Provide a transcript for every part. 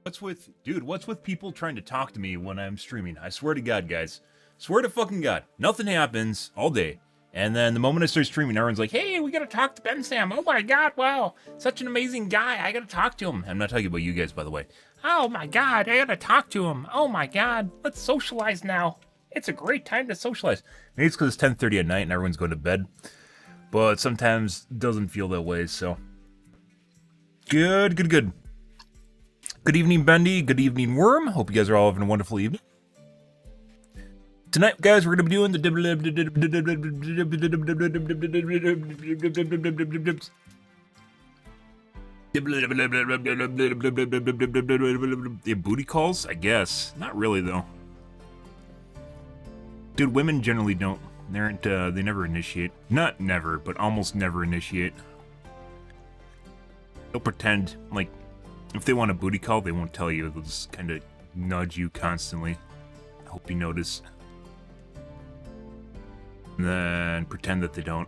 What's with people trying to talk to me when I'm streaming? I swear to God, guys. Swear to fucking God. Nothing happens all day. And then the moment I start streaming, everyone's like, hey, we gotta talk to Ben Sam. Oh my God, wow. Such an amazing guy. I gotta talk to him. I'm not talking about you guys, by the way. Oh my God, I gotta talk to him. Oh my God, let's socialize now. It's a great time to socialize. Maybe it's because it's 10:30 at night and everyone's going to bed. But sometimes it doesn't feel that way, so. Good. Good evening, Bendy. Good evening, Worm. Hope you guys are all having a wonderful evening. Tonight, guys, we're going to be doing the booty calls, I guess. Not really, though. Dude, women generally don't. They never initiate. Not never, but almost never initiate. They'll pretend, like, if they want a booty call, they won't tell you. They'll just kind of nudge you constantly. I hope you notice. And then pretend that they don't.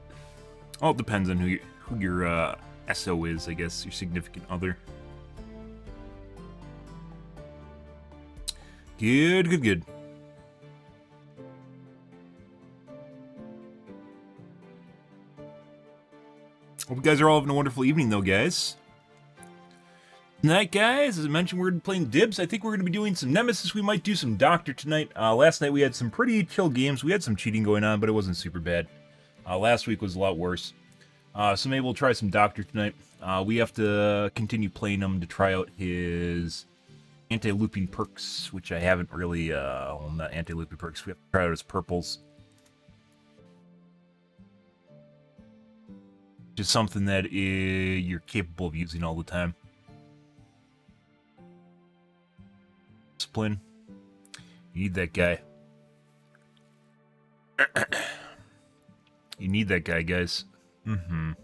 All depends on who your SO is, I guess, your significant other. Good. Hope you guys are all having a wonderful evening, though, guys. Tonight, guys, as I mentioned, we're playing Dibs. I think we're going to be doing some Nemesis. We might do some Doctor tonight. Last night we had some pretty chill games. We had some cheating going on, but it wasn't super bad. Last week was a lot worse. So maybe we'll try some Doctor tonight. We have to continue playing him to try out his anti-looping perks, which I haven't really, well, not anti-looping perks. We have to try out his purples. Which is something that you're capable of using all the time. Discipline. You need that guy. You need that guy, guys. And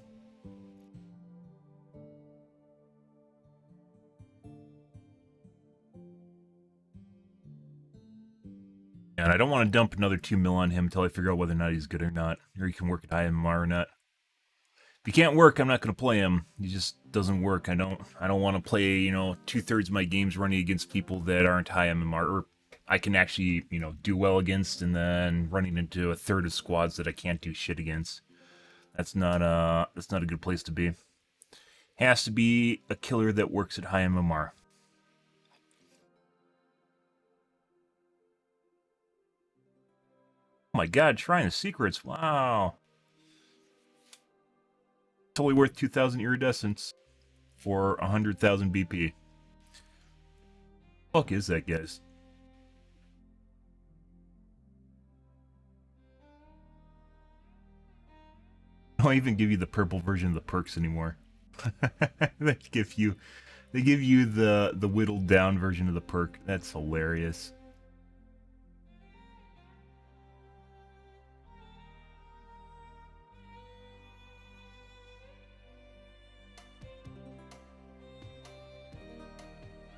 I don't want to dump another 2 mil on him until I figure out whether or not he's good or not. Or he can work at high MMR or not. If he can't work, I'm not going to play him. He just doesn't work. I don't want to play, 2/3 of my games running against people that aren't high MMR, or I can actually, do well against, and then running into a third of squads that I can't do shit against. That's not a good place to be. Has to be a killer that works at high MMR. Oh my God, Shrine of Secrets. Wow. Totally worth 2,000 iridescence for 100,000 BP. Fuck is that, guys? I don't even give you the purple version of the perks anymore. They give you the whittled down version of the perk. That's hilarious.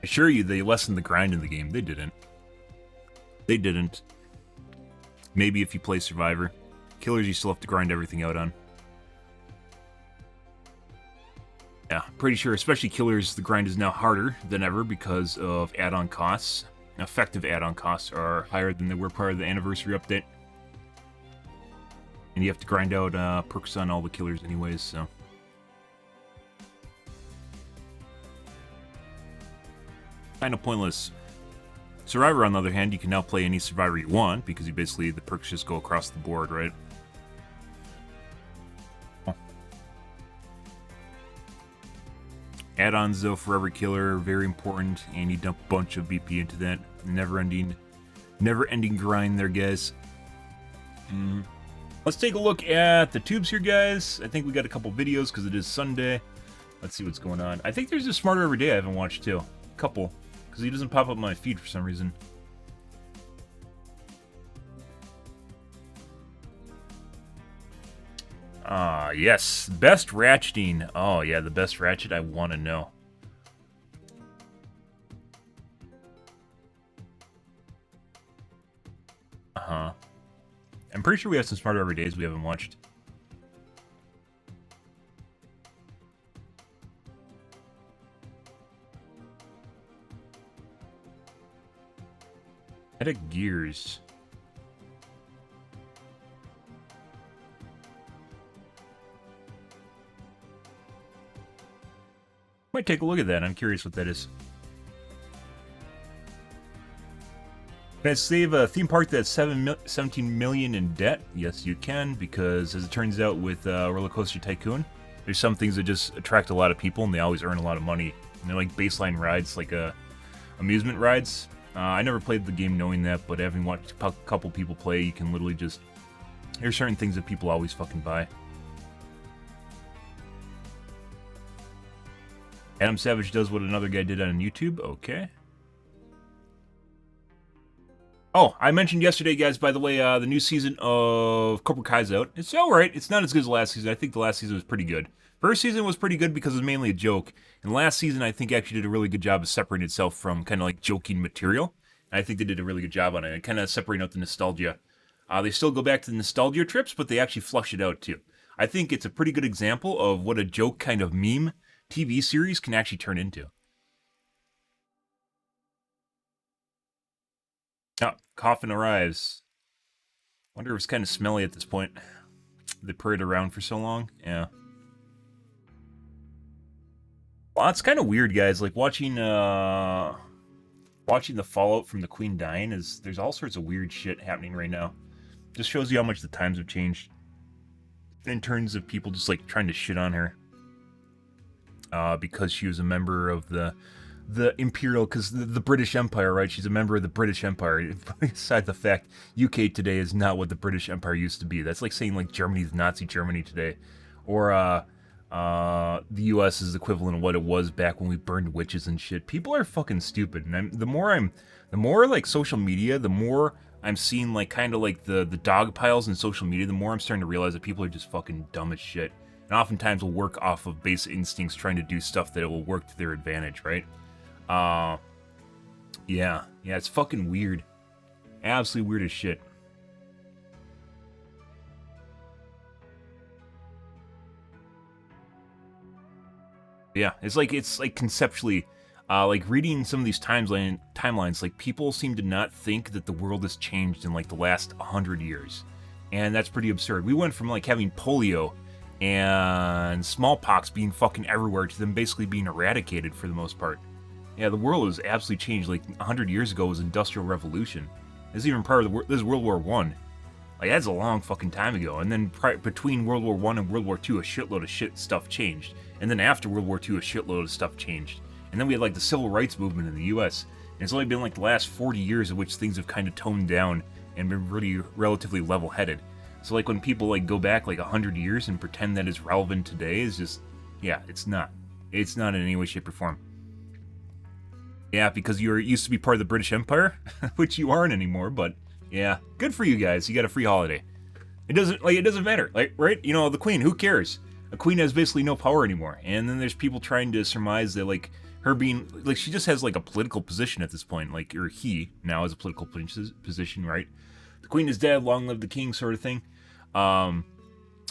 I assure you, they lessened the grind in the game. They didn't. Maybe if you play Survivor. Killers you still have to grind everything out on. Yeah, pretty sure, especially Killers, the grind is now harder than ever because of add-on costs. Effective add-on costs are higher than they were prior to the anniversary update. And you have to grind out perks on all the Killers anyways, so... kind of pointless. Survivor, on the other hand, you can now play any Survivor you want, because the perks just go across the board, right? Oh. Add-ons, though, for every killer are very important, and you dump a bunch of BP into that. Never-ending grind there, guys. Let's take a look at the tubes here, guys. I think we got a couple videos, because it is Sunday. Let's see what's going on. I think there's a Smarter Every Day I haven't watched, too. Couple, because he doesn't pop up my feed for some reason. Yes, best ratcheting. Oh yeah, the best ratchet. I want to know. I'm pretty sure we have some Smarter Every Days we haven't watched. Kinetic gears. Might take a look at that. I'm curious what that is. Can I save a theme park that's 17 million in debt? Yes, you can, because as it turns out with Roller Coaster Tycoon, there's some things that just attract a lot of people and they always earn a lot of money. And they're like baseline rides, like amusement rides. I never played the game knowing that, but having watched a couple people play, you can literally just... There's certain things that people always fucking buy. Adam Savage does what another guy did on YouTube. Okay. Oh, I mentioned yesterday, guys, by the way, the new season of Cobra Kai's out. It's alright. It's not as good as last season. I think the last season was pretty good. First season was pretty good because it was mainly a joke. And last season, I think, actually did a really good job of separating itself from kind of like joking material. And I think they did a really good job on it. And kind of separating out the nostalgia. They still go back to the nostalgia trips, but they actually flush it out, too. I think it's a pretty good example of what a joke kind of meme TV series can actually turn into. Oh, coffin arrives. Wonder if it's kind of smelly at this point. They parade around for so long. Yeah. Well, it's kind of weird, guys. Like watching the fallout from the Queen dying is there's all sorts of weird shit happening right now. Just shows you how much the times have changed in terms of people just like trying to shit on her. Because she was a member of the Imperial, because the British Empire, right? She's a member of the British Empire. Aside the fact, UK today is not what the British Empire used to be. That's like saying like Germany's Nazi Germany today, or the US is equivalent of what it was back when we burned witches and shit. People are fucking stupid, and the more like social media, the more I'm seeing like kind of like the dog piles in social media, the more I'm starting to realize that people are just fucking dumb as shit. And oftentimes will work off of base instincts trying to do stuff that it will work to their advantage, right? Yeah, it's fucking weird. Absolutely weird as shit. Yeah, it's like conceptually, like reading some of these timelines, like people seem to not think that the world has changed in like the last 100 years. And that's pretty absurd. We went from like having polio and smallpox being fucking everywhere to them basically being eradicated for the most part. Yeah, the world has absolutely changed. Like 100 years ago was Industrial Revolution. This is even prior to this is World War One. Like that's a long fucking time ago. And then between World War One and World War Two, a shitload of shit stuff changed. And then after World War Two, a shitload of stuff changed. And then we had like the Civil Rights Movement in the U.S. And it's only been like the last 40 years of which things have kind of toned down and been really relatively level-headed. So like when people like go back like 100 years and pretend that it's relevant today is just, yeah, it's not. It's not in any way, shape, or form. Yeah, because you used to be part of the British Empire, which you aren't anymore, but yeah, good for you guys. You got a free holiday. It doesn't matter, like, right? You know, the Queen, who cares? A queen has basically no power anymore. And then there's people trying to surmise that like her being like she just has like a political position at this point, like, or he now has a political position, right? The Queen is dead, long live the king, sort of thing.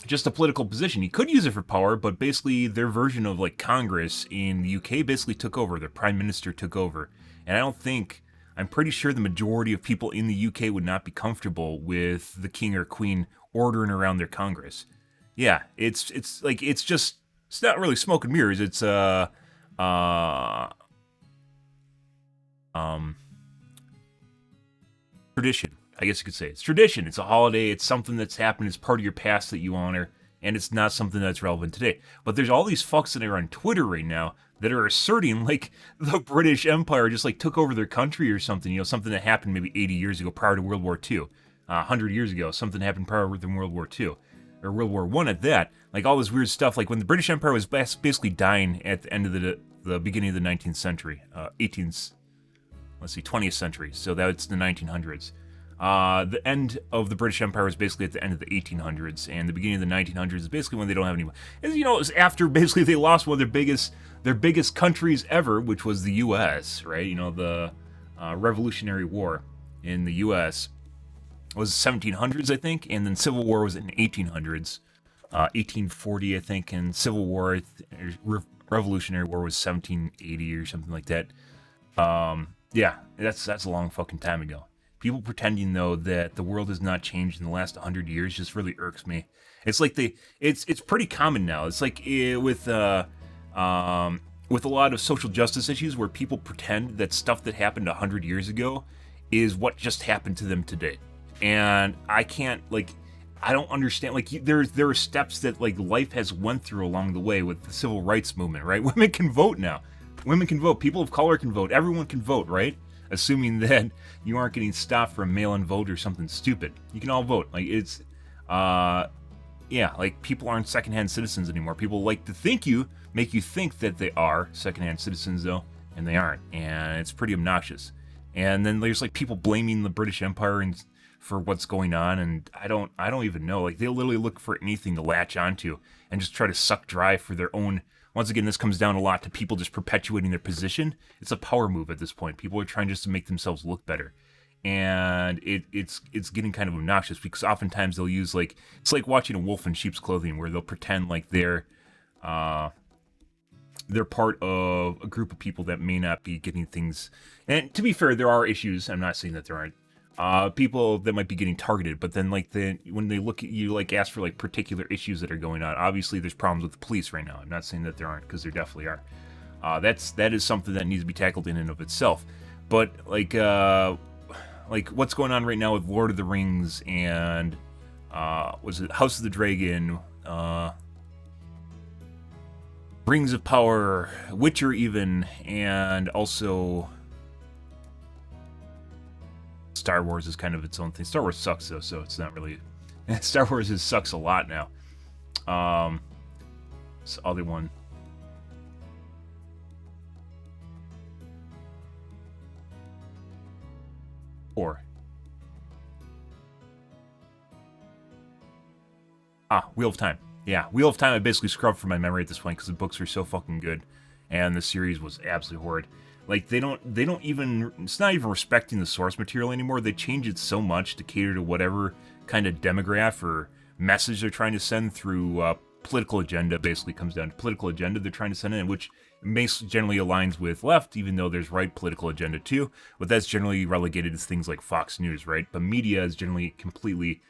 Just a political position. He could use it for power, but basically their version of like Congress in the UK basically took over. Their prime minister took over, and I'm pretty sure the majority of people in the UK would not be comfortable with the king or queen ordering around their Congress. Yeah, it's not really smoke and mirrors. It's tradition. I guess you could say it's tradition. It's a holiday. It's something that's happened. It's part of your past that you honor, and it's not something that's relevant today. But there's all these fucks that are on Twitter right now that are asserting like the British Empire just like took over their country or something. You know, something that happened maybe 80 years ago prior to World War II, 100 years ago, something happened prior to World War II. Or World War One at that, like all this weird stuff, like when the British Empire was basically dying at the end of the beginning of the 19th century, 20th century, so that's the 1900s. The end of the British Empire was basically at the end of the 1800s, and the beginning of the 1900s is basically when they don't have any. You know, it was after basically they lost one of their biggest countries ever, which was the U.S. Right? You know, the Revolutionary War in the U.S. was 1700s, I think, and then Civil War was in 1800s, 1840, I think, and Civil War, Revolutionary War was 1780 or something like that. Yeah, that's a long fucking time ago. People pretending though that the world has not changed in the last 100 years just really irks me. It's like it's pretty common now. It's like with a lot of social justice issues where people pretend that stuff that happened 100 years ago is what just happened to them today. And I can't, like, I don't understand. Like, there are steps that, like, life has went through along the way with the civil rights movement, right? Women can vote now. Women can vote. People of color can vote. Everyone can vote, right? Assuming that you aren't getting stopped for a mail-in vote or something stupid. You can all vote. Like, it's, yeah, like, people aren't secondhand citizens anymore. People like to make you think that they are secondhand citizens, though, and they aren't. And it's pretty obnoxious. And then there's, like, people blaming the British Empire and for what's going on, and I don't even know. Like, they literally look for anything to latch onto and just try to suck dry for their own. Once again, this comes down a lot to people just perpetuating their position. It's a power move at this point. People are trying just to make themselves look better. And it's getting kind of obnoxious because oftentimes they'll use, like, it's like watching a wolf in sheep's clothing where they'll pretend like they're part of a group of people that may not be getting things. And to be fair, there are issues. I'm not saying that there aren't. People that might be getting targeted, but then like when they look at you, like ask for like particular issues that are going on. Obviously, there's problems with the police right now. I'm not saying that there aren't, because there definitely are. That is something that needs to be tackled in and of itself. But like what's going on right now with Lord of the Rings and was it House of the Dragon, Rings of Power, Witcher even, and also Star Wars is kind of its own thing. Star Wars sucks though, so it's not really. Star Wars sucks a lot now. This other one. Wheel of Time. Yeah, Wheel of Time I basically scrubbed from my memory at this point because the books were so fucking good, and the series was absolutely horrid. Like, they don't even, it's not even respecting the source material anymore. They change it so much to cater to whatever kind of demographic or message they're trying to send through political agenda. Basically comes down to political agenda they're trying to send in, which generally aligns with left, even though there's right political agenda too. But that's generally relegated to things like Fox News, right? But media is generally completely,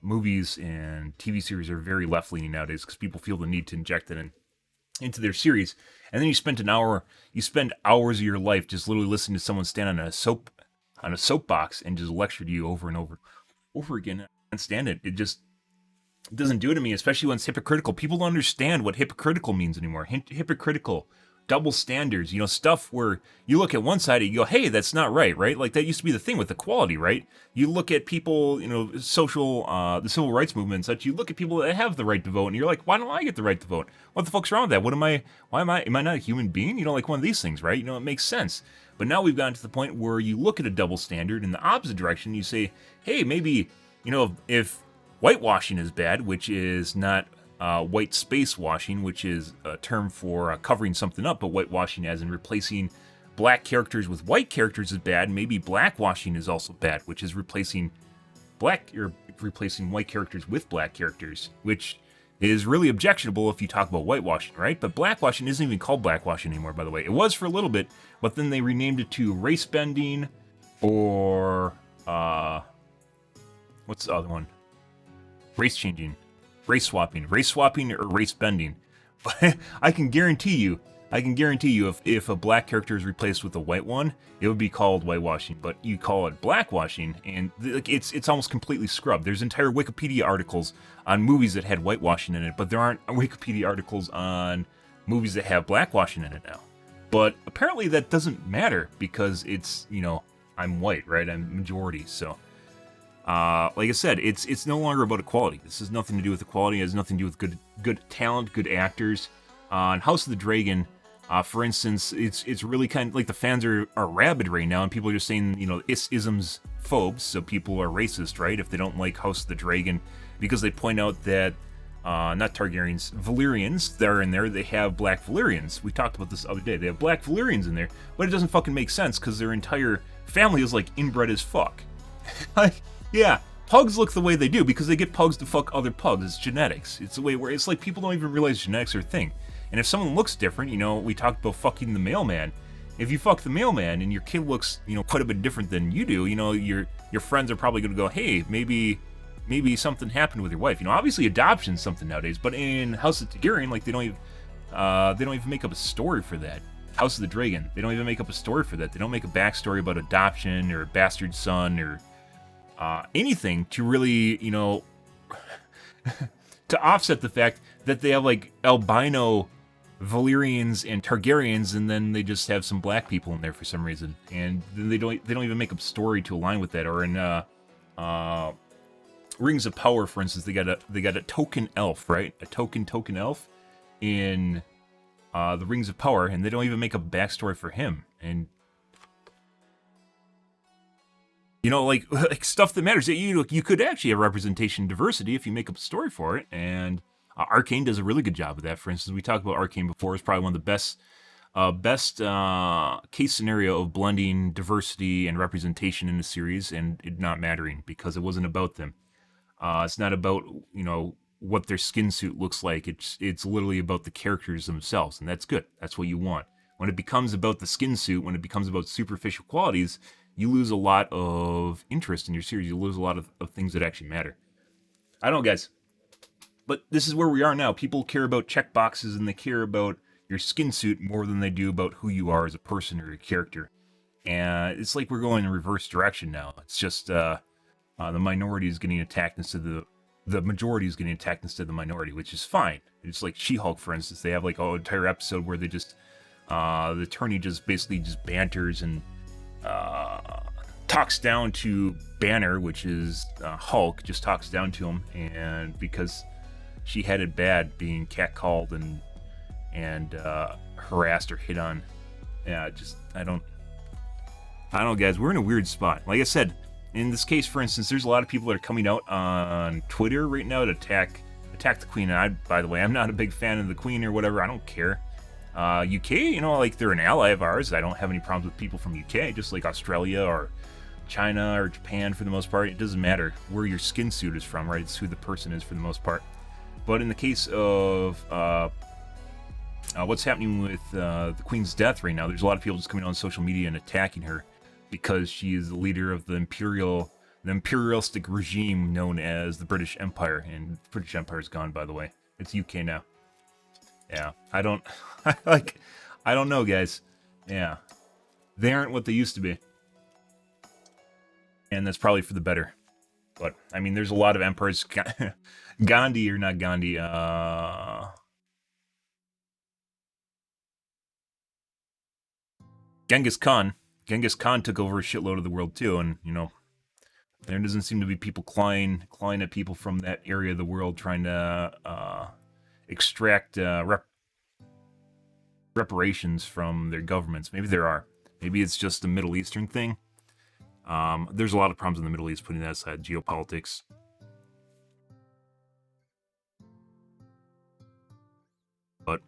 movies and TV series are very left-leaning nowadays because people feel the need to inject it into their series. And then you spend hours of your life just literally listening to someone stand on a soapbox and just lecture to you over and over again. I can't stand it. It doesn't do it to me, especially when it's hypocritical. People don't understand what hypocritical means anymore. Hypocritical, double standards, stuff where you look at one side and you go, hey, that's not right? Like that used to be the thing with equality, right? You look at people, the civil rights movement and such, you look at people that have the right to vote and you're like, why don't I get the right to vote? What the fuck's wrong with that? Am I not a human being? Like one of these things, right? It makes sense. But now we've gotten to the point where you look at a double standard in the opposite direction, you say, hey, maybe, if whitewashing is bad, which is not white space washing, which is a term for covering something up, but whitewashing as in replacing black characters with white characters is bad. Maybe blackwashing is also bad, which is replacing white characters with black characters, which is really objectionable if you talk about whitewashing, right? But blackwashing isn't even called blackwashing anymore, by the way. It was for a little bit, but then they renamed it to race bending, or what's the other one? Race changing. Race swapping or race bending. But I can guarantee you if a black character is replaced with a white one, it would be called whitewashing. But you call it blackwashing, and it's almost completely scrubbed. There's entire Wikipedia articles on movies that had whitewashing in it, but there aren't Wikipedia articles on movies that have blackwashing in it now. But apparently that doesn't matter because it's, I'm white, right? I'm majority, so. Like I said, it's no longer about equality. This has nothing to do with equality. It has nothing to do with good talent, good actors. On House of the Dragon, for instance, it's really kind of like the fans are rabid right now, and people are just saying, isms phobes, so people are racist, right? If they don't like House of the Dragon, because they point out that not Targaryens, Valyrians that are in there, they have black Valyrians. We talked about this the other day. They have black Valyrians in there, but it doesn't fucking make sense because their entire family is like inbred as fuck. Yeah, pugs look the way they do because they get pugs to fuck other pugs. It's genetics. It's a way where it's like people don't even realize genetics are a thing. And if someone looks different, we talked about fucking the mailman. if you fuck the mailman and your kid looks, quite a bit different than you do, your friends are probably going to go, hey, maybe something happened with your wife. Obviously adoption's something nowadays, but in House of Targaryen, like they don't even make up a story for that. House of the Dragon, they don't even make up a story for that. They don't make a backstory about adoption or a bastard son or anything to really, to offset the fact that they have like albino Valyrians and Targaryens, and then they just have some black people in there for some reason, and then they don't even make a story to align with that. Or in Rings of Power, for instance, they got a token elf, right? A token elf in the Rings of Power, and they don't even make a backstory for him. And like stuff that matters. You could actually have representation and diversity if you make up a story for it. And Arcane does a really good job of that. For instance, we talked about Arcane before. It's probably one of the best case scenario of blending diversity and representation in the series and it not mattering because it wasn't about them. It's not about what their skin suit looks like. It's literally about the characters themselves, and that's good. That's what you want. When it becomes about the skin suit, when it becomes about superficial qualities, you lose a lot of interest in your series. You lose a lot of things that actually matter. I don't know, guys. But this is where we are now. People care about checkboxes and they care about your skin suit more than they do about who you are as a person or your character. And it's like we're going in reverse direction now. It's just the minority is getting attacked instead of the majority is getting attacked instead of the minority, which is fine. It's like She-Hulk, for instance. They have like an entire episode where they just the attorney just basically just banters and talks down to Banner, which is Hulk, just talks down to him, and because she had it bad being catcalled and harassed or hit on. Yeah, I don't know, guys. We're in a weird spot. Like I said, in this case, for instance, there's a lot of people that are coming out on Twitter right now to attack the Queen. And by the way, I'm not a big fan of the Queen or whatever. I don't care. UK, like they're an ally of ours. I don't have any problems with people from UK, just like Australia or China or Japan for the most part. It doesn't matter where your skin suit is from, right? It's who the person is for the most part. But in the case of what's happening with the Queen's death right now, there's a lot of people just coming on social media and attacking her because she is the leader of the imperialistic regime known as the British Empire. And the British Empire is gone, by the way. It's UK now. Yeah, I don't know, guys. Yeah, they aren't what they used to be, and that's probably for the better. But I mean, there's a lot of emperors. Gandhi or not Gandhi? Genghis Khan. Genghis Khan took over a shitload of the world too, and there doesn't seem to be people clawing at people from that area of the world trying to extract reparations from their governments. Maybe there are. Maybe it's just a Middle Eastern thing. There's a lot of problems in the Middle East, putting that aside, geopolitics. But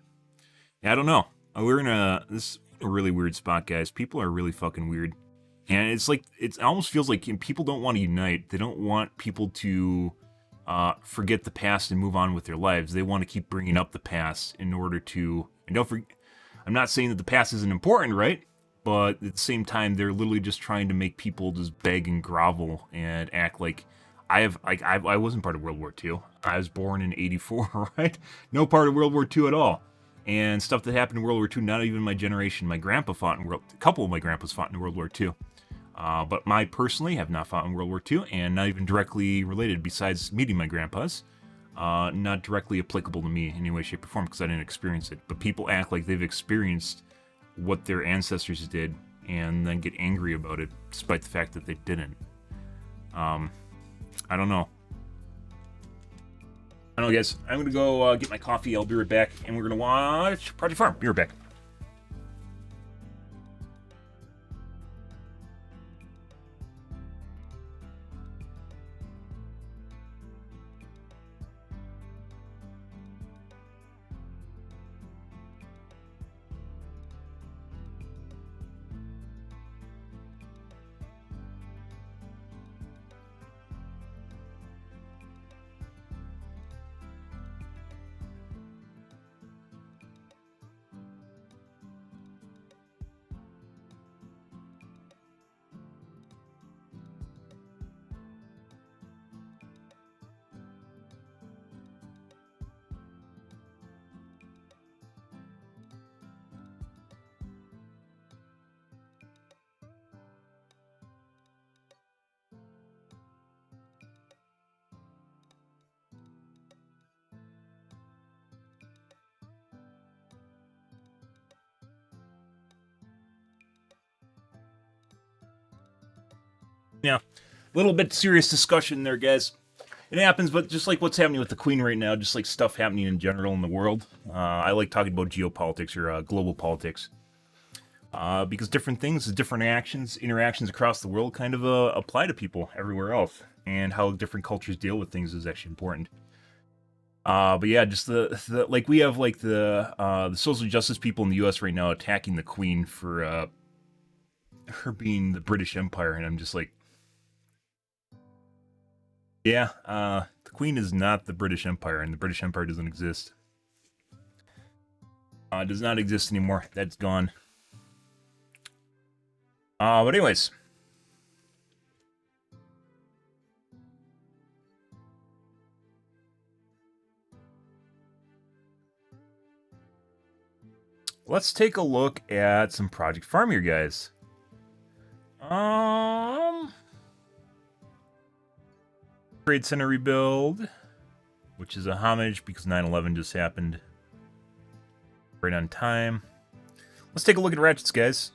yeah, I don't know. We're in this a really weird spot, guys. People are really fucking weird. And it's like, it almost feels like people don't want to unite. They don't want people to forget the past and move on with their lives. They want to keep bringing up the past in order to, and don't forget, I'm not saying that the past isn't important, right? But at the same time, they're literally just trying to make people just beg and grovel and act like I wasn't part of World War II. I was born in '84, right? No part of World War II at all. And stuff that happened in World War II, not even my generation. My grandpa fought in a couple of my grandpas fought in World War II. But I personally have not fought in World War II, and not even directly related, besides meeting my grandpas. Not directly applicable to me in any way, shape, or form, because I didn't experience it. But people act like they've experienced what their ancestors did, and then get angry about it, despite the fact that they didn't. I don't know. I don't know, guys. I'm going to go get my coffee. I'll be right back, and we're going to watch Project Farm. Be right back. Yeah, a little bit serious discussion there, guys. It happens, but just like what's happening with the Queen right now, just like stuff happening in general in the world. I like talking about geopolitics or global politics. Because different things, different interactions across the world kind of apply to people everywhere else. And how different cultures deal with things is actually important. But yeah, just the like we have like the social justice people in the U.S. right now attacking the Queen for her being the British Empire, and I'm just like, yeah, the Queen is not the British Empire, and the British Empire doesn't exist. It does not exist anymore. That's gone. But anyways. Let's take a look at some Project Farm here, guys. Trade Center rebuild, which is a homage because 9/11 just happened right on time. Let's take a look at ratchets, guys.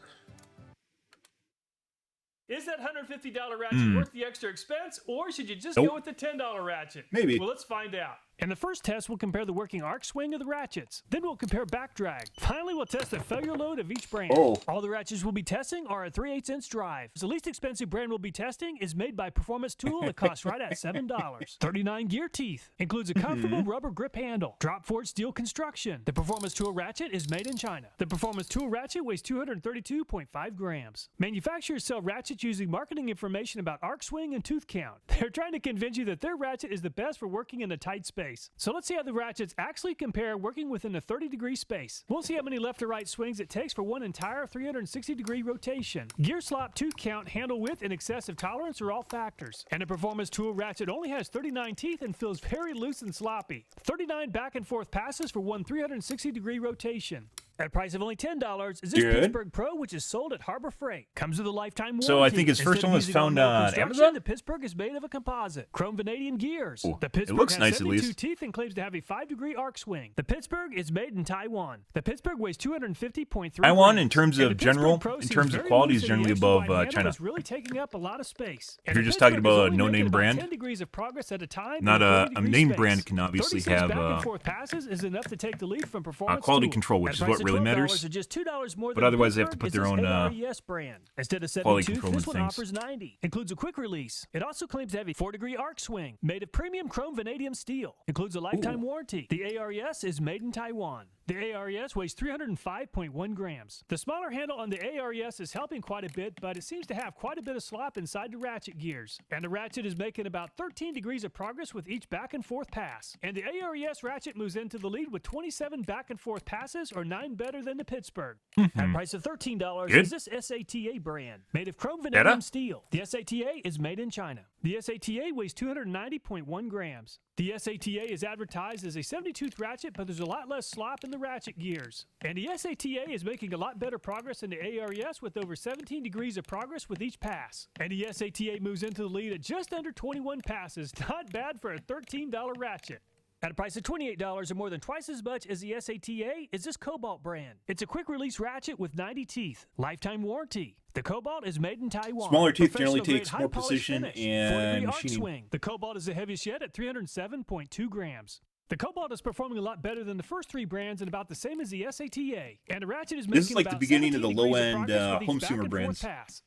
Is that $150 ratchet worth the extra expense, or should you just go with the $10 ratchet? Maybe. Well, let's find out. In the first test, we'll compare the working arc swing of the ratchets. Then we'll compare back drag. Finally, we'll test the failure load of each brand. All the ratchets we'll be testing are a 3/8" drive. The least expensive brand we'll be testing is made by Performance Tool. It costs right at $7. 39 gear teeth. Includes a comfortable rubber grip handle. Drop forward steel construction. The Performance Tool ratchet is made in China. The Performance Tool ratchet weighs 232.5 grams. Manufacturers sell ratchets using marketing information about arc swing and tooth count. They're trying to convince you that their ratchet is the best for working in a tight space. So let's see how the ratchets actually compare working within a 30-degree space. We'll see how many left to right swings it takes for one entire 360-degree rotation. Gear slop, tooth count, handle width, and excessive tolerance are all factors. And a Performance Tool ratchet only has 39 teeth and feels very loose and sloppy. 39 back and forth passes for one 360-degree rotation. At a price of only $10 is this Pittsburgh Pro, which is sold at Harbor Freight. Comes with a lifetime warranty. So I think his first one was found on Amazon? The Pittsburgh is made of a composite. Chrome vanadium gears. Ooh, the Pittsburgh it looks has nice 72 at least. teeth and claims to have a 5-degree arc swing. The Pittsburgh is made in Taiwan. The Pittsburgh weighs 250.3 Taiwan, grams. in terms of general, in terms of quality, is generally above China. It's really taking up a lot of space. If you're just talking about a no-name brand, 10 degrees of progress at a time, not a name brand can obviously have back and forth passes is enough to take the lead from Performance quality Tool. control, which is what really matters. $2 more But than otherwise, they have to Pittsburgh put their is own ARES brand. Instead of quality 72, control this one things. offers 90. Includes a quick release. It also claims to have a 4-degree arc swing made of premium chrome vanadium steel. Includes a lifetime warranty. The ARES is made in Taiwan. The ARES weighs 305.1 grams. The smaller handle on the ARES is helping quite a bit, but it seems to have quite a bit of slop inside the ratchet gears. And the ratchet is making about 13 degrees of progress with each back and forth pass. And the ARES ratchet moves into the lead with 27 back and forth passes, or 9 better than the Pittsburgh. At a price of $13 is this SATA brand, made of chrome vanadium steel. The SATA is made in China. The SATA weighs 290.1 grams. The SATA is advertised as a 70-tooth ratchet, but there's a lot less slop in the ratchet gears. And the SATA is making a lot better progress in the ARES with over 17 degrees of progress with each pass. And the SATA moves into the lead at just under 21 passes. Not bad for a $13 ratchet. At a price of $28, or more than twice as much as the SATA, is this Cobalt brand. It's a quick-release ratchet with 90 teeth. Lifetime warranty. The Cobalt is made in Taiwan. Smaller teeth generally takes more precision and machining. Swing. The Cobalt is the heaviest yet at 307.2 grams. The Cobalt is performing a lot better than the first 3 brands and about the same as the SATA. And the ratchet is making this is like the beginning of the low-end home consumer brands.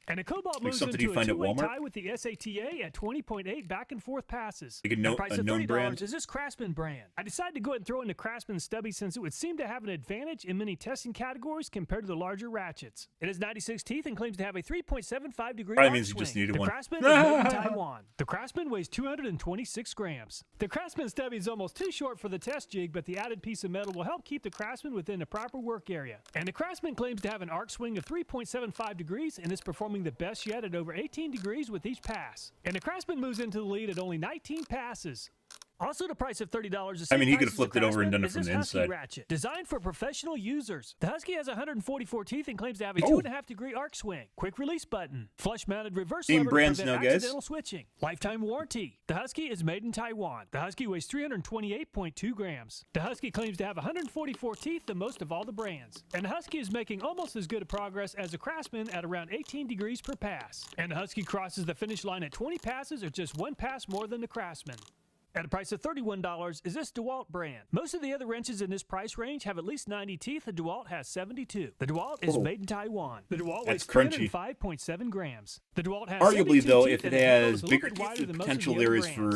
And the Cobalt like moves something into you find a at two-way Walmart? tie with the SATA at 20.8 back and forth passes. Like a $30 known brand. is this Craftsman brand. I decided to go ahead and throw in the Craftsman stubby since it would seem to have an advantage in many testing categories compared to the larger ratchets. It has 96 teeth and claims to have a 3.75 degree Probably arc means you swing. just needed the one. Craftsman is made in Taiwan. The Craftsman weighs 226 grams. The Craftsman stubby is almost too short for the test jig, but the added piece of metal will help keep the Craftsman within the proper work area. And the Craftsman claims to have an arc swing of 3.75 degrees and is performing the best yet at over 18 degrees with each pass. And the Craftsman moves into the lead at only 19 passes. Also, the price of $30. I mean, he could have flipped it over and done it from the Husky inside. Ratchet, designed for professional users. The Husky has 144 teeth and claims to have a 2.5-degree arc swing. Quick release button. Flush-mounted reverse Same lever to brands prevent now, guys. accidental switching. Lifetime warranty. The Husky is made in Taiwan. The Husky weighs 328.2 grams. The Husky claims to have 144 teeth, the most of all the brands. And the Husky is making almost as good a progress as a Craftsman at around 18 degrees per pass. And the Husky crosses the finish line at 20 passes, or just 1 pass more than the Craftsman. At a price of $31 is this DeWalt brand. Most of the other wrenches in this price range have at least 90 teeth. The DeWalt has 72. The DeWalt is made in Taiwan. The DeWalt weighs 305.7 grams. The DeWalt has arguably, though, if it has bigger bigger teeth, the potential there is for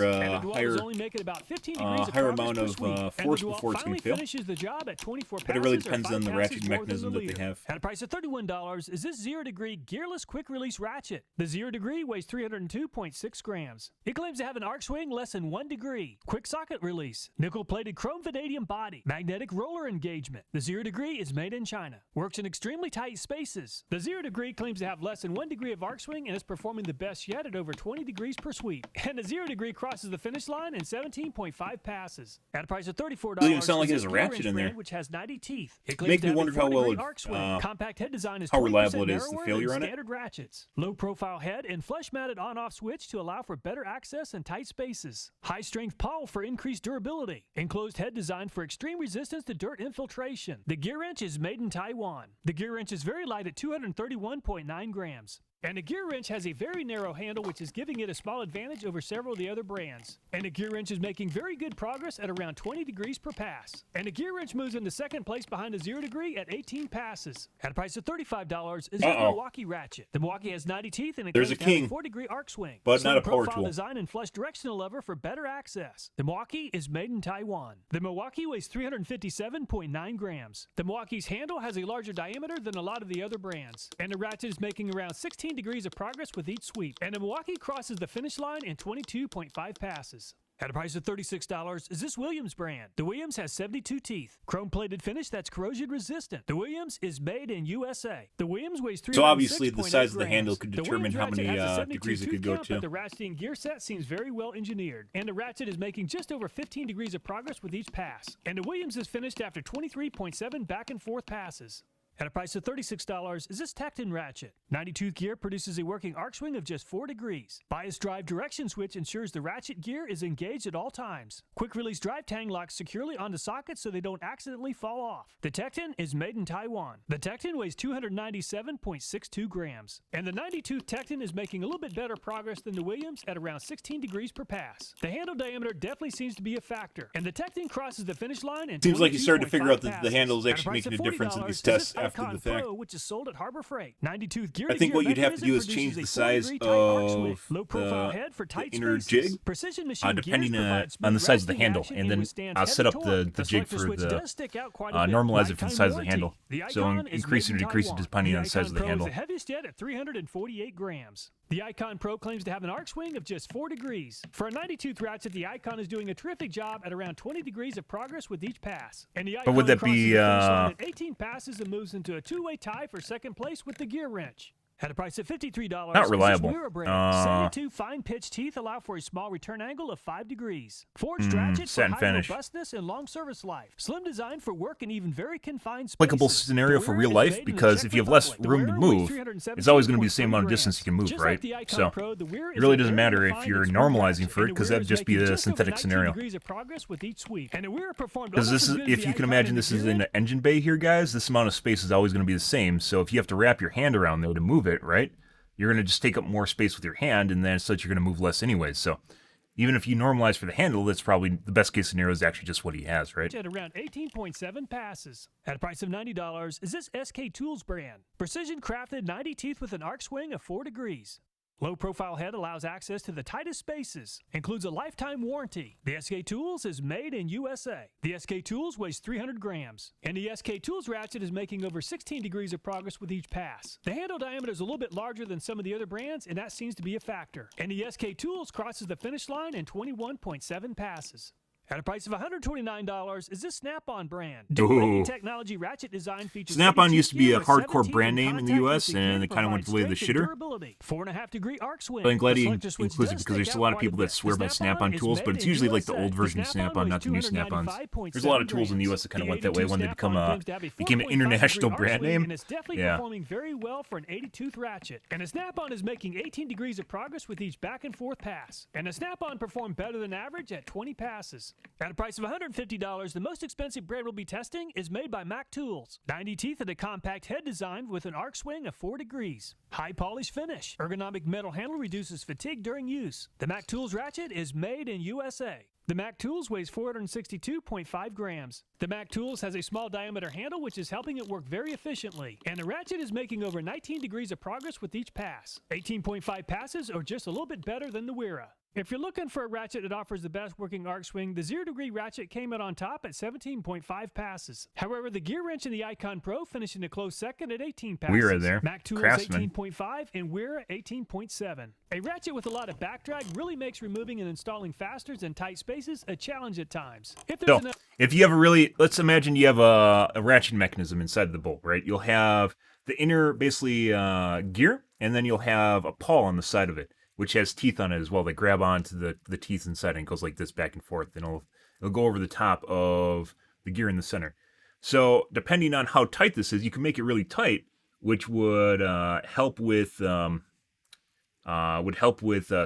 higher amount of force before it's going to fail. The job at 24 but it really depends on the ratchet mechanism that they have. At a price of $31 is this 0-degree gearless quick release ratchet. The 0-degree weighs 302.6 grams. It claims to have an arc swing less than 1 degree. Quick socket release, nickel-plated chrome vanadium body, magnetic roller engagement. The 0-degree is made in China. Works in extremely tight spaces. The 0-degree claims to have less than 1 degree of arc swing and is performing the best yet at over 20 degrees per sweep. And the 0-degree crosses the finish line in 17.5 passes. At a price of $34, doesn't even sound like it has a ratchet in there. Which has 90 teeth. It Make me wonder how well compact head design is how reliable it is. The failure on it. Standard ratchets. Low profile head and flush-mounted on-off switch to allow for better access in tight spaces. High-strength pawl for increased durability. Enclosed head designed for extreme resistance to dirt infiltration. The gear wrench is made in Taiwan. The gear wrench is very light at 231.9 grams. And the gear wrench has a very narrow handle, which is giving it a small advantage over several of the other brands. And the gear wrench is making very good progress at around 20 degrees per pass. And the gear wrench moves into second place behind the 0-degree at 18 passes. At a price of $35 is the Milwaukee ratchet. The Milwaukee has 90 teeth and it has a 4-degree arc swing. But not a power profile tool. Design and flush directional lever for better access. The Milwaukee is made in Taiwan. The Milwaukee weighs 357.9 grams. The Milwaukee's handle has a larger diameter than a lot of the other brands. And the ratchet is making around 16 degrees of progress with each sweep, and the Milwaukee crosses the finish line in 22.5 passes. At a price of $36 is this Williams brand. The Williams has 72 teeth. Chrome-plated finish that's corrosion-resistant. The Williams is made in USA. The Williams weighs 306.8 So obviously the size of the grams. handle could determine how many degrees it could go But to. the ratcheting gear set seems very well engineered, and the ratchet is making just over 15 degrees of progress with each pass. And the Williams is finished after 23.7 back and forth passes. At a price of $36 is this Tecton ratchet. 90-tooth gear produces a working arc swing of just 4 degrees. Bias drive direction switch ensures the ratchet gear is engaged at all times. Quick release drive tang locks securely onto sockets so they don't accidentally fall off. The Tecton is made in Taiwan. The Tecton weighs 297.62 grams. And the 90-tooth Tecton is making a little bit better progress than the Williams at around 16 degrees per pass. The handle diameter definitely seems to be a factor. And the Tecton crosses the finish line in Seems like you started to figure out that the passes. handle is At a actually price making of a difference in $40 these is tests this after Icon the fact. Pro, which is sold at Harbor Freight. 92-tooth gear. I think what you'd have to do is change the size of the inner jig, depending on the size of the handle, and then set up the jig for the normalize it for the size of the handle. So increase or decrease it depending on the size of the handle. The heaviest yet at 348 grams. The Icon Pro claims to have an arc swing of just 4 degrees. For a 90-tooth ratchet, the Icon is doing a terrific job at around 20 degrees of progress with each pass. And the Icon But would that crosses be the finish line at 18 passes and moves into a 2-way tie for second place with the gear wrench. At a price of $53, Not reliable. Wera brand. 72 fine pitch teeth allow for a small return angle of 5 degrees. Forged ratchet for satin high finish. robustness and long service life. Slim design for work in even very confined spaces. Applicable scenario The for Wera real is life made in the because Czech if you have less Republic. The room to Wera weighs move, it's always going to be the same amount of 317.3 distance you can move, Just right? like the Icon So Pro, the Wera it is really a doesn't very matter if refined you're and smooth normalizing ratchet, for it and the because Wera that'd is just be making the just over synthetic 19 scenario. degrees of progress with each sweep. And the Wera performed Because almost this as is, good as if the you can Icon imagine, in the this is gear in wrench. an engine bay here, guys. This amount of space is always going to be the same. So if you have to wrap your hand around there to move it, right, you're going to just take up more space with your hand, and then such you're going to move less anyways. So even if you normalize for the handle, that's probably the best case scenario is actually just what he has, right? At around 18.7 passes. At a price of $90 is this SK Tools brand. Precision crafted 90 teeth with an arc swing of 4 degrees. Low profile head allows access to the tightest spaces. Includes a lifetime warranty. The SK Tools is made in USA. The SK Tools weighs 300 grams. And the SK Tools ratchet is making over 16 degrees of progress with each pass. The handle diameter is a little bit larger than some of the other brands, and that seems to be a factor. And the SK Tools crosses the finish line in 21.7 passes. At a price of $129 is this Snap-on brand. Ooh. Technology ratchet design features Snap-on used to be a hardcore 17 brand name in the US, and they kind of went the way of the shitter. 4.5 degree arc swing. But I'm glad he includes it because there's a lot of people that swear by Snap-on tools, but it's usually like the old version of Snap-on, not the new Snap-ons. There's a lot of tools in the US that kind of went that way when they became an international brand name. And it's definitely performing very well for an 80-tooth ratchet. And a Snap-on is making 18 degrees of progress with each back and forth pass. And a Snap-on performed better than average at 20 passes. At a price of $150, the most expensive brand we'll be testing is made by Mac Tools. 90 teeth and a compact head design with an arc swing of 4 degrees. High polish finish. Ergonomic metal handle reduces fatigue during use. The Mac Tools ratchet is made in USA. The Mac Tools weighs 462.5 grams. The Mac Tools has a small diameter handle which is helping it work very efficiently. And the ratchet is making over 19 degrees of progress with each pass. 18.5 passes or just a little bit better than the Wera. If you're looking for a ratchet that offers the best working arc swing, the 0 degree ratchet came out on top at 17.5 passes. However, the gear wrench and the Icon Pro finished in a close second at 18 passes. Wera there. Mac Tools Craftsman. 18.5 and Wera 18.7. A ratchet with a lot of back drag really makes removing and installing fasteners in tight spaces a challenge at times. If you have a really, let's imagine you have a ratchet mechanism inside the bolt, right? You'll have the inner, basically, gear, and then you'll have a pawl on the side of it, which has teeth on it as well that grab onto the teeth inside and goes like this back and forth. And it'll go over the top of the gear in the center. So depending on how tight this is, you can make it really tight, which would help with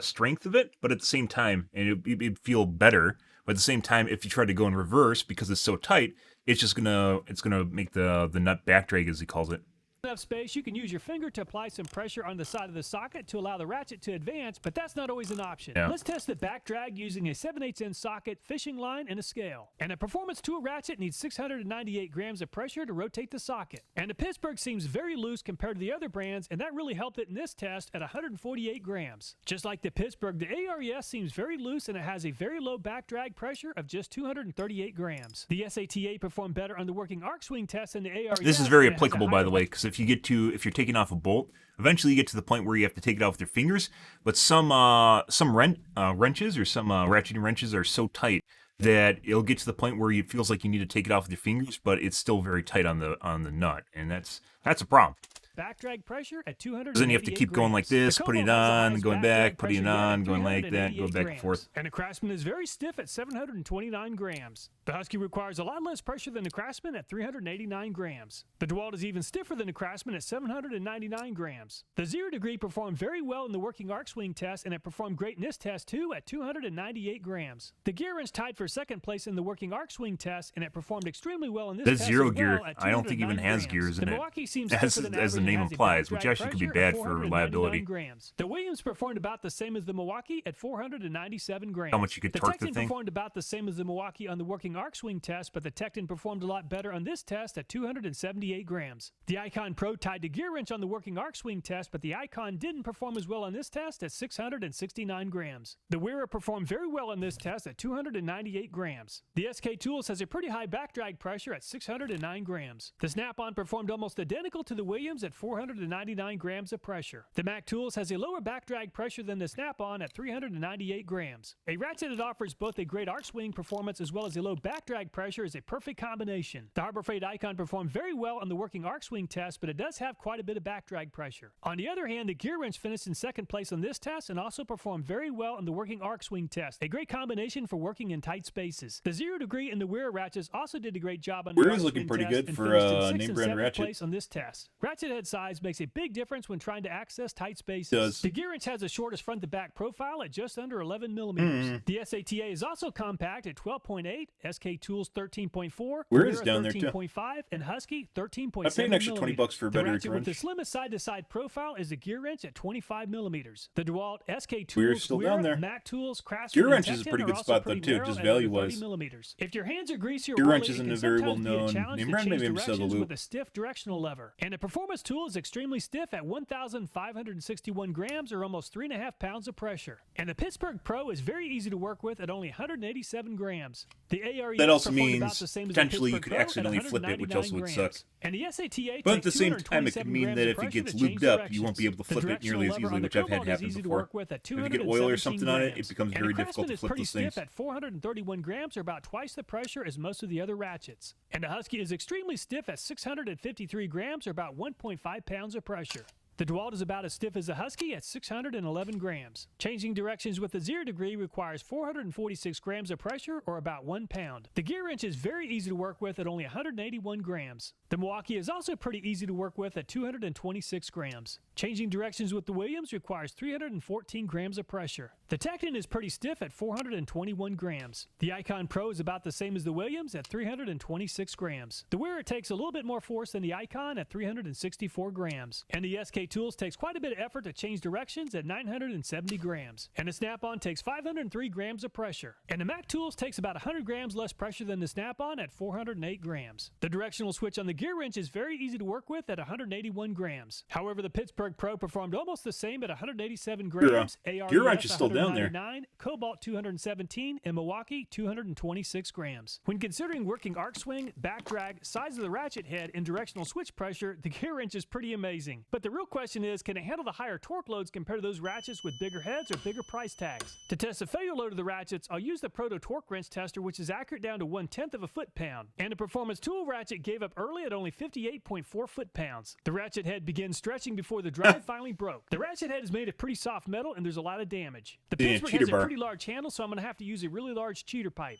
strength of it. But at the same time, and it'd feel better. But at the same time, if you try to go in reverse because it's so tight, it's gonna make the nut back drag, as he calls it. Enough space, you can use your finger to apply some pressure on the side of the socket to allow the ratchet to advance, but that's not always an option. Yeah. Let's test the back drag using a 7/8" socket, fishing line, and a scale. And a performance tool ratchet needs 698 grams of pressure to rotate the socket. And the Pittsburgh seems very loose compared to the other brands, and that really helped it in this test at 148 grams. Just like the Pittsburgh, the ARES seems very loose and it has a very low back drag pressure of just 238 grams. The SATA performed better on the working arc swing test than the ARES. This is very applicable, by the way, because if you're taking off a bolt, eventually you get to the point where you have to take it out with your fingers. But some wrenches or some ratcheting wrenches are so tight that it'll get to the point where it feels like you need to take it off with your fingers, but it's still very tight on the nut, and that's a problem. Back drag pressure at 200. Then you have to keep going like this, putting it on, going back, putting it on, going like that, go back and forth. And the Craftsman is very stiff at 729 grams. The Husky requires a lot less pressure than the Craftsman at 389 grams. The DeWalt is even stiffer than the Craftsman at 799 grams. The 0 degree performed very well in the working arc swing test, and it performed great in this test too at 298 grams. The gear wrench tied for second place in the working arc swing test, and it performed extremely well in this test. The 0 well gear, at I don't think even has gears in the it. Milwaukee seems As stiffer than the average name and has a implies, back which drag actually could be pressure bad of for 499 reliability. grams. The Williams performed about the same as the Milwaukee at 497 grams. How much you could torque the Tecton thing? performed about the same as the Milwaukee on the working arc swing test, but the Tecton performed a lot better on this test at 278 grams. The Icon Pro tied the gear wrench on the working arc swing test, but the Icon didn't perform as well on this test at 669 grams. The Wera performed very well on this test at 298 grams. The SK Tools has a pretty high back drag pressure at 609 grams. The Snap-on performed almost identical to the Williams at 499 grams of pressure. The Mac Tools has a lower back drag pressure than the Snap-on at 398 grams. A ratchet that offers both a great arc swing performance as well as a low back drag pressure is a perfect combination. The Harbor Freight Icon performed very well on the working arc swing test, but it does have quite a bit of back drag pressure. On the other hand, the gear wrench finished in second place on this test and also performed very well on the working arc swing test. A great combination for working in tight spaces. The 0 degree and the Wera ratchets also did a great job on the Wera's arc looking swing pretty test good and for finished in a 6th name and brand 7th ratchet. place on this test. Ratchet head size makes a big difference when trying to access tight spaces. Does. The gear wrench has the shortest front to back profile at just under 11 millimeters. The SATA is also compact at 12.8, SK Tools 13.4, Wera's Wera down there, too. 13.5, and Husky 13.7 I paid an extra $20 for a The better ratchet with the wrench. slimmest side-to-side profile is the gear wrench at 25 millimeters. The DeWalt, SK Tools, Wera's still down there. Mac Tools, Craftsman, Gear wrench and is a Tecton pretty are good also spot, though, pretty too, narrow just at under value-wise. 30 millimeters. If your hands are greasy or Gear oily, wrench it isn't can a very sometimes be a well-known challenge name to brand. change Maybe I'm just a directions loop. with a stiff directional lever. And the performance tool is extremely stiff at 1,561 grams or almost 3.5 pounds of pressure. And the Pittsburgh Pro is very easy to work with at only 187 grams. The ARES That also performed means about the same as the potentially you Pittsburgh could Pro at accidentally flip it, which also would 199 suck. grams. And the SATA But at takes the same time, it could 227 mean grams that of if it pressure gets to change lubed up, you directions. won't be able to The flip it directional nearly as lever easily, on the which I've had Cobalt is happen easy to before. work with at If you get oil or 217 something on it, it grams. becomes And very the difficult Craftsman to is flip pretty those stiff things. at 431 grams or about twice the pressure as most of the other ratchets. And the Husky is extremely stiff at 653 grams or about 1.5 pounds of pressure. The DeWalt is about as stiff as the Husky at 611 grams. Changing directions with the 0 degree requires 446 grams of pressure or about 1 pound. The gear wrench is very easy to work with at only 181 grams. The Milwaukee is also pretty easy to work with at 226 grams. Changing directions with the Williams requires 314 grams of pressure. The Tecton is pretty stiff at 421 grams. The Icon Pro is about the same as the Williams at 326 grams. The Wearer takes a little bit more force than the Icon at 364 grams. And the SK Tools takes quite a bit of effort to change directions at 970 grams. And the Snap-on takes 503 grams of pressure. And the Mac Tools takes about 100 grams less pressure than the Snap-on at 408 grams. The directional switch on the gear wrench is very easy to work with at 181 grams. However, the Pittsburgh Pro performed almost the same at 187 grams, Gear wrench is still down there. 199, Cobalt 217, and Milwaukee 226 grams. When considering working arc swing, back drag, size of the ratchet head, and directional switch pressure, the gear wrench is pretty amazing. But the real question is, can it handle the higher torque loads compared to those ratchets with bigger heads or bigger price tags? To test the failure load of the ratchets, I'll use the Proto-Torque wrench tester, which is accurate down to 1/10 of a foot-pound. And the Performance Tool ratchet gave up early at only 58.4 foot-pounds. The ratchet head begins stretching before the drive finally broke. The ratchet head is made of pretty soft metal and there's a lot of damage. The Pittsburgh has a pretty large handle, so I'm going to have to use a really large cheater pipe.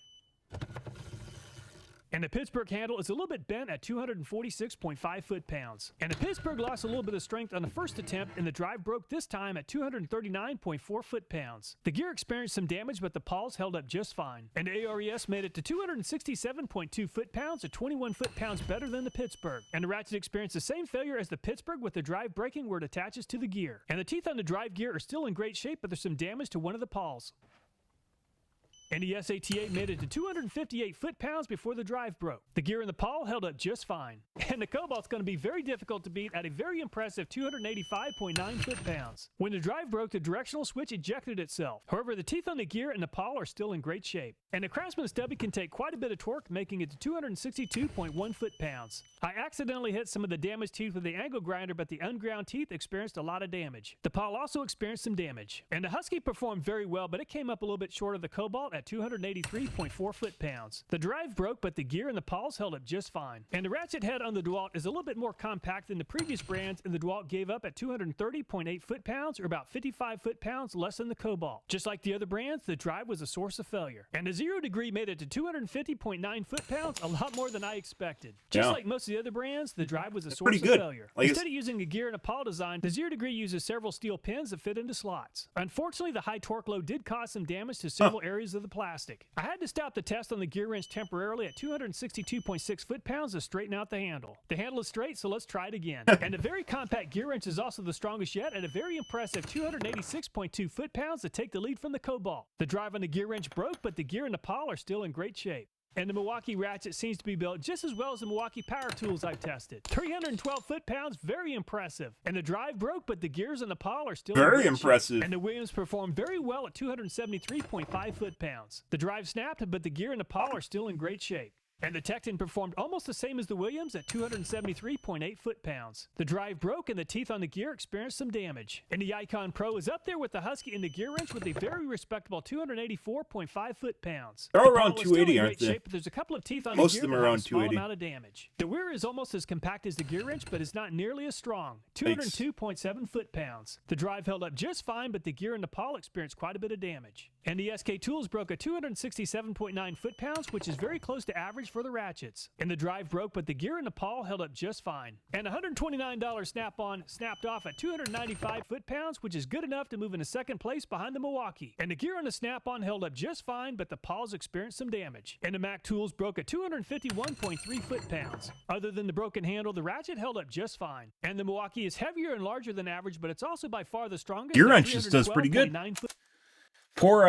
And the Pittsburgh handle is a little bit bent at 246.5 foot-pounds. And the Pittsburgh lost a little bit of strength on the first attempt, and the drive broke this time at 239.4 foot-pounds. The gear experienced some damage, but the pawls held up just fine. And the ARES made it to 267.2 foot-pounds, or 21 foot-pounds better than the Pittsburgh. And the ratchet experienced the same failure as the Pittsburgh with the drive breaking where it attaches to the gear. And the teeth on the drive gear are still in great shape, but there's some damage to one of the pawls. And the SATA made it to 258 foot-pounds before the drive broke. The gear in the pawl held up just fine. And the Cobalt's going to be very difficult to beat at a very impressive 285.9 foot-pounds. When the drive broke, the directional switch ejected itself. However, the teeth on the gear and the pawl are still in great shape. And the Craftsman stubby can take quite a bit of torque, making it to 262.1 foot-pounds. I accidentally hit some of the damaged teeth with the angle grinder, but the unground teeth experienced a lot of damage. The pawl also experienced some damage. And the Husky performed very well, but it came up a little bit short of the Cobalt at 283.4 foot-pounds. The drive broke, but the gear and the pawls held up just fine. And the ratchet head on the DeWalt is a little bit more compact than the previous brands, and the DeWalt gave up at 230.8 foot-pounds, or about 55 foot-pounds less than the Cobalt. Just like the other brands, the drive was a source of failure. And the 0 degree made it to 250.9 foot-pounds, a lot more than I expected. Just like most of the other brands, the drive was a source of failure. Instead of using a gear and a pawl design, the 0 degree uses several steel pins that fit into slots. Unfortunately, the high torque load did cause some damage to several areas of the plastic. I had to stop the test on the gear wrench temporarily at 262.6 foot-pounds to straighten out the handle. The handle is straight, so let's try it again. And the very compact gear wrench is also the strongest yet at a very impressive 286.2 foot-pounds to take the lead from the Cobalt. The drive on the gear wrench broke, but the gear and the pawl are still in great shape. And the Milwaukee ratchet seems to be built just as well as the Milwaukee power tools I've tested. 312 foot-pounds, very impressive. And the drive broke, but the gears and the pawl are still very impressive. And the Williams performed very well at 273.5 foot-pounds. The drive snapped, but the gear and the pawl are still in great shape. And the Tecton performed almost the same as the Williams at 273.8 foot-pounds. The drive broke and the teeth on the gear experienced some damage. And the Icon Pro is up there with the Husky and the gear wrench with a very respectable 284.5 foot-pounds. They're all around 280, aren't they? Shape, but there's a couple of teeth on Most the of gear them are around 280. amount of damage. The Wearer is almost as compact as the gear wrench, but is not nearly as strong. 202.7 foot-pounds. The drive held up just fine, but the gear and the pawl experienced quite a bit of damage. And the SK Tools broke a 267.9 foot-pounds, which is very close to average for the ratchets. And the drive broke, but the gear and the pawl held up just fine. And $129 Snap-on snapped off at 295 foot-pounds, which is good enough to move into second place behind the Milwaukee. And the gear on the Snap-on held up just fine, but the pawls experienced some damage. And the Mac Tools broke a 251.3 foot-pounds. Other than the broken handle, the ratchet held up just fine. And the Milwaukee is heavier and larger than average, but it's also by far the strongest. Gear wrench just does pretty good. Poor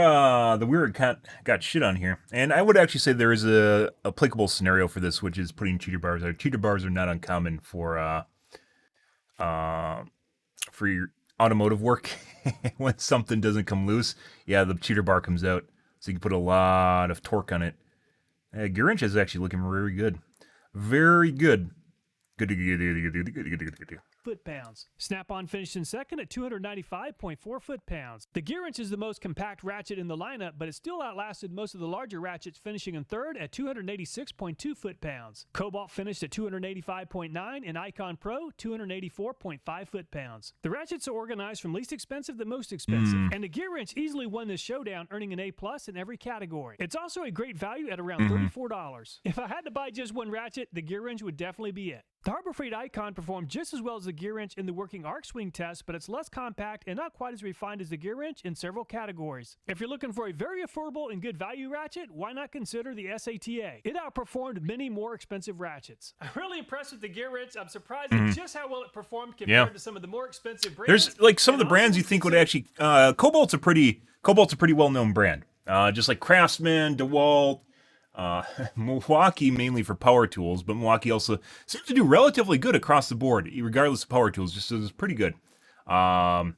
the Wearer got shit on here. And I would actually say there is a applicable scenario for this, which is putting cheater bars out. Cheater bars are not uncommon for for your automotive work. When something doesn't come loose, yeah, the cheater bar comes out, so you can put a lot of torque on it. Gear wrench is actually looking very good. Very good. Good. Foot-pounds. Snap-on finished in second at 295.4 foot-pounds. The gear wrench is the most compact ratchet in the lineup, but it still outlasted most of the larger ratchets, finishing in third at 286.2 foot-pounds. Cobalt finished at 285.9 and Icon Pro 284.5 foot-pounds. The ratchets are organized from least expensive to most expensive, and the gear wrench easily won this showdown, earning an A+ in every category. It's also a great value at around $34. If I had to buy just one ratchet, the gear wrench would definitely be it. The Harbor Freight Icon performed just as well as the gear wrench in the working arc swing test, but it's less compact and not quite as refined as the gear wrench in several categories. If you're looking for a very affordable and good value ratchet, why not consider the SATA? It outperformed many more expensive ratchets. I'm really impressed with the gear wrench. I'm surprised at just how well it performed compared to some of the more expensive brands. There's like some of the brands you think would actually Cobalt's a pretty well-known brand. Just like Craftsman, DeWalt, Milwaukee mainly for power tools, but Milwaukee also seems to do relatively good across the board, regardless of power tools. Just is pretty good. The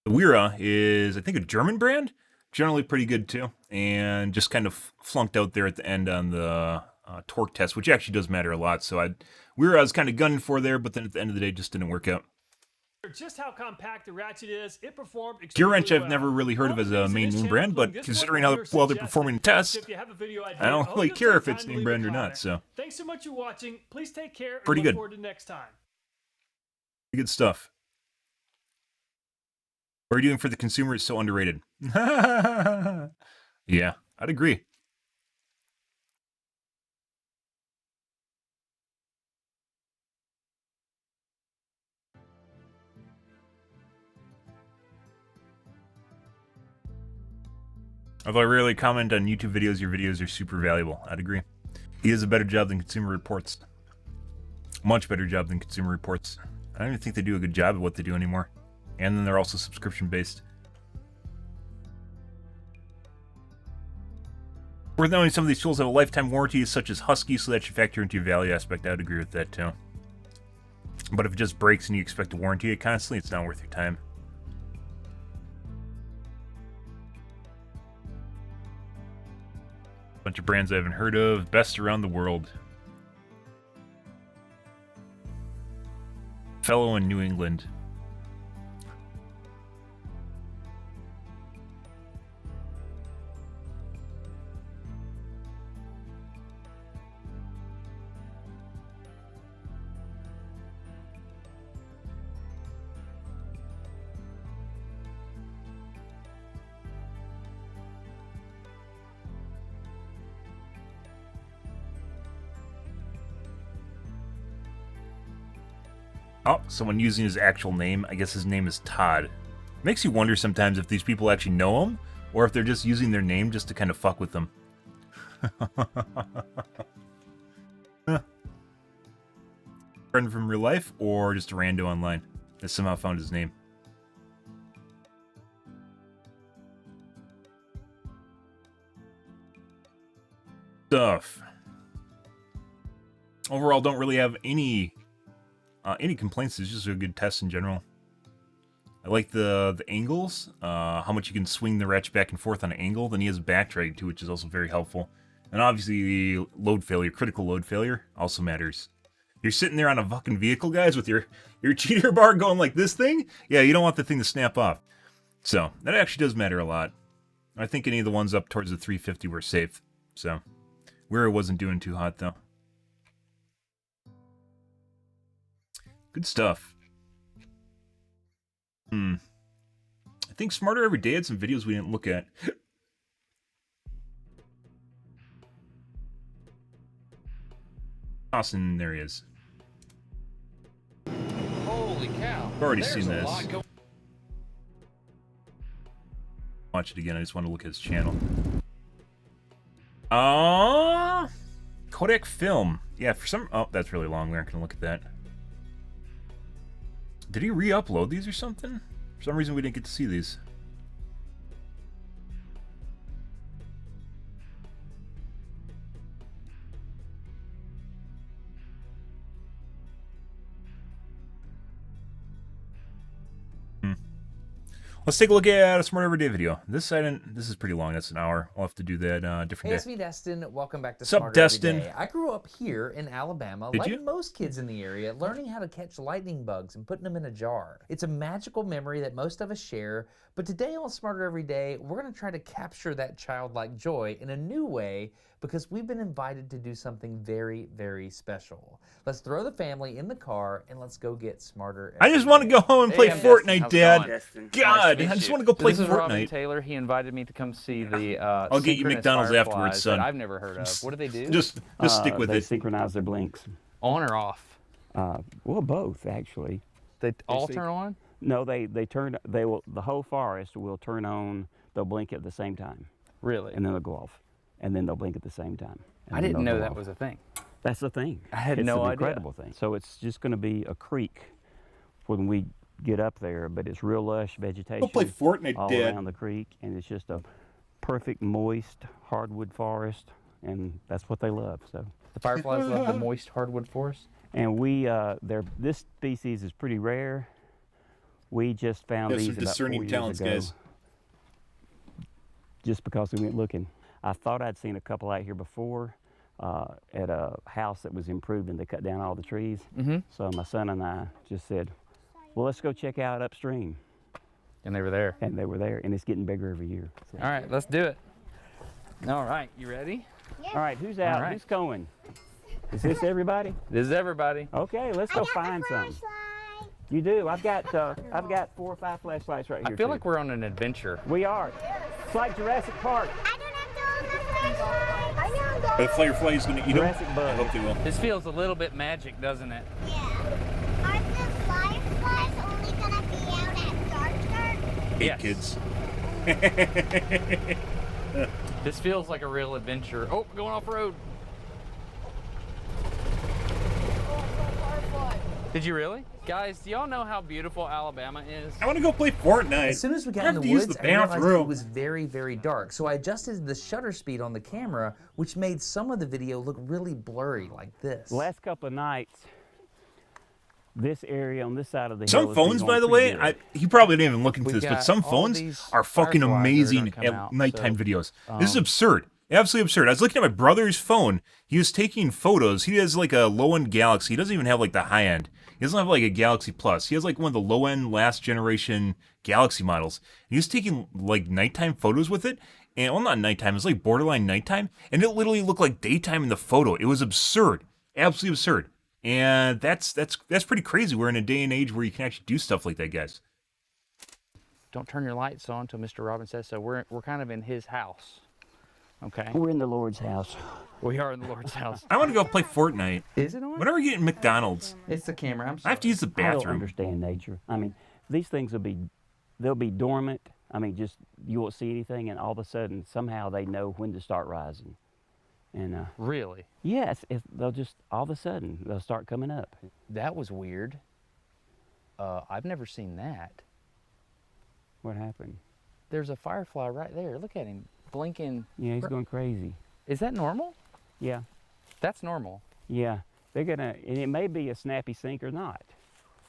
Wera is, I think, a German brand, generally pretty good too, and just kind of flunked out there at the end on the torque test, which actually does matter a lot. So Wera I was kind of gunning for there, but then at the end of the day, it just didn't work out. Just how compact the ratchet is, it performed extremely Gear wrench I've well. never really heard of as a main name brand, but considering how well they're performing in tests, I don't really care if it's name brand or not. So thanks so much for watching. Please take care. Pretty and look good. Forward to next time. Pretty good stuff. What are you doing for the consumer is so underrated. Yeah, I'd agree. Although I rarely comment on YouTube videos, your videos are super valuable. I'd agree. He does a better job than Consumer Reports. Much better job than Consumer Reports. I don't even think they do a good job at what they do anymore. And then they're also subscription-based. Worth noting, some of these tools have a lifetime warranty, such as Husky, so that should factor into your value aspect. I'd agree with that, too. But if it just breaks and you expect to warranty it constantly, it's not worth your time. Bunch of brands I haven't heard of. Best around the world. Fellow in New England. Oh, someone using his actual name. I guess his name is Todd. Makes you wonder sometimes if these people actually know him, or if they're just using their name just to kind of fuck with them. Friend from real life, or just a rando online that somehow found his name. Stuff. Overall, don't really have any complaints. It's just a good test in general. I like the angles, how much you can swing the ratchet back and forth on an angle. Then he has back drag too, which is also very helpful. And obviously the load failure, critical load failure, also matters. You're sitting there on a fucking vehicle, guys, with your cheater bar going like this thing. Yeah, you don't want the thing to snap off. So that actually does matter a lot. I think any of the ones up towards the 350 were safe. So Wera wasn't doing too hot though. Good stuff. I think Smarter Every Day had some videos we didn't look at. Austin, there he is. Holy cow. I've already seen this. Watch it again, I just want to look at his channel. Kodak Film. Yeah, for some... Oh, that's really long. We aren't going to look at that. Did he re-upload these or something? For some reason we didn't get to see these. Let's take a look at a Smart Everyday video. This is pretty long. That's an hour. I'll have to do that different Hey, day. it's me, Destin. Welcome back to Sup, Smart Destin? Everyday. I grew up here in Alabama, Did like you? most kids in the area, learning how to catch lightning bugs and putting them in a jar. It's a magical memory that most of us share, but today on Smarter Every Day, we're going to try to capture that childlike joy in a new way because we've been invited to do something very, very special. Let's throw the family in the car and let's go get smarter. I just want to go home and play I'm Fortnite, How's it going? Dad. Nice God, to meet I just you. want to go play This is Robin Fortnite. Taylor. He invited me to come see the I'll get you synchronous McDonald's fireflies afterwards, son. that I've never heard of. What do they do? Just stick with they it. synchronize their blinks. On or off? Well, both actually. They all turn on? No, they turn. They will. The whole forest will turn on. They'll blink at the same time, Really? and then they'll go off, and then they'll blink at the same time. and I then didn't they'll know go that off. was a thing. That's the thing. I had it's no an idea. incredible thing. So it's just going to be a creek when we get up there, but it's real lush vegetation. Go play Fortnite, all Dad. around the creek, and it's just a perfect moist hardwood forest, and that's what they love. So. The fireflies love the moist hardwood forest? And this species is pretty rare. We just found Got these some about 4 discerning years talents, ago, guys. just because we went looking. I thought I'd seen a couple out here before at a house that was improved, and they cut down all the trees. Mm-hmm. So my son and I just said, well, let's go check out upstream. And they were there. And they were there, and it's getting bigger every year. So. All right, let's do it. All right, you ready? All right, who's out? All right. Who's going? Is this everybody? This is everybody. Okay, let's go find some. You do. I've got 4 or 5 flashlights right here. I feel too. like we're on an adventure. We are. It's like Jurassic Park. I don't have to hold the flashlight. I know. The firefly's going to eat them. Jurassic I Bug. hope they will. This feels a little bit magic, doesn't it? Yeah. Are the fireflies only gonna be out at dark? Hey, Yes. kids. This feels like a real adventure. Oh, going off road. Did you really? Guys, do y'all know how beautiful Alabama is? I want to go play Fortnite. As soon as we I got have in to the use woods, the I realized it bathroom. was very, very dark. So I adjusted the shutter speed on the camera, which made some of the video look really blurry like this. The last couple of nights, this area on this side of the hill Some has been phones, going by the pretty way, good. he probably didn't even look into We this, but got some all phones these are fucking fireflies that are amazing gonna come at out, nighttime so, videos. This is absurd. Absolutely absurd. I was looking at my brother's phone. He was taking photos. He has like a low-end Galaxy. He doesn't even have like the high-end. He doesn't have like a Galaxy Plus. He has like one of the low-end last generation Galaxy models. And he was taking like nighttime photos with it. And well, not nighttime. It was like borderline nighttime. And it literally looked like daytime in the photo. It was absurd. Absolutely absurd. And that's pretty crazy. We're in a day and age where you can actually do stuff like that, guys. Don't turn your lights on until Mr. Robin says so. We're kind of in his house. Okay? We're in the Lord's house. We are in the Lord's house. I want to go play Fortnite. Is it on? When are we getting McDonald's? It's the camera. I'm I sorry. have to use the I don't bathroom. understand nature. I mean, these things they'll be dormant. I mean, just you won't see anything, and all of a sudden, somehow they know when to start rising. And Really? yes, they'll just all of a sudden they'll start coming up. That was weird. I've never seen that. What happened? There's a firefly right there. Look at him blinking. Yeah, he's going crazy. Is that normal? Yeah, That's normal. yeah. They're gonna, and it may be a snappy sink or not.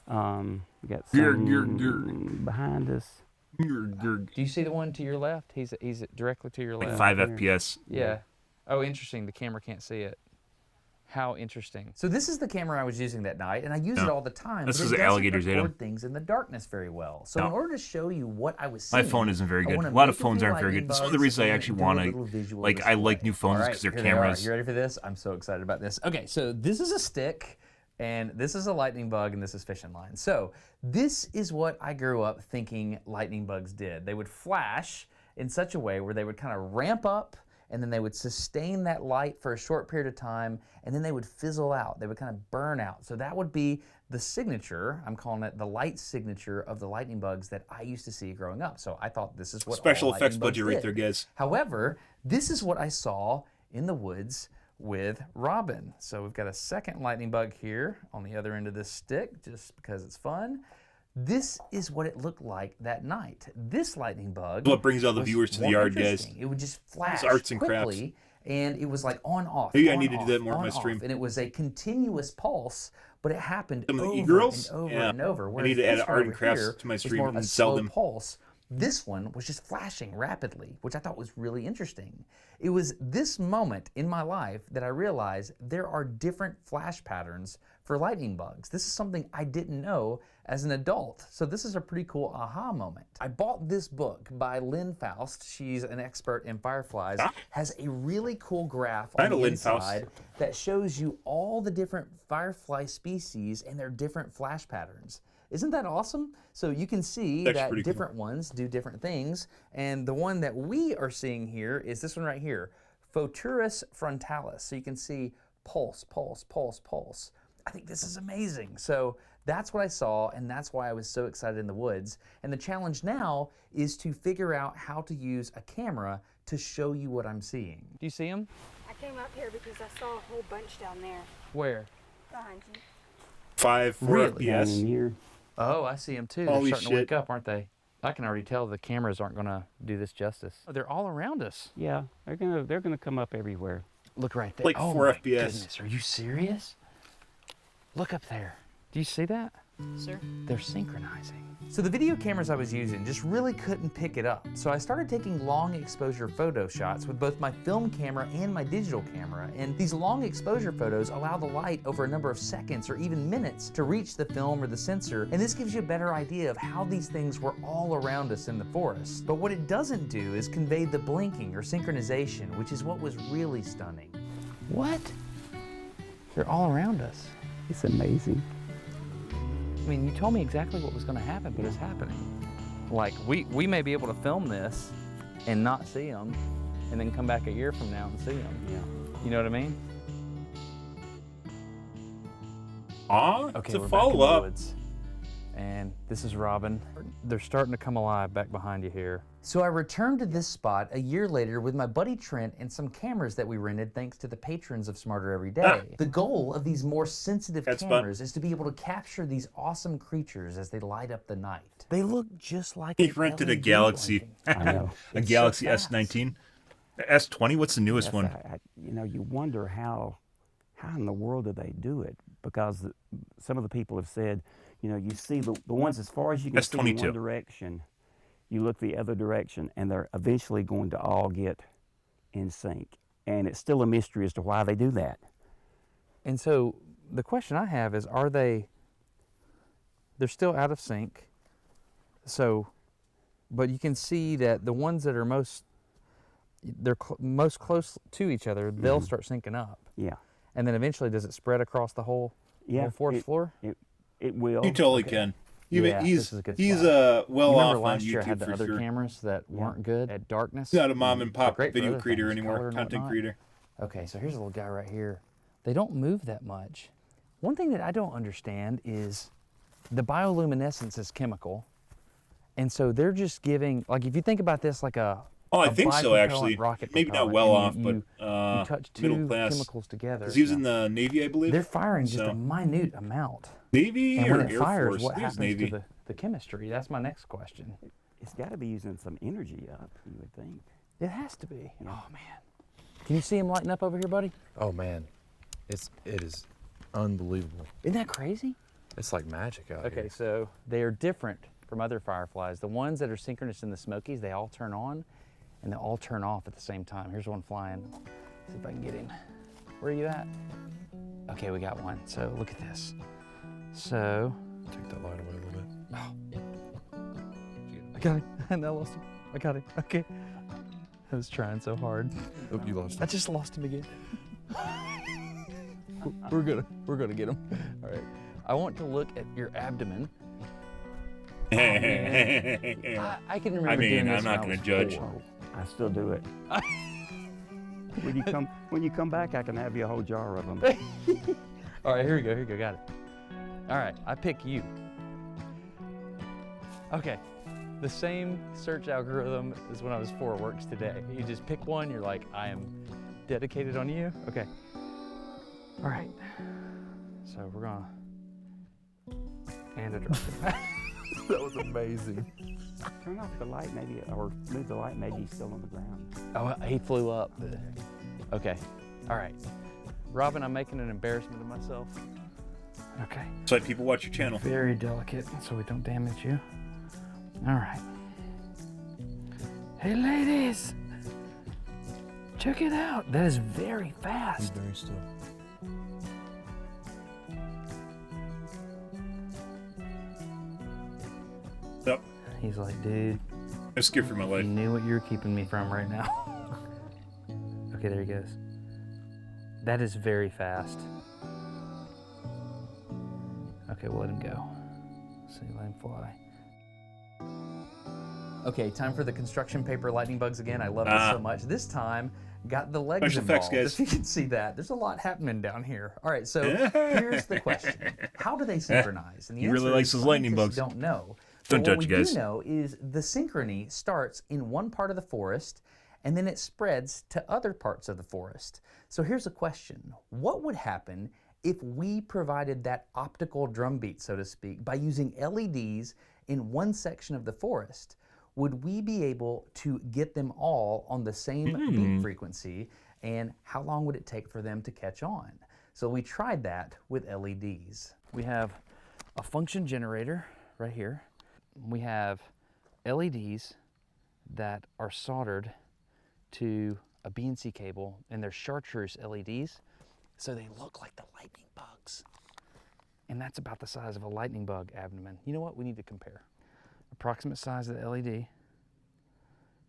We got Grr, some grr, behind us. Do you see the one to your left? He's directly to your Like left. 5 here. FPS. Yeah. Oh, interesting. The camera can't see it. How interesting. So this is the camera I was using that night, and I use it No. all the time. That's but it 'cause the doesn't alligators ate 'em. record things in the darkness very well. So No. in order to show you what I was My seeing, phone isn't very I good. wanna A lot of make phones few aren't very lightning good. This is one of the bugs reasons I and actually do a want little to, visual like, I like display. new phones All right, because they're here they are. cameras. You ready for this? I'm so excited about this. Okay, so this is a stick, and this is a lightning bug, and this is fishing line. So this is what I grew up thinking lightning bugs did. They would flash in such a way where they would kind of ramp up, and then they would sustain that light for a short period of time, and then they would fizzle out. They would kind of burn out. So that would be the signature, I'm calling it the light signature of the lightning bugs that I used to see growing up. So I thought this is what Special all effects lightning bugs budget right did. there, guys. However, this is what I saw in the woods with Robin. So we've got a second lightning bug here on the other end of this stick, just because it's fun. This is what it looked like that night. This lightning bug. What brings all the was viewers to the more yard, guys. interesting. It would just flash arts and crafts. quickly, and it was like on off. Maybe I on, need to do off, that more in on, my off, stream. And it was a continuous pulse, but it happened Some of the over e-girls? and over Yeah. and over. I Whereas need to add this one art and over crafts here to my was stream more of and a sell slow them. pulse. This one was just flashing rapidly, which I thought was really interesting. It was this moment in my life that I realized there are different flash patterns for lightning bugs. This is something I didn't know as an adult. So this is a pretty cool aha moment. I bought this book by Lynn Faust. She's an expert in fireflies. Has a really cool graph on the inside that shows you all the different firefly species and their different flash patterns. Isn't that awesome? So you can see that different ones do different things. And the one that we are seeing here is this one right here, Photurus frontalis. So you can see pulse, pulse, pulse, pulse. I think this is amazing. So that's what I saw, and that's why I was so excited in the woods. And the challenge now is to figure out how to use a camera to show you what I'm seeing. Do you see them? I came up here because I saw a whole bunch down there Where? behind you. 5, 4 Really? Down in FPS. here. Oh, I see them too. Holy They're starting to wake shit. up, aren't they? I can already tell the cameras aren't going to do this justice. Oh, they're all around us. Yeah, they're gonna come up everywhere. Look right there. Like oh 4 my FPS. Goodness, are you serious? Look up there. Do you see that? Sir? They're synchronizing. So the video cameras I was using just really couldn't pick it up. So I started taking long exposure photo shots with both my film camera and my digital camera. And these long exposure photos allow the light over a number of seconds or even minutes to reach the film or the sensor. And this gives you a better idea of how these things were all around us in the forest. But what it doesn't do is convey the blinking or synchronization, which is what was really stunning. What? They're all around us. It's amazing. I mean, you told me exactly what was going to happen, but it's happening. Like, we may be able to film this and not see them, and then come back a year from now and see them. Yeah. You know what I mean? Aw, Okay, it's a we're back in the follow-up. woods. And this is Robin. They're starting to come alive back behind you here. So I returned to this spot a year later with my buddy Trent and some cameras that we rented thanks to the patrons of Smarter Every Day. The goal of these more sensitive That's fun. cameras is to be able to capture these awesome creatures as they light up the night. They look just like He an rented a LED Galaxy. blinking. I know. A It's so Galaxy fast. S19. S20, what's the newest one? You wonder how in the world do they do it? Because some of the people have said, you see the ones as far as you can see in S22. one direction, you look the other direction, and they're eventually going to all get in sync. And it's still a mystery as to why they do that. And so the question I have is, they're still out of sync. So, but you can see that the ones that are most close to each other, they'll start syncing up. Yeah. And then eventually, does it spread across the whole forest floor? It will. You totally can. Yeah, this He's is a good he's spot. well You off remember on last year I YouTube had the for other sure. cameras that weren't good at darkness? He's not a mom and pop They're great for video other creator things, anymore, color and content whatnot. creator. Okay, so here's a little guy right here. They don't move that much. One thing that I don't understand is the bioluminescence is chemical. And so they're just giving, like if you think about this like a Oh, I a think so, bipropellant actually. rocket Maybe not propellant, well and off, you touch middle two class. chemicals together. Because he was in the Navy, I believe. They're firing just So- a minute amount. Navy And or when it Air fires, Force? what I think it was happens Navy. to the chemistry? That's my next question. It's got to be using some energy up, you would think. It has to be. Oh man. Can you see him lighting up over here, buddy? Oh man, it is unbelievable. Isn't that crazy? It's like magic out Okay, here. so they are different from other fireflies. The ones that are synchronous in the Smokies, they all turn on and they all turn off at the same time. Here's one flying. See if I can get him. Where are you at? Okay, we got one. So look at this. So Take that light away a little bit. I got him. And I lost him. I got him. Okay. I was trying so hard. Oh, you lost I it. just lost him again. We're gonna get him. All right. I want to look at your abdomen. I can remember I mean, doing this I'm not when I going to was judge. 4. I still do it. When you come back, I can have you a whole jar of them. All right, here we go. Got it. All right, I pick you. Okay, the same search algorithm as when I was 4 works today. You just pick one. You're like, I am dedicated on you. Okay. All right. So we're gonna and a drop. That was amazing. Turn off the light, maybe, or move the light. Maybe he's still on the ground. Oh, he flew up. Okay. All right. Robin, I'm making an embarrassment of myself. Okay. So people watch your channel. Very delicate so we don't damage you. All right. Hey, ladies. Check it out. That is very He's fast. very still. Yep. He's like, dude, I'm scared for my you life. knew what you were keeping me from right now. Okay, there he goes. That is very fast. Okay, we'll let him go. See, let him fly. Okay, time for the construction paper lightning bugs again. I love this so much. This time, got the legs Special involved. effects, guys. If you can see that, there's a lot happening down here. All right, so here's the question: how do they synchronize? And the He really answer likes is those lightning scientists bugs. Don't know. Don't But what touch we you guys. do know is the synchrony starts in one part of the forest, and then it spreads to other parts of the forest. So here's a question: what would happen if we provided that optical drumbeat, so to speak, by using LEDs in one section of the forest? Would we be able to get them all on the same beat frequency, and how long would it take for them to catch on? So we tried that with LEDs. We have a function generator right here. We have LEDs that are soldered to a BNC cable, and they're chartreuse LEDs, so they look like the lightning bugs. And that's about the size of a lightning bug abdomen. You know what? We need to compare. Approximate size of the LED,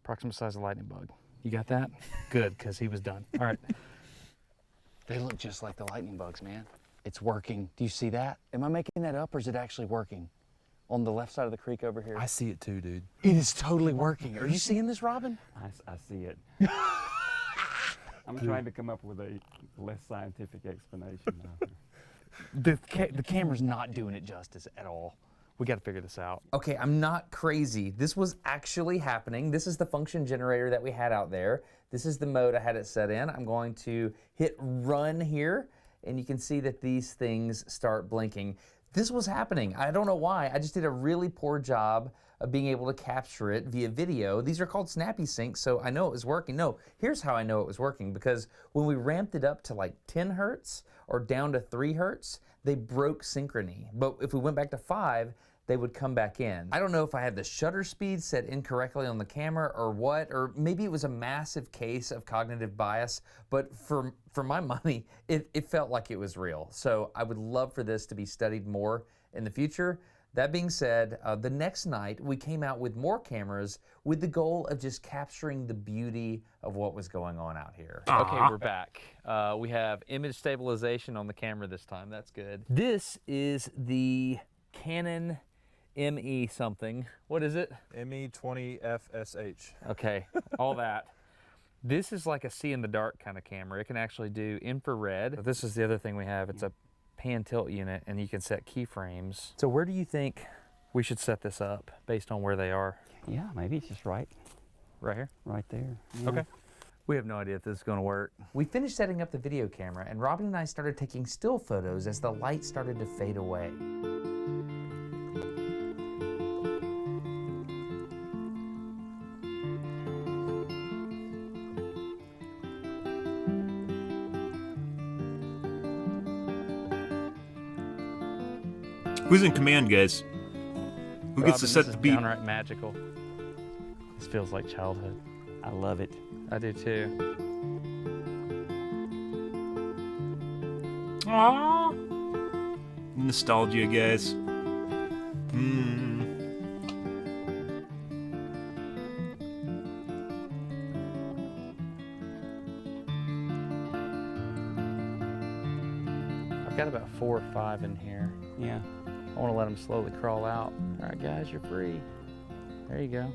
approximate size of the lightning bug. You got that? Good, because he was done. All right. They look just like the lightning bugs, man. It's working. Do you see that? Am I making that up, or is it actually working? On the left side of the creek over here. I see it too, dude. It is totally working. Are you seeing this, Robin? I see it. I'm trying to come up with a less scientific explanation. The camera's not doing it justice at all. We got to figure this out. Okay, I'm not crazy. This was actually happening. This is the function generator that we had out there. This is the mode I had it set in. I'm going to hit run here, and you can see that these things start blinking. This was happening. I don't know why. I just did a really poor job of being able to capture it via video. These are called snappy syncs, so I know it was working. No, here's how I know it was working, because when we ramped it up to like 10 hertz or down to 3 hertz, they broke synchrony. But if we went back to 5, they would come back in. I don't know if I had the shutter speed set incorrectly on the camera or what, or maybe it was a massive case of cognitive bias, but for my money, it felt like it was real. So I would love for this to be studied more in the future. That being said, the next night we came out with more cameras with the goal of just capturing the beauty of what was going on out here. Okay, we're back. We have image stabilization on the camera this time. That's good. This is the Canon ME something. What is it? ME20FSH. Okay, all that. This is like a see in the dark kind of camera. It can actually do infrared. This is the other thing we have. It's a pan tilt unit, and you can set keyframes. So where do you think we should set this up based on where they are? Yeah, maybe it's just right Right here? there. Yeah. Okay. We have no idea if this is going to work. We finished setting up the video camera, and Robin and I started taking still photos as the light started to fade away. Who's in command, guys? Who gets to Robin, set this the is beat? downright magical. This feels like childhood. I love it. I do too. Aww. Nostalgia, guys. I've got about 4 or 5 in here. Yeah. I want to let them slowly crawl out. All right, guys, you're free. There you go.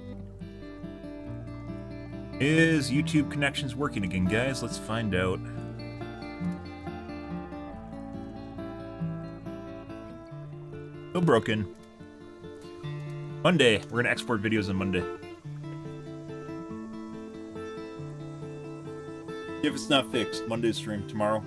Is YouTube connections working again, guys? Let's find out. Still broken. Monday. We're gonna export videos on Monday. If it's not fixed, Monday stream tomorrow.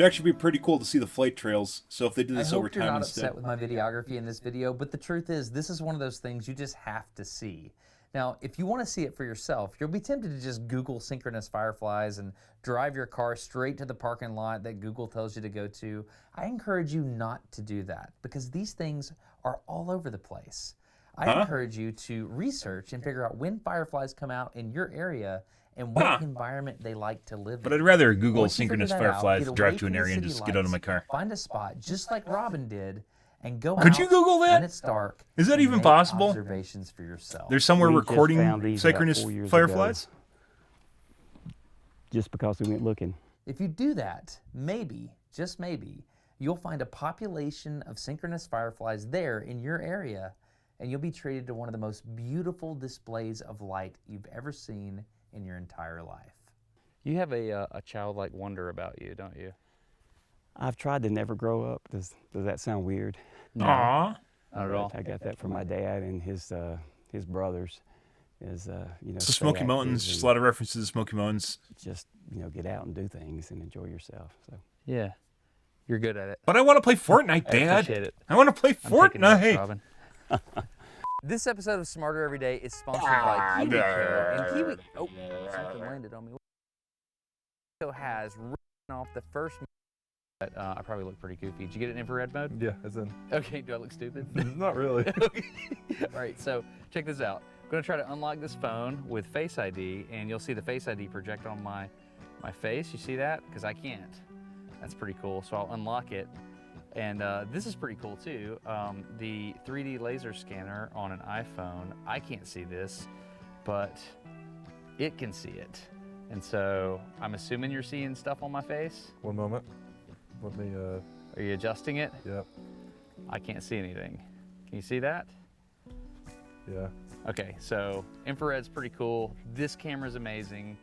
It'd actually be pretty cool to see the flight trails. So if they did I this over hope you're time not instead. upset with my videography in this video, but the truth is, this is one of those things you just have to see. Now, if you want to see it for yourself, you'll be tempted to just Google synchronous fireflies and drive your car straight to the parking lot that Google tells you to go to. I encourage you not to do that because these things are all over the place. I encourage you to research and figure out when fireflies come out in your area and what environment they like to live in. But I'd rather Google Once you synchronous figure that out, fireflies, get drive away to an from the area, and city just get out of my lights, car. Find a spot just like Robin did and go Could out you Google that? when it's dark. Is that and even make possible? Observations for yourself. There's somewhere We just recording found these about synchronous 4 years fireflies? ago, just because we went looking. If you do that, maybe, just maybe, you'll find a population of synchronous fireflies there in your area, and you'll be treated to one of the most beautiful displays of light you've ever seen in your entire life. You have a childlike wonder about you, don't you? I've tried to never grow up. Does that sound weird? Aw. Not at all. I got that from my dad and his brothers. Is The Smoky stay Mountains, active just and a lot of references to the Smoky Mountains. just get out and do things and enjoy yourself. So Yeah. You're good at it. But I want to play Fortnite, I Dad. appreciate it. I want to play I'm taking notes, Fortnite. Robin. This episode of Smarter Every Day is sponsored by Kiwi Co. And Kiwi... Oh, something landed on me. Co has written off the first... But, I probably look pretty goofy. Did you get it in infrared mode? Yeah, it's in. Okay, do I look stupid? Not really. Okay. All right, so check this out. I'm gonna try to unlock this phone with Face ID, and you'll see the Face ID project on my face. You see that? Because I can't. That's pretty cool. So I'll unlock it. And this is pretty cool too. The 3D laser scanner on an iPhone, I can't see this, but it can see it. And so I'm assuming you're seeing stuff on my face. One moment. Let me, Are you adjusting it? yep, I can't see anything. Can you see that? yeah. Okay, so infrared's pretty cool. This camera's amazing.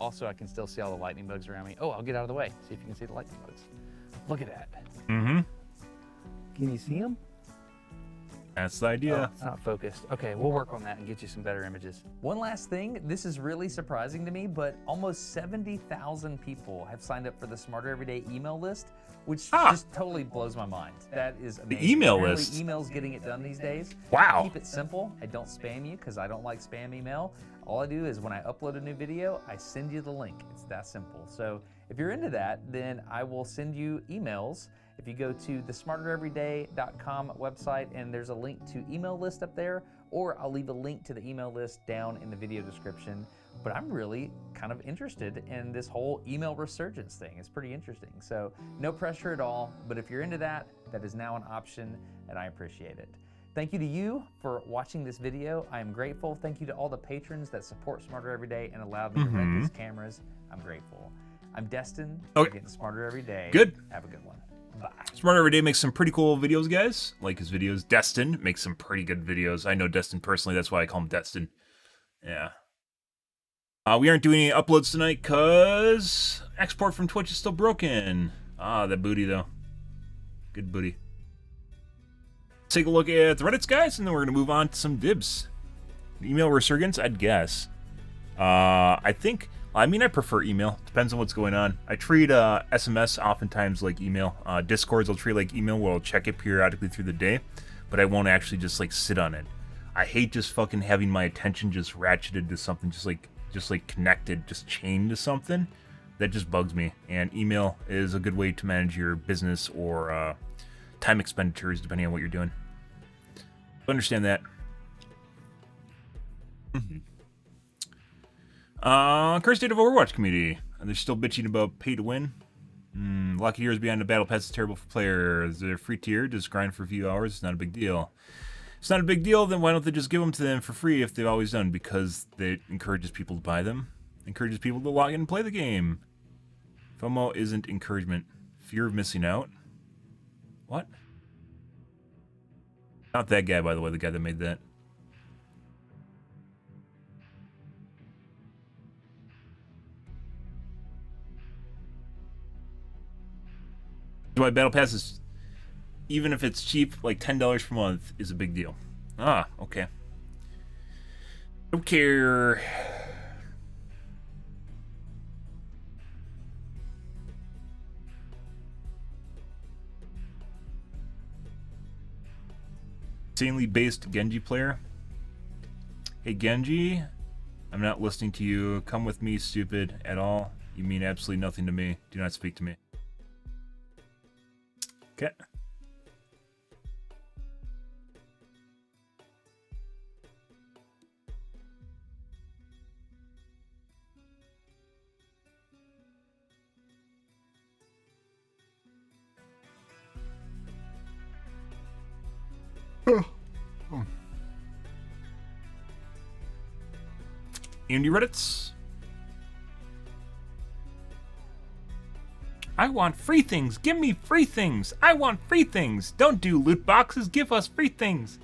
Also, I can still see all the lightning bugs around me. Oh, I'll get out of the way. See if you can see the lightning bugs. Look at that. Mm-hmm. Can you see them? That's the idea. Oh, it's not focused. Okay, we'll work on that and get you some better images. One last thing, this is really surprising to me, but almost 70,000 people have signed up for the Smarter Everyday email list, which just totally blows my mind. That is amazing. email Apparently, list? Email's getting it done these days. Wow. I keep it simple. I don't spam you because I don't like spam email. All I do is when I upload a new video, I send you the link. It's that simple. So if you're into that, then I will send you emails. If you go to the smartereveryday.com website and there's a link to email list up there, or I'll leave a link to the email list down in the video description. But I'm really kind of interested in this whole email resurgence thing. It's pretty interesting. So no pressure at all, but if you're into that, that is now an option and I appreciate it. Thank you to you for watching this video. I am grateful. Thank you to all the patrons that support Smarter Every Day and allowed me to rent these cameras. I'm grateful. I'm Destin. Okay. Getting smarter every day. Good. Have a good one. Bye. Smarter Every Day makes some pretty cool videos, guys. Like his videos. Destin makes some pretty good videos. I know Destin personally. That's why I call him Destin. Yeah. We aren't doing any uploads tonight because export from Twitch is still broken. That booty, though. Good booty. Let's take a look at the Reddits, guys, and then we're going to move on to some dibs. Email resurgence, I'd guess. I prefer email. Depends on what's going on. I treat SMS oftentimes like email. Discords I'll treat like email where I'll check it periodically through the day, but I won't actually just like sit on it. I hate just fucking having my attention just ratcheted to something, just like connected, just chained to something. That just bugs me. And email is a good way to manage your business or time expenditures depending on what you're doing. Understand that. Current state of Overwatch community. They're still bitching about pay to win. Lucky Heroes behind the battle pass is terrible for players. They're free tier, just grind for a few hours. It's not a big deal. It's not a big deal, then why don't they just give them to them for free if they've always done? Because it encourages people to buy them. Encourages people to log in and play the game. FOMO isn't encouragement. Fear of missing out. What? Not that guy, by the way, the guy that made that. Why Battle Pass is, even if it's cheap, like $10 per month, is a big deal. Okay. Don't care. Insanely based Genji player. Hey Genji, I'm not listening to you. Come with me, stupid, at all. You mean absolutely nothing to me. Do not speak to me. Okay. Indie Reddits. I want free things. Give me free things. I want free things. Don't do loot boxes. Give us free things.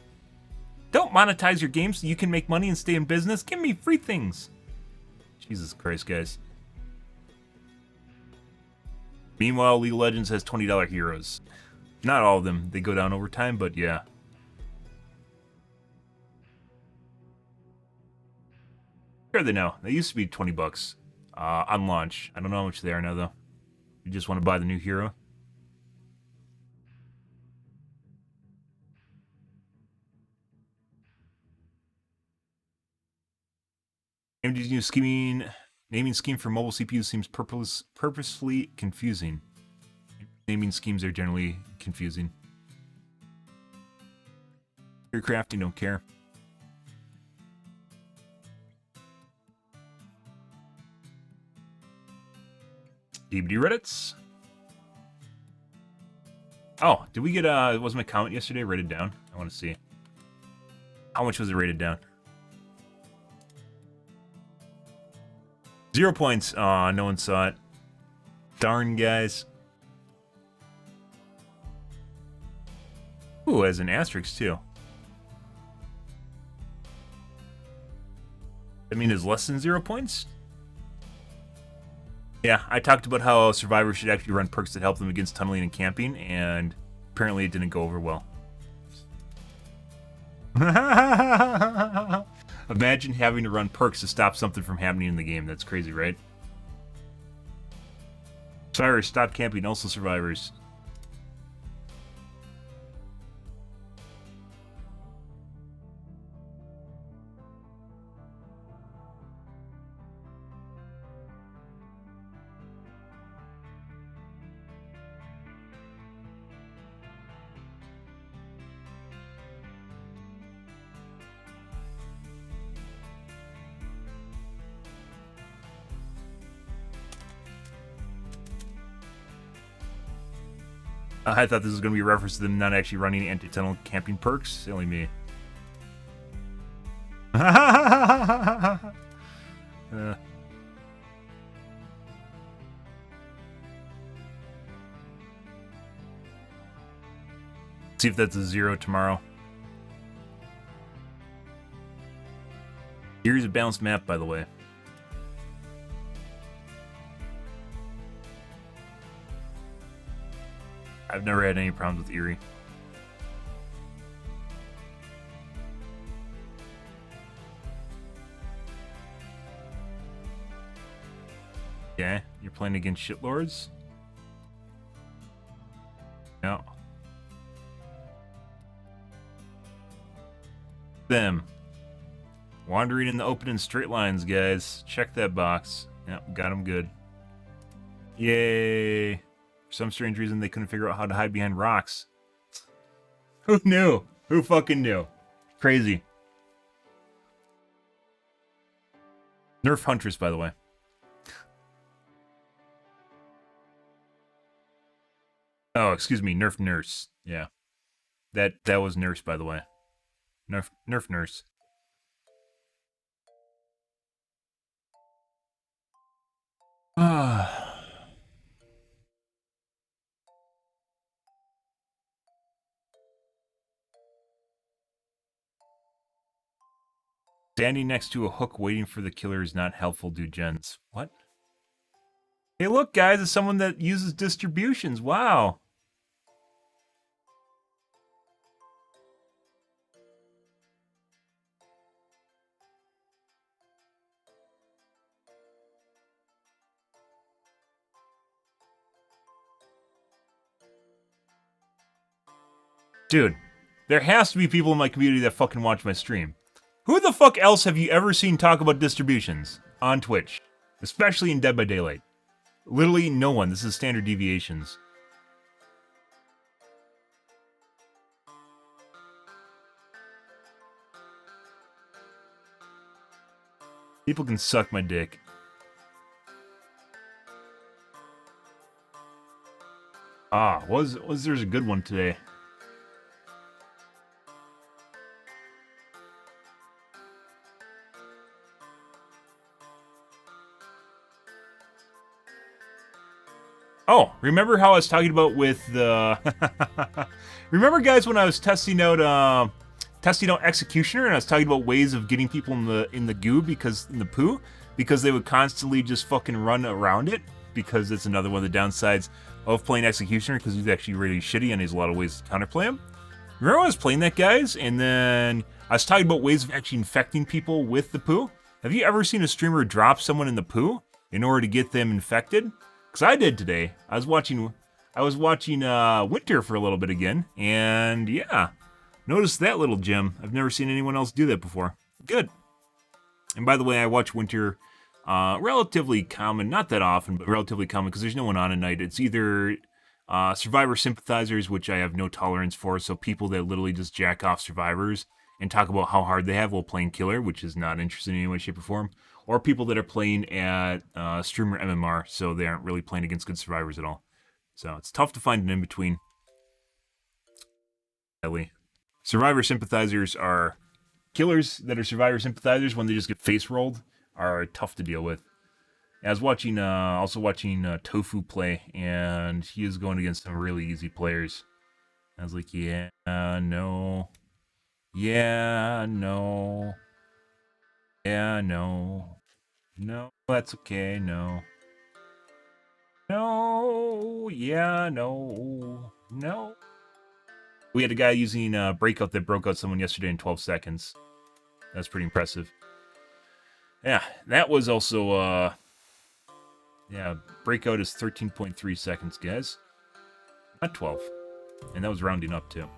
Don't monetize your game so you can make money and stay in business. Give me free things. Jesus Christ, guys. Meanwhile, League of Legends has $20 heroes. Not all of them. They go down over time, but yeah. Sure they know. They used to be 20 bucks on launch. I don't know how much they are now, though. You just want to buy the new hero. AMD's new naming scheme for mobile CPUs seems purposefully confusing. Naming schemes are generally confusing. You're crafty, don't care. DVD Reddits. Oh, did we get was my comment yesterday rated down? I want to see. How much was it rated down? 0 points. Aw, no one saw it. Darn, guys. Ooh, as an asterisk, too. I mean, is less than 0 points? Yeah, I talked about how survivors should actually run perks that help them against tunneling and camping, and apparently it didn't go over well. Imagine having to run perks to stop something from happening in the game. That's crazy, right? Survivors, stop camping. Also survivors. I thought this was going to be a reference to them not actually running anti-tunnel camping perks. Silly me. See if that's a 0 tomorrow. Here's a balanced map, by the way. I've never had any problems with Erie. Okay, you're playing against shitlords? No. Them. Wandering in the open in straight lines, guys. Check that box. Yep, got them good. Yay. For some strange reason, they couldn't figure out how to hide behind rocks. Who knew? Who fucking knew? Crazy. Nerf Huntress, by the way. Oh, excuse me, Nerf Nurse. Yeah. That was Nurse, by the way. Nerf Nurse. Standing next to a hook waiting for the killer is not helpful, do gens. What? Hey, look, guys, it's someone that uses distributions. Wow. Dude, There has to be people in my community that fucking watch my stream. Who the fuck else have you ever seen talk about distributions on Twitch? Especially in Dead by Daylight. Literally no one. This is standard deviations. People can suck my dick. Was there's a good one today? Oh, remember how I was talking about with the... remember, guys, when I was testing out Executioner, and I was talking about ways of getting people in the goo in the poo, because they would constantly just fucking run around it, because it's another one of the downsides of playing Executioner, because he's actually really shitty and there's a lot of ways to counterplay him. Remember when I was playing that, guys, and then I was talking about ways of actually infecting people with the poo? Have you ever seen a streamer drop someone in the poo in order to get them infected? Because I did today. I was watching Winter for a little bit again, and yeah, notice that little gem. I've never seen anyone else do that before. Good. And by the way, I watch Winter relatively common, not that often, but relatively common because there's no one on at night. It's either Survivor sympathizers, which I have no tolerance for, so people that literally just jack off survivors and talk about how hard they have while playing Killer, which is not interesting in any way, shape, or form. Or people that are playing at streamer MMR, so they aren't really playing against good survivors at all. So it's tough to find an in-between. Survivor sympathizers are killers that are survivor sympathizers when they just get face rolled are tough to deal with. I was watching, also watching Tofu play, and he is going against some really easy players. I was like, yeah, no. Yeah, no. Yeah, no. No, that's okay, no. No, yeah, no. No. We had a guy using Breakout that broke out someone yesterday in 12 seconds. That's pretty impressive. Yeah, that was also, yeah, Breakout is 13.3 seconds, guys. Not 12. And that was rounding up, too.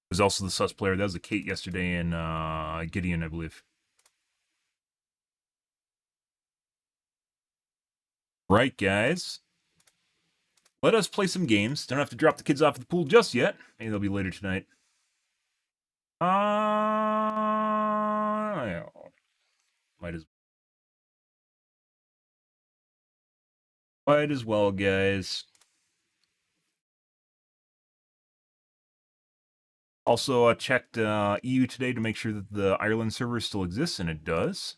Was also the sus player. That was a Kate yesterday and Gideon, I believe. Right, guys. Let us play some games. Don't have to drop the kids off at the pool just yet. Maybe they'll be later tonight. Yeah. Might as well, guys. Also, checked EU today to make sure that the Ireland server still exists, and it does.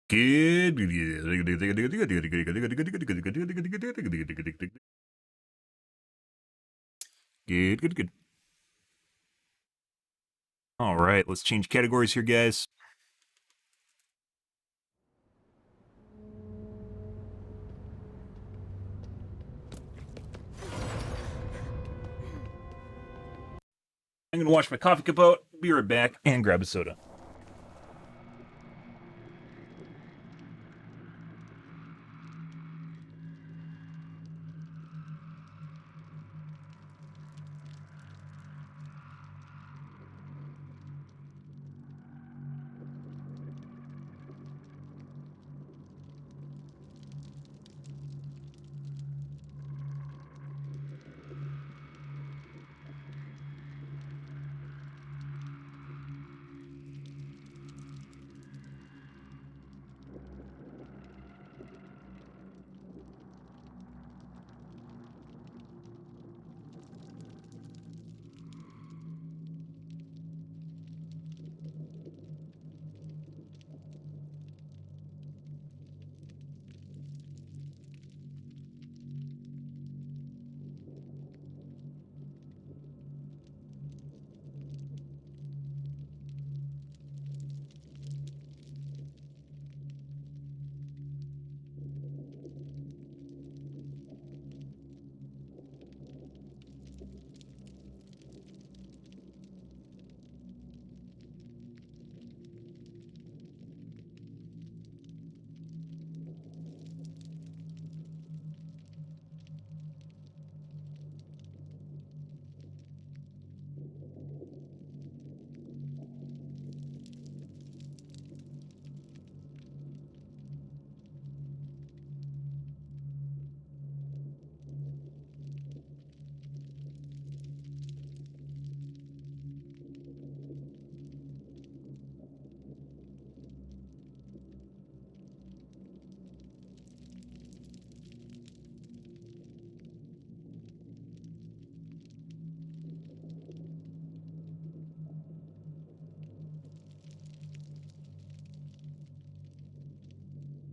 Good. Good. All right, let's change categories here, guys. I'm going to wash my coffee cup out, be right back, and grab a soda.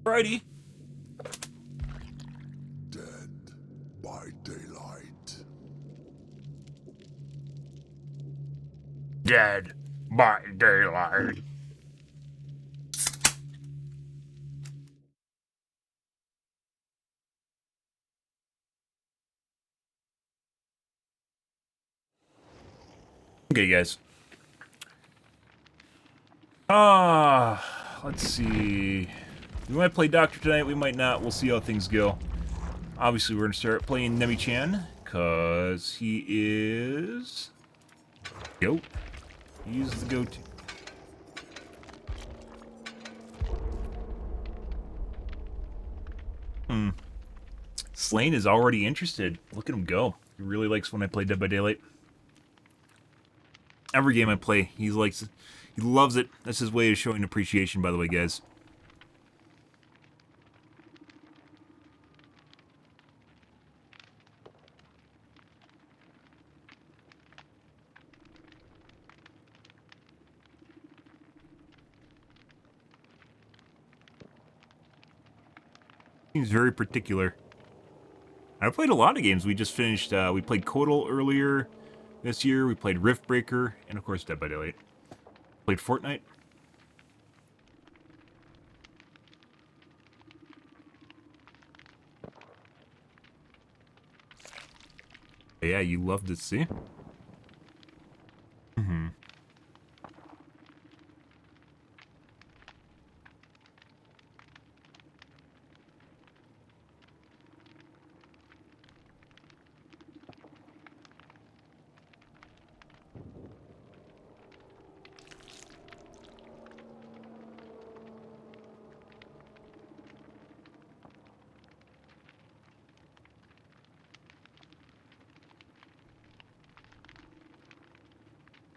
Righty. Dead by daylight. Dead by daylight. Okay, guys. Let's see. We might play Doctor tonight, we might not. We'll see how things go. Obviously, we're going to start playing Nemi-chan, because he is... Yo. He's the go-to. Slane is already interested. Look at him go. He really likes when I play Dead by Daylight. Every game I play, he likes it. He loves it. That's his way of showing appreciation, by the way, guys. He's very particular. I played a lot of games. We just finished, we played Kotal earlier this year. We played Riftbreaker, and of course Dead by Daylight. Played Fortnite. Yeah, you loved it, see? Mm-hmm.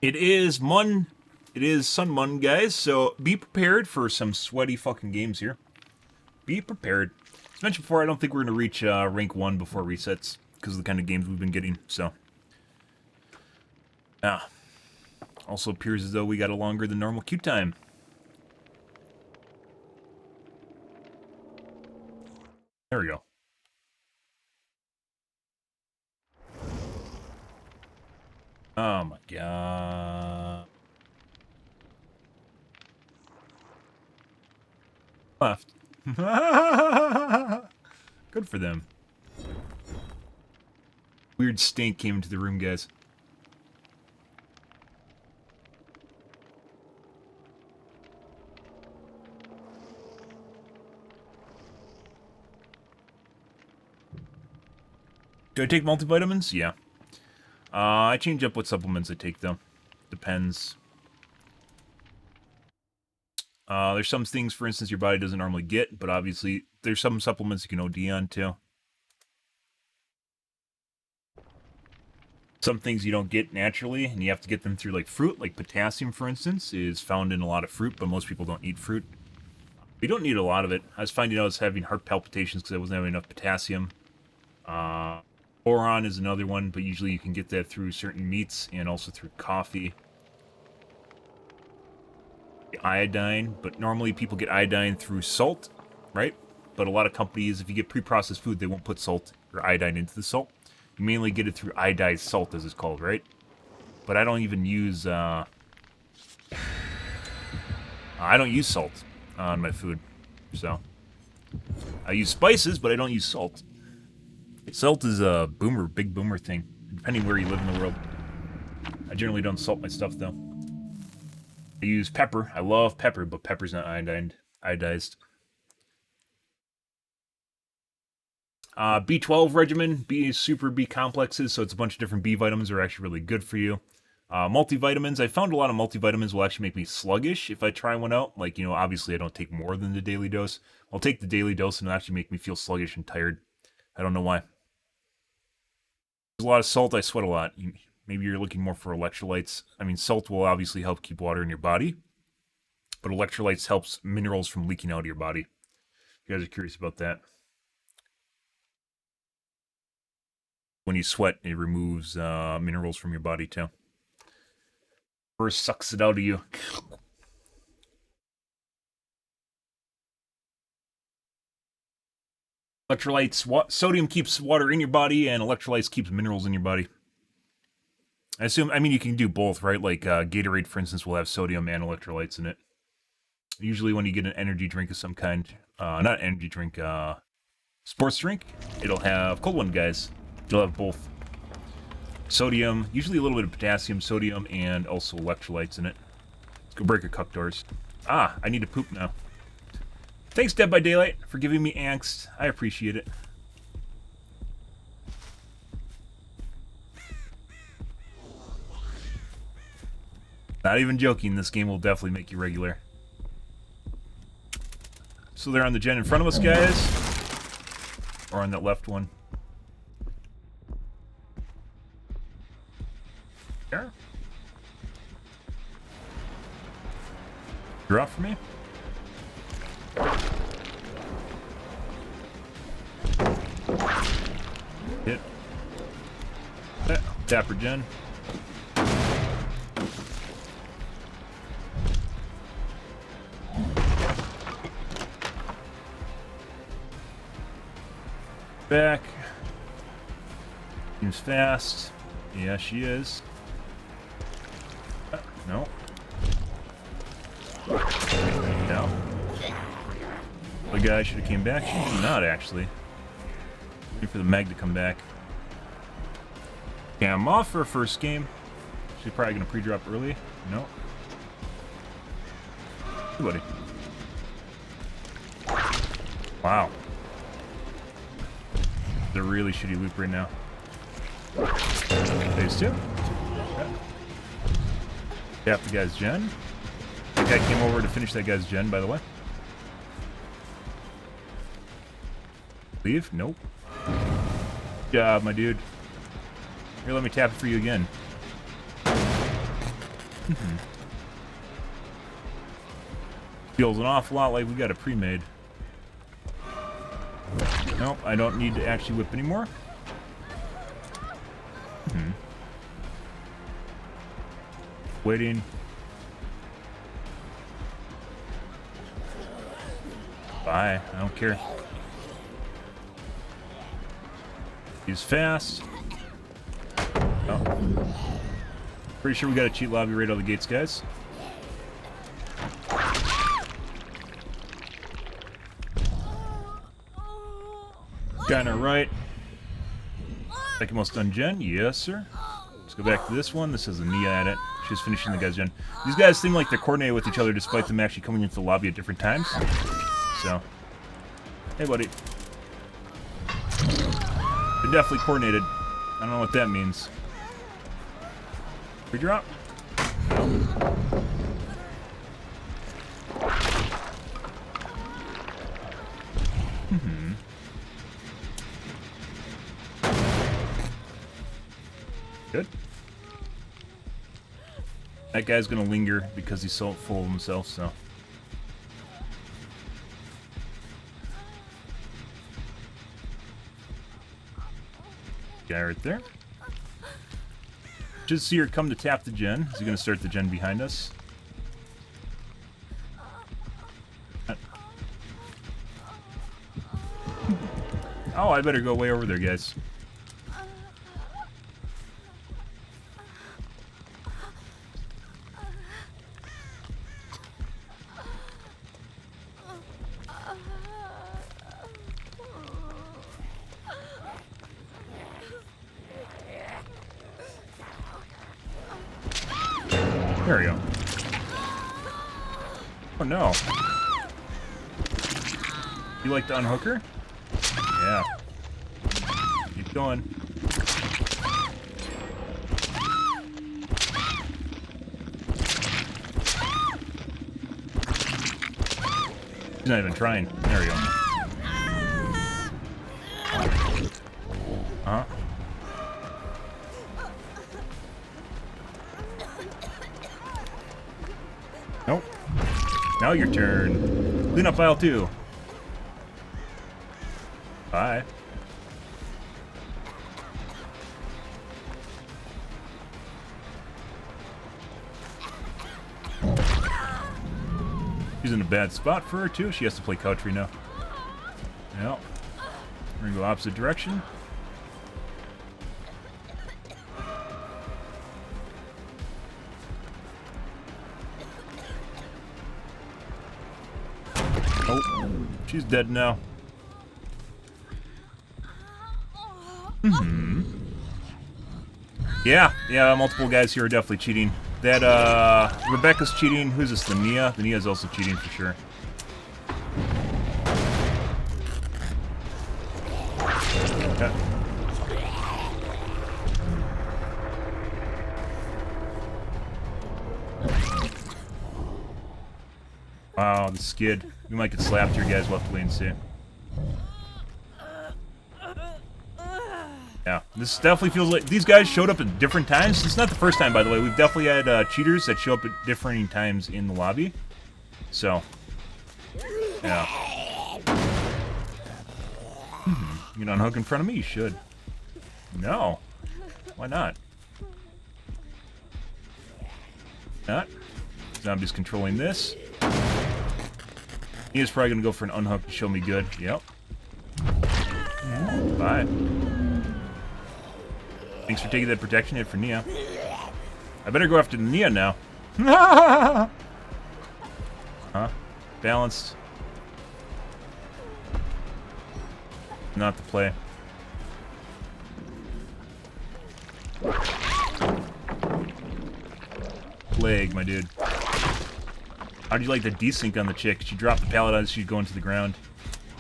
It is Sun Mun, guys, so be prepared for some sweaty fucking games here. Be prepared. As mentioned before, I don't think we're going to reach rank 1 before resets, because of the kind of games we've been getting, so. Yeah. Also appears as though we got a longer than normal queue time. There we go. Oh my god. Left. Good for them. Weird stink came into the room, guys. Do I take multivitamins? Yeah. I change up what supplements I take, though. Depends. There's some things, for instance, your body doesn't normally get, but obviously there's some supplements you can OD on, too. Some things you don't get naturally, and you have to get them through, like, fruit. Like potassium, for instance, is found in a lot of fruit, but most people don't eat fruit. We don't need a lot of it. I was finding I was having heart palpitations because I wasn't having enough potassium. Boron is another one, but usually you can get that through certain meats and also through coffee. Iodine, but normally people get iodine through salt, right? But a lot of companies, if you get pre-processed food, they won't put salt or iodine into the salt. You mainly get it through iodized salt, as it's called, right? But I don't even use, I don't use salt on my food, so. I use spices, but I don't use salt. Salt is a big boomer thing, depending where you live in the world. I generally don't salt my stuff, though. I use pepper. I love pepper, but pepper's not iodized. B12 regimen, super B complexes, so it's a bunch of different B vitamins that are actually really good for you. Multivitamins, I found a lot of multivitamins will actually make me sluggish if I try one out. Like, you know, obviously I don't take more than the daily dose. I'll take the daily dose and it'll actually make me feel sluggish and tired. I don't know why. There's a lot of salt, I sweat a lot. Maybe you're looking more for electrolytes. I mean, salt will obviously help keep water in your body, but electrolytes helps minerals from leaking out of your body. If you guys are curious about that. When you sweat, it removes minerals from your body too. First sucks it out of you. Electrolytes, sodium keeps water in your body, and electrolytes keeps minerals in your body. I mean, you can do both, right? Like Gatorade, for instance, will have sodium and electrolytes in it. Usually when you get an energy drink of some kind, not energy drink, sports drink, it'll have, cold one, guys, it'll have both sodium, usually a little bit of potassium, sodium, and also electrolytes in it. Let's go break a cuck doors. Ah, I need to poop now. Thanks, Dead by Daylight, for giving me angst. I appreciate it. Not even joking, this game will definitely make you regular. So they're on the gen in front of us, guys. Or on that left one. There. Drop for me. Hit. Tapper gen. Back. Seems fast. Yeah, she is. No. No. The guy should have came back. She did not, actually. Waiting for the mag to come back. Okay, I'm off for a first game. She's probably going to pre-drop early. No. Hey, buddy. Wow. It's a really shitty loop right now. Phase 2. Okay. Tap the guy's gen. That guy came over to finish that guy's gen, by the way. Leave? Nope. Good job, my dude. Here, let me tap it for you again. Feels an awful lot like we got a pre-made. Nope, I don't need to actually whip anymore. Waiting. Bye, I don't care. He's fast. Oh. Pretty sure we got a cheat lobby right out of the gates, guys. Kinda right. Second most done gen, yes sir. Let's go back to this one. This has a Nia at it. She's finishing the guy's gen. These guys seem like they're coordinated with each other despite them actually coming into the lobby at different times. So, hey buddy. They're definitely coordinated. I don't know what that means. Pre-drop? No. Good. That guy's gonna linger because he's so full of himself, so. Guy right there. Just see her come to tap the gen. Is he gonna start the gen behind us? Oh, I better go way over there, guys. There we go. Oh no. You like to unhook her? Yeah. Keep going. She's not even trying. There we go. Uh-huh. Nope. Now your turn. Clean up aisle 2. Bye. She's in a bad spot for her too. She has to play country now. Yep. We're gonna go opposite direction. Oh, she's dead now. Yeah, multiple guys here are definitely cheating. That, Rebecca's cheating. Who's this? The Nia? The Nia's also cheating for sure. Okay. Wow, the skid. We might get slapped here, guys. We'll have to wait and see. Yeah, this definitely feels like these guys showed up at different times. It's not the first time, by the way. We've definitely had cheaters that show up at differing times in the lobby. So, yeah. You don't unhook in front of me, you should. No. Why not? Not. Zombie's controlling this. He is probably going to go for an unhook to show me good. Yep. Bye. Thanks for taking that protection hit for Nia. I better go after the Nia now. Huh? Balanced. Not the play. Leg, my dude. How'd you like the desync on the chick? She dropped the pallet as she's going to the ground.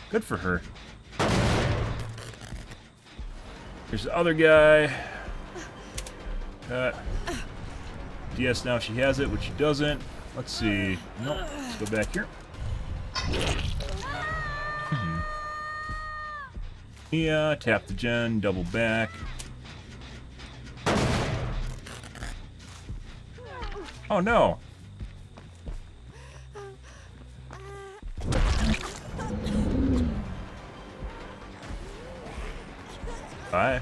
Good for her. Here's the other guy. Cut. DS now she has it, which she doesn't. Let's see. Nope. Let's go back here. Yeah, tap the gen, double back. Oh no! Bye.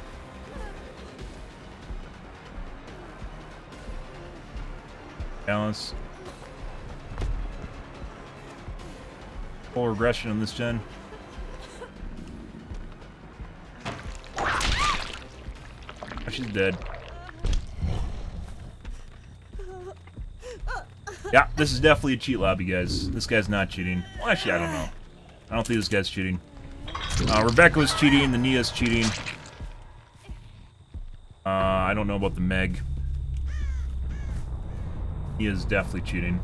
Balance. Full regression on this gen. She's dead. Yeah, this is definitely a cheat lobby, guys. This guy's not cheating. Well, actually, I don't know. I don't think this guy's cheating. Rebecca was cheating. The Nia's cheating. I don't know about the Meg. Nia's definitely cheating.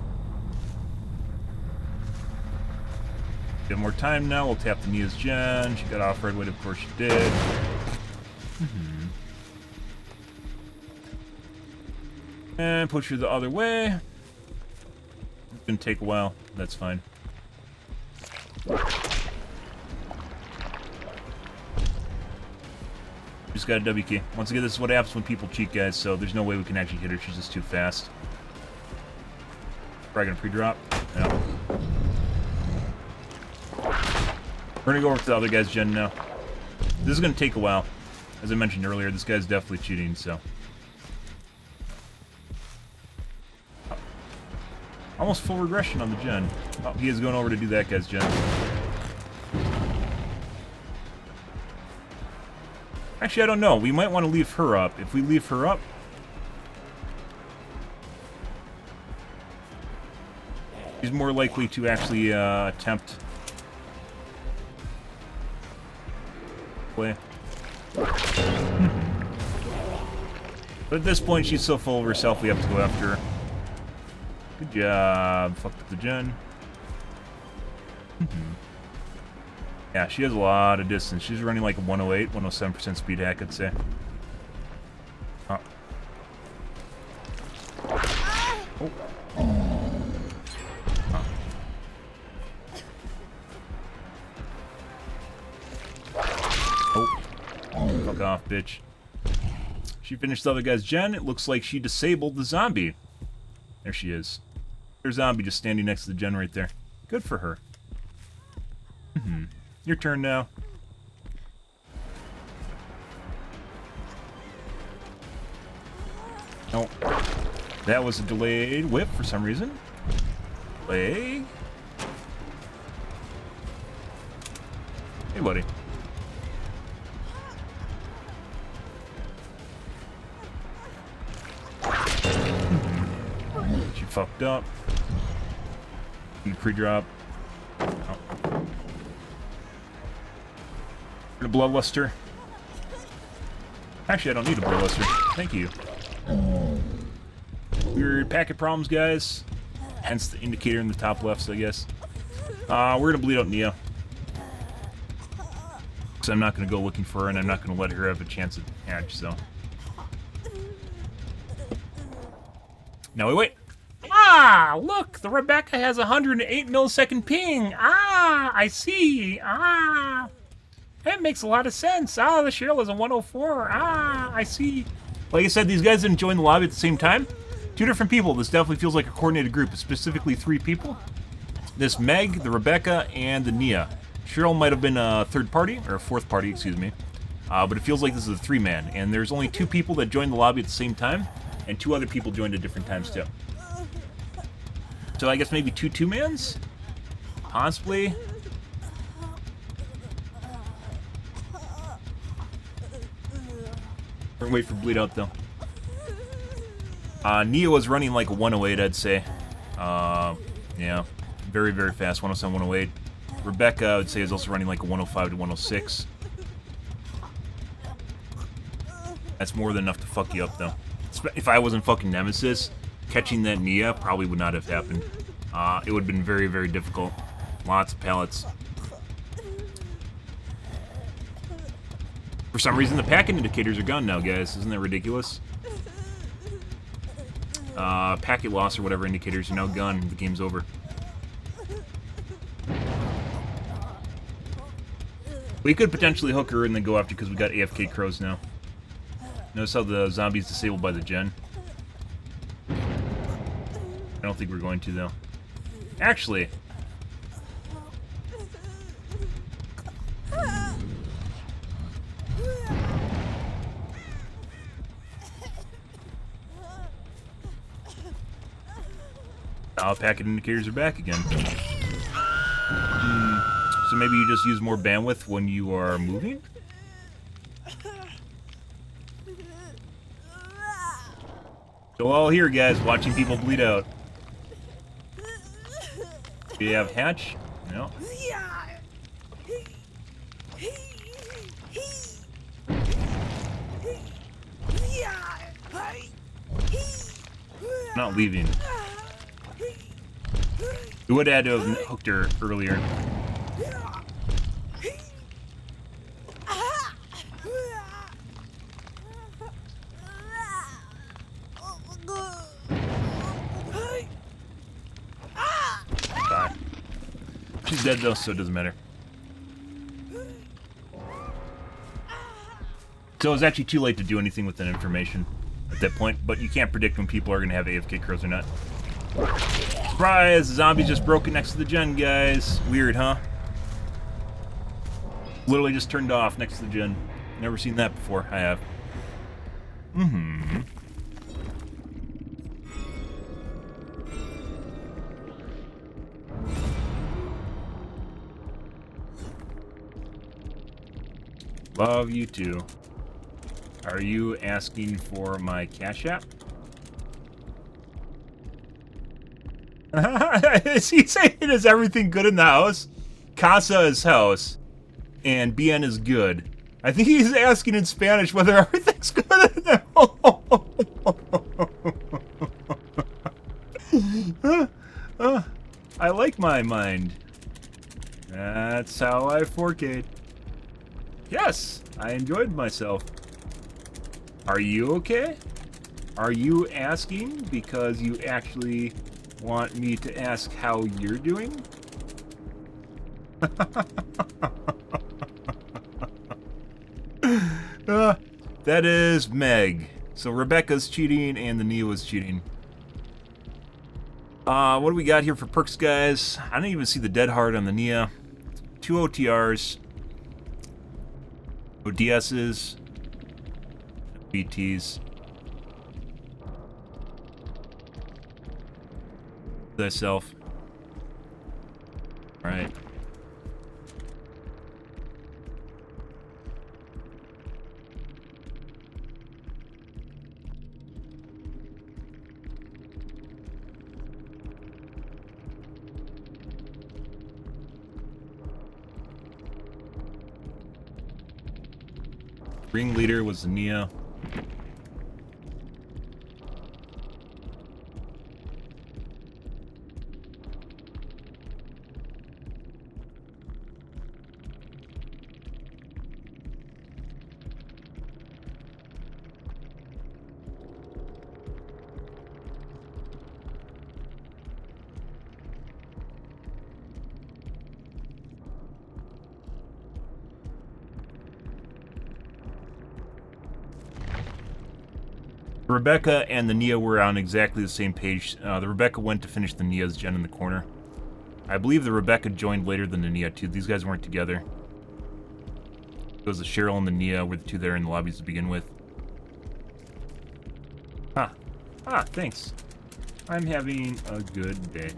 Give more time now. We'll tap the Nia's gen. She got off right away. Of course she did. And push her the other way. It's gonna take a while. That's fine. Just got a W key. Once again, this is what happens when people cheat, guys, so there's no way we can actually hit her. She's just too fast. Probably gonna pre-drop. No. We're gonna go over to the other guy's gen now. This is gonna take a while. As I mentioned earlier, this guy's definitely cheating, so. Almost full regression on the gen. Oh, he is going over to do that guy's gen. Actually, I don't know. We might want to leave her up. If we leave her up... she's more likely to actually attempt... play. But at this point, she's so full of herself, we have to go after her. Good job. Fucked up the gen. Yeah, she has a lot of distance. She's running like a 108, 107% speed hack, I'd say. Oh. Oh. Oh. Fuck off, bitch. She finished the other guy's gen. It looks like she disabled the zombie. There she is. There's zombie just standing next to the gen right there. Good for her. Your turn now. Oh. That was a delayed whip for some reason. Leg. Hey, buddy. fucked up. Pre-drop. Oh. A bloodluster. Actually, I don't need a bloodluster. Thank you. Weird packet problems, guys. Hence the indicator in the top left, so I guess. We're gonna bleed out Nia. So I'm not gonna go looking for her, and I'm not gonna let her have a chance at hatch, so. Now wait. Ah, look, the Rebecca has 108 millisecond ping. Ah, I see. Ah, that makes a lot of sense. Ah, the Cheryl is a 104. Ah, I see. Like I said, these guys didn't join the lobby at the same time. 2 different people. This definitely feels like a coordinated group, specifically 3 people. This Meg, the Rebecca, and the Nia. Cheryl might have been a 3rd party, or a 4th party, excuse me. But it feels like this is a 3-man, and there's only 2 people that joined the lobby at the same time, and 2 other people joined at different times too. So I guess maybe 2 2-mans? Possibly. We're gonna wait for bleed out though. Nia was running like a 108, I'd say. Yeah, very, very fast, 107, 108. Rebecca, I would say, is also running like a 105 to 106. That's more than enough to fuck you up, though. If I wasn't fucking Nemesis, catching that Nia probably would not have happened. It would have been very, very difficult. Lots of pallets. For some reason, the packet indicators are gone now, guys. Isn't that ridiculous? Packet loss or whatever indicators are now gone. The game's over. We could potentially hook her and then go after because we got AFK crows now. Notice how the zombie's disabled by the gen. I don't think we're going to, though. Actually. Packet indicators are back again. So maybe you just use more bandwidth when you are moving? So all here, guys, watching people bleed out. Do you have hatch? No. Not leaving. We would have had to have hooked her earlier. Fine. She's dead though, so it doesn't matter. So it's actually too late to do anything with that information at that point, but you can't predict when people are going to have AFK crows or not. Surprise! The zombie just broke it next to the gen, guys. Weird, huh? Literally just turned off next to the gen. Never seen that before. I have. Mm-hmm. Love you too. Are you asking for my Cash App? Is he saying, is everything good in the house? Casa is house, and BN is good. I think he's asking in Spanish whether everything's good in the house. I like my mind. That's how I forcade. Yes, I enjoyed myself. Are you okay? Are you asking because you actually want me to ask how you're doing? That is Meg. So Rebecca's cheating and the Nia was cheating. What do we got here for perks, guys? I didn't even see the dead heart on the Nia. 2 OTRs. ODSs. BTs. Thyself. Right. Ringleader was the Nia. Rebecca and the Nia were on exactly the same page. The Rebecca went to finish the Nia's gen in the corner. I believe the Rebecca joined later than the Nia, too. These guys weren't together. It was the Cheryl and the Nia were the two there in the lobbies to begin with. Huh. Ah, thanks. I'm having a good day.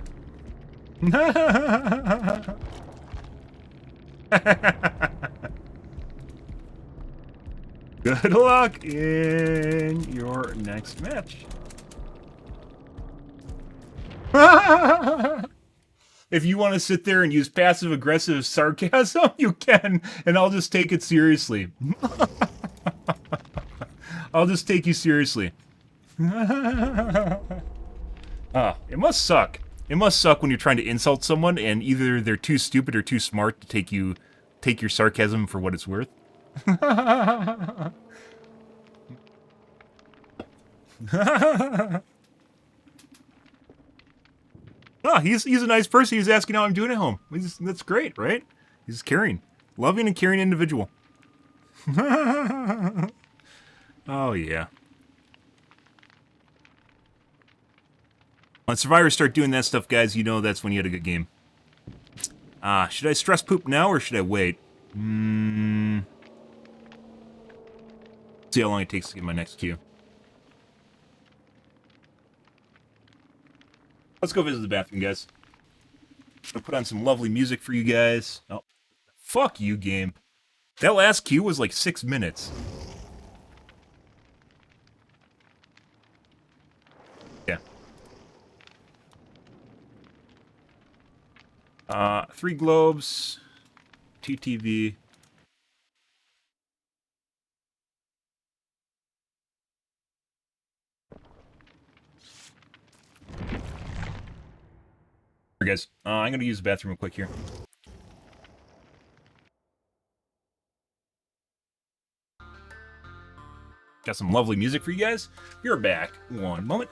Good luck in your next match. If you want to sit there and use passive-aggressive sarcasm, you can, and I'll just take it seriously. I'll just take you seriously. It must suck. It must suck when you're trying to insult someone and either they're too stupid or too smart to take your sarcasm for what it's worth. Oh, he's a nice person. He's asking how I'm doing at home. That's great, right? He's caring. Loving and caring individual. Oh, yeah. When survivors start doing that stuff, guys, you know that's when you had a good game. Should I stress poop now or should I wait? See how long it takes to get my next queue. Let's go visit the bathroom, guys. I'll put on some lovely music for you guys. Oh, fuck you, game. That last queue was like 6 minutes. Yeah. 3 globes, TTV. Here, guys. I'm gonna use the bathroom real quick here. Got some lovely music for you guys. You're back. One moment.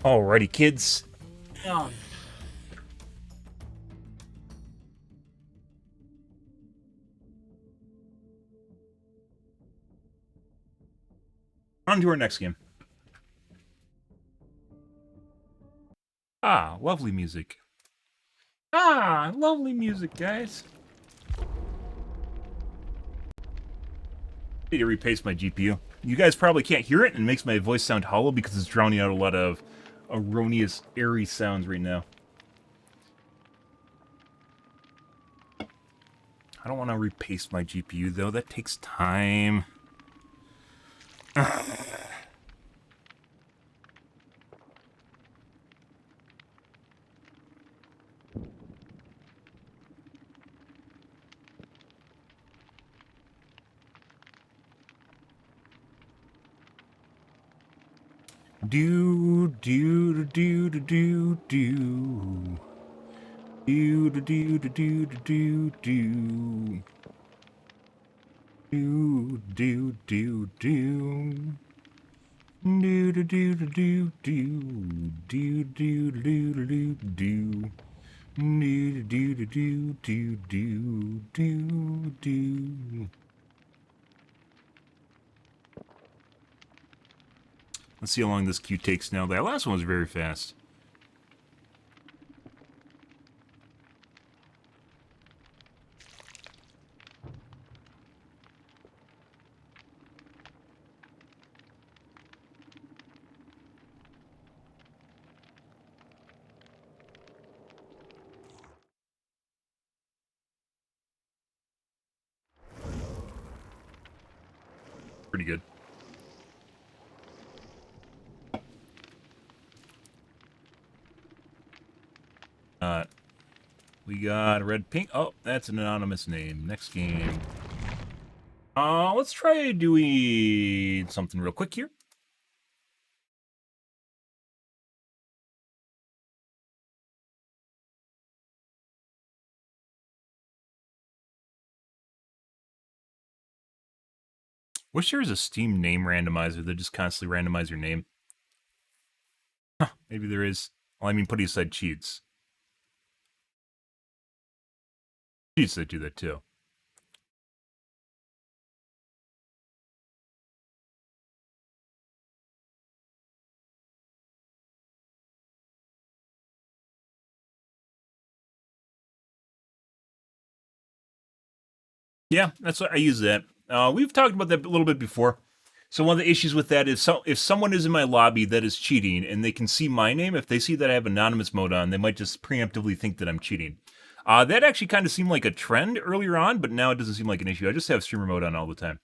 Alrighty, kids. On to our next game. Ah, lovely music. Ah, lovely music, guys. Need to repaste my GPU. You guys probably can't hear it, and it makes my voice sound hollow because it's drowning out a lot of erroneous, airy sounds right now. I don't want to repaste my GPU, though. That takes time. Do do do do do do. Do do do do do do do. Do do do do. Do do do do do do. Do do do do do. Do do do do do do do. Let's see how long this queue takes now. That last one was very fast. Pretty good. We got a red pink. Oh, that's an anonymous name. Next game. Let's try doing something real quick here. Wish there was a Steam name randomizer that just constantly randomize your name. Huh, maybe there is. Well, I mean, putting aside cheats. Cheats that do that too. Yeah, that's what I use that. We've talked about that a little bit before. So one of the issues with that is, if someone is in my lobby that is cheating and they can see my name, if they see that I have anonymous mode on, they might just preemptively think that I'm cheating. That actually kind of seemed like a trend earlier on, but now it doesn't seem like an issue. I just have streamer mode on all the time.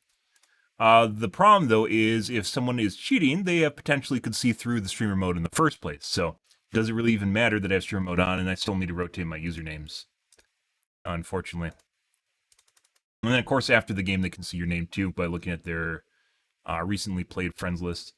The problem, though, is if someone is cheating, they have potentially could see through the streamer mode in the first place. So does it really even matter that I have streamer mode on and I still need to rotate my usernames? Unfortunately. And then, of course, after the game, they can see your name, too, by looking at their recently played friends list.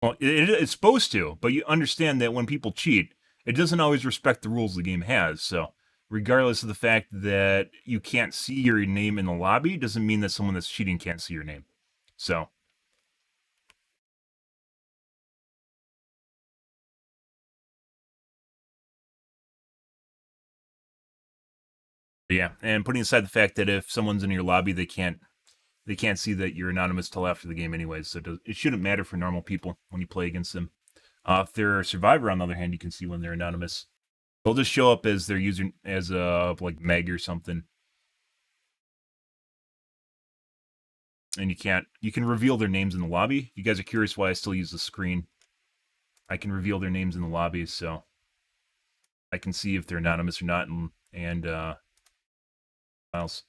Well, it's supposed to, but you understand that when people cheat, it doesn't always respect the rules the game has. So, regardless of the fact that you can't see your name in the lobby, doesn't mean that someone that's cheating can't see your name. So, yeah, and putting aside the fact that if someone's in your lobby, they can't see that you're anonymous till after the game anyways, so it shouldn't matter for normal people when you play against them. If they're a survivor, on the other hand, you can see when they're anonymous. They'll just show up as their user, as like Meg or something. And you can reveal their names in the lobby. You guys are curious why I still use the screen. I can reveal their names in the lobby, so I can see if they're anonymous or not, and files.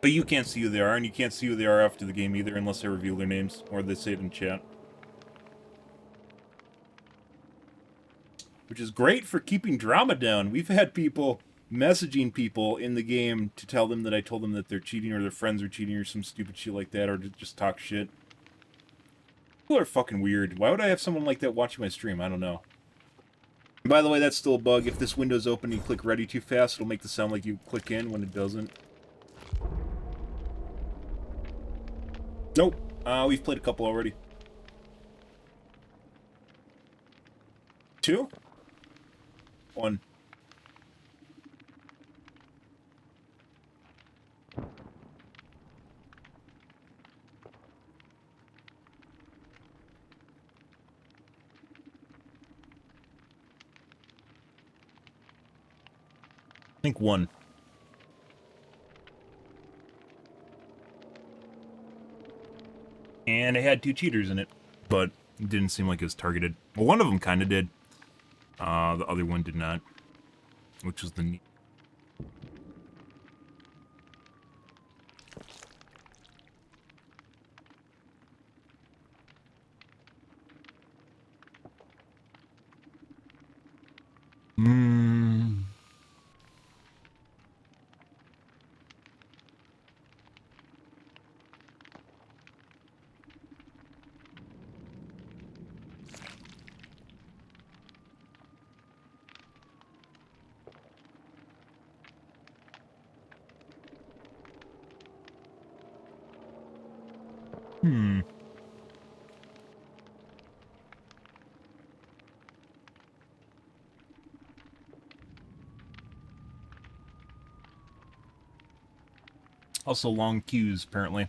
But you can't see who they are, and you can't see who they are after the game either, unless they reveal their names or they say it in chat. Which is great for keeping drama down. We've had people messaging people in the game to tell them that I told them that they're cheating or their friends are cheating or some stupid shit like that, or to just talk shit. People are fucking weird. Why would I have someone like that watching my stream? I don't know. And by the way, that's still a bug. If this window's open and you click ready too fast, it'll make the sound like you click in when it doesn't. Nope. We've played a couple already. 2? 1. I think 1. And it had 2 cheaters in it, but it didn't seem like it was targeted. Well, one of them kind of did. The other one did not, which was the neat. Also long queues, apparently.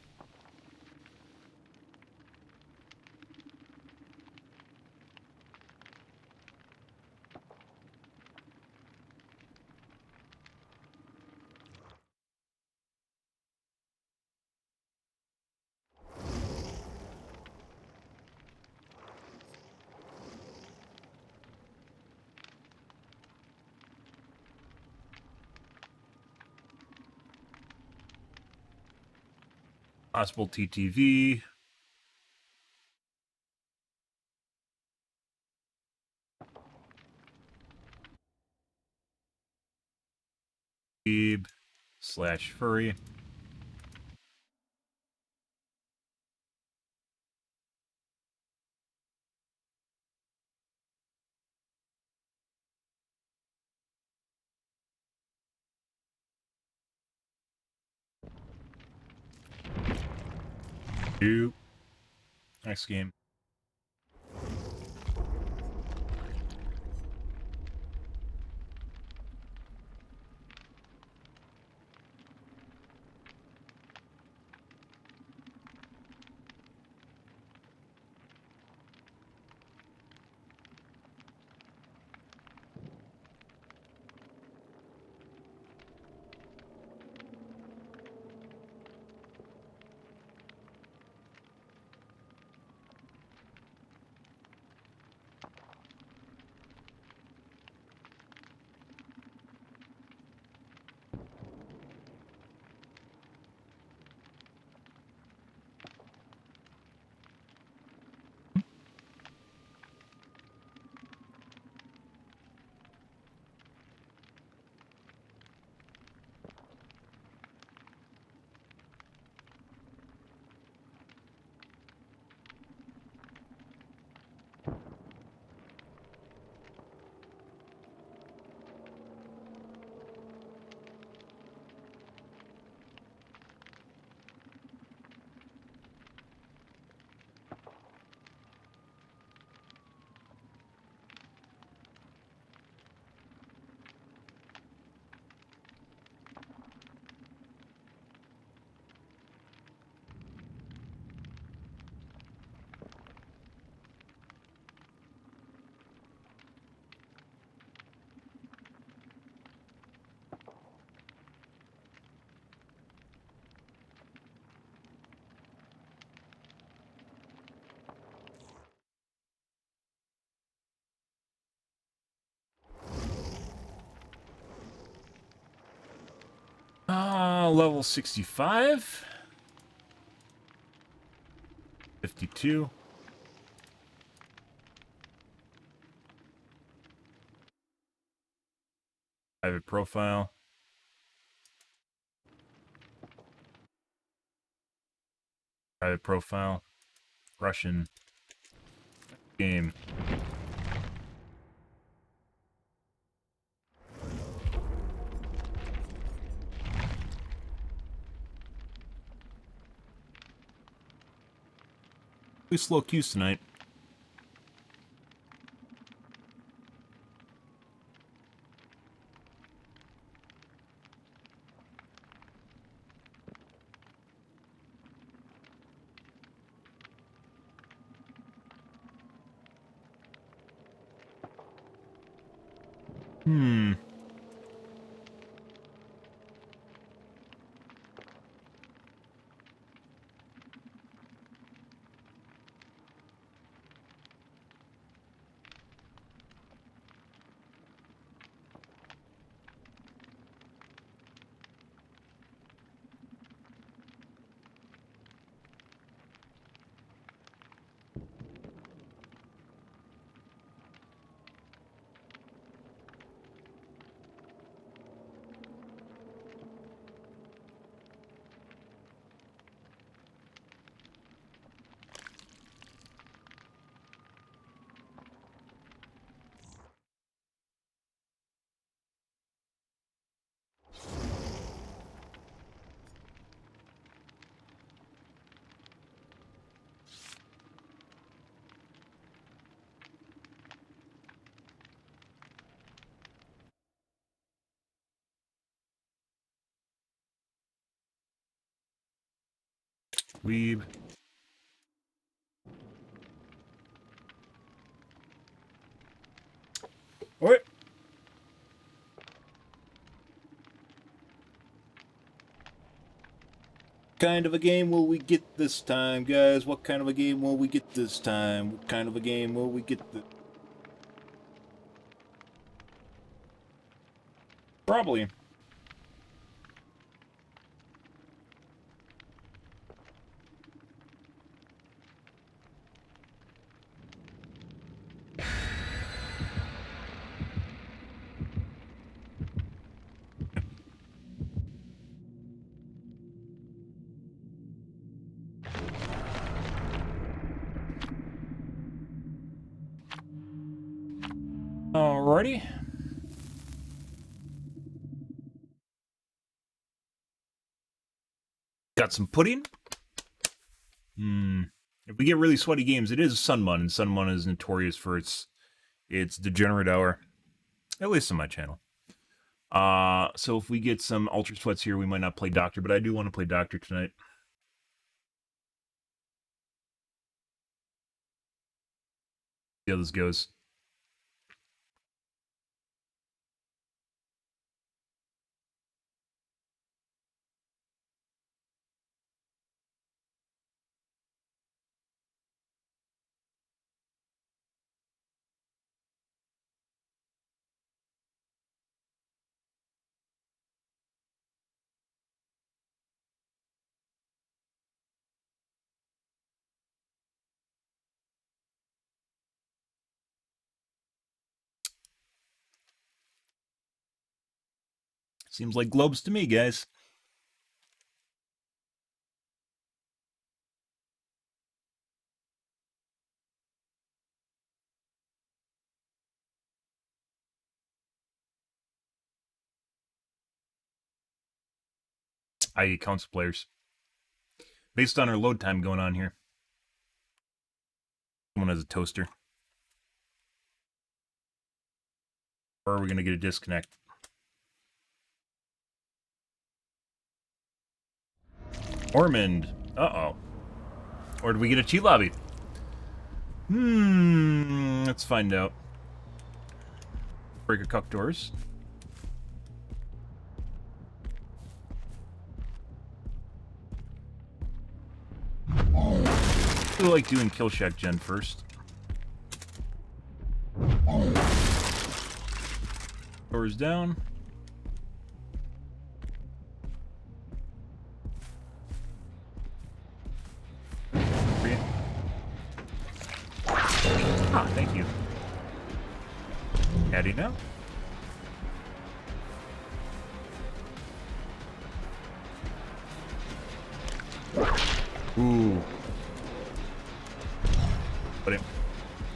Possible TTV. /furry. Next game. level 65. 52. Private profile. Private profile. Russian. Game. We slow queues tonight. Weeb. What? Kind of a game will we get this time, guys? What kind of a game will we get this time? What kind of a game will we get this? Probably. Alrighty. Got some pudding. If we get really sweaty games, it is Sunmun, and Sunmun is notorious for its degenerate hour. At least on my channel. So if we get some ultra sweats here, we might not play Doctor, but I do want to play Doctor tonight. See how this goes. Seems like globes to me, guys. I.e. council players. Based on our load time going on here. Someone has a toaster. Or are we going to get a disconnect? Ormond. Uh-oh. Or did we get a cheat lobby? Let's find out. Break a cuck doors. I feel like doing Kill Shack Gen first. Doors down. Ah, thank you. How do you know? Ooh. But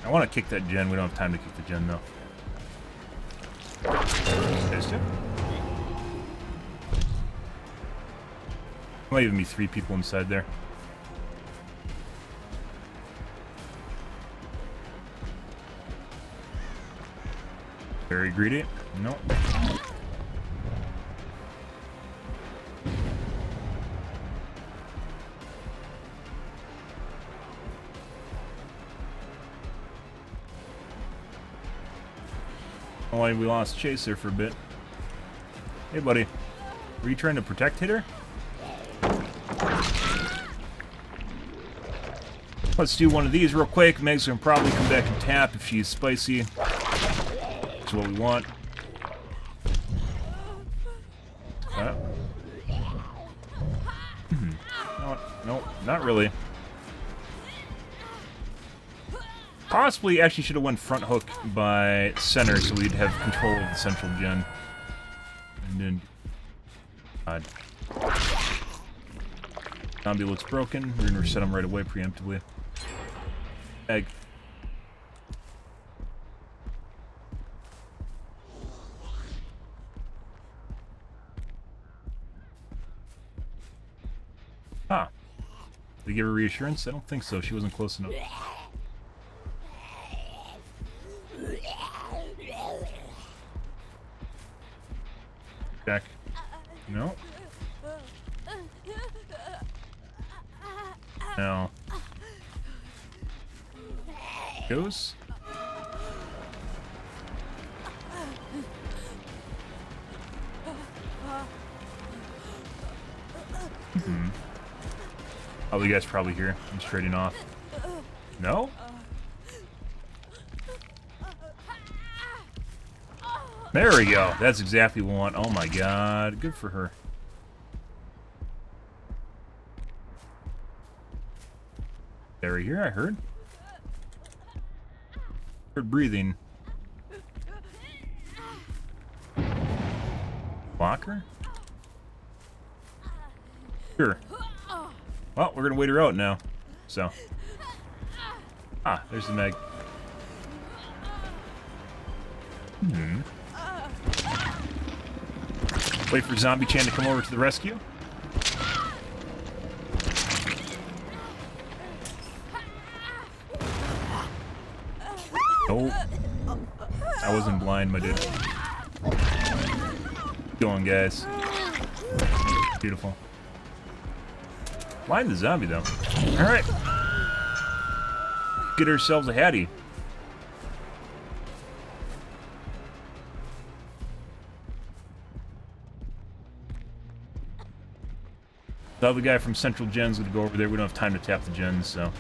I want to kick that gen. We don't have time to kick the gen, though. There's two. Might even be 3 people inside there. Very greedy. Nope. Oh, we lost Chase there for a bit. Hey, buddy. Were you trying to protect Hitter? Let's do one of these real quick. Meg's gonna probably come back and tap if she's spicy. That's what we want. No, not really. Possibly, actually should have went front hook by center so we'd have control of the central gen. And then... Zombie looks broken. We're gonna reset him right away preemptively. Egg. Huh. Did they give her reassurance? I don't think so. She wasn't close enough. Back. No. No. Goes. Oh, the guy's probably here. He's trading off. No? There we go. That's exactly what we want. Oh my god. Good for her. There we here, I heard. Heard breathing. Blocker? Sure. Well, we're gonna wait her out now. So. Ah, there's the Meg. Wait for Zombie Chan to come over to the rescue. Nope. I wasn't blind, my dude. Going, guys. Beautiful. Blind the zombie, though. Alright. Get ourselves a Hattie. The other guy from Central Gen's gonna go over there. We don't have time to tap the gens, so.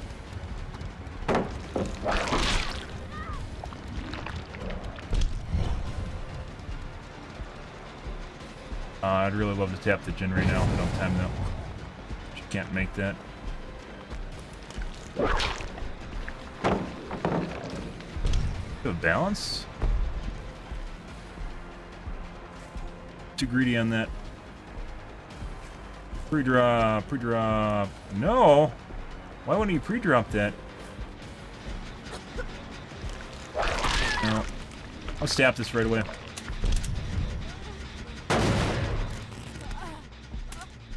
I'd really love to tap the gen right now. We don't have time though. She can't make that. Good balance. Too greedy on that. Pre-drop, pre-drop. No! Why wouldn't you pre-drop that? No. I'll stab this right away.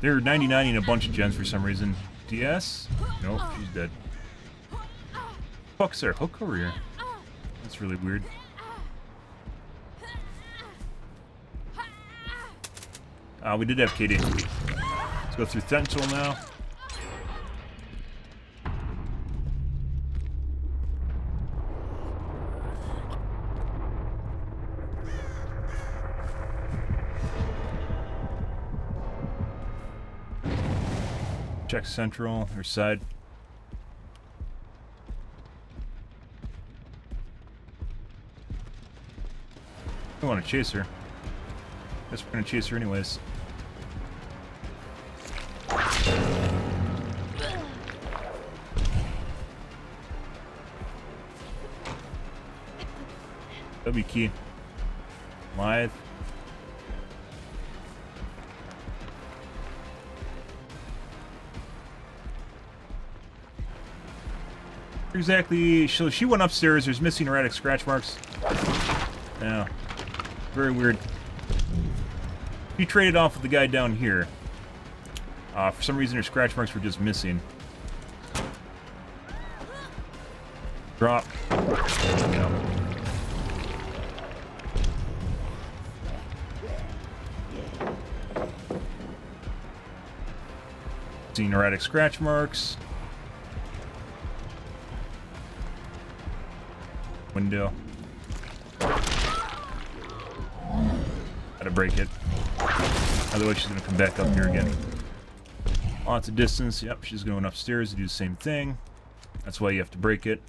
They're 99ing a bunch of gens for some reason. DS? Nope, she's dead. Fuck's there? Hook over here. That's really weird. We did have KD. Let's go through Thentil now. Check central, or side. I want to chase her. Guess we're gonna chase her anyways. W key. Lithe. Exactly. So she went upstairs. There's missing erratic scratch marks. Yeah. Very weird. She traded off with the guy down here. For some reason, her scratch marks were just missing. Drop. Yeah. Seeing erratic scratch marks. Window. Gotta break it. Otherwise she's gonna come back up here again. Lots of distance. Yep, she's going upstairs to do the same thing. That's why you have to break it.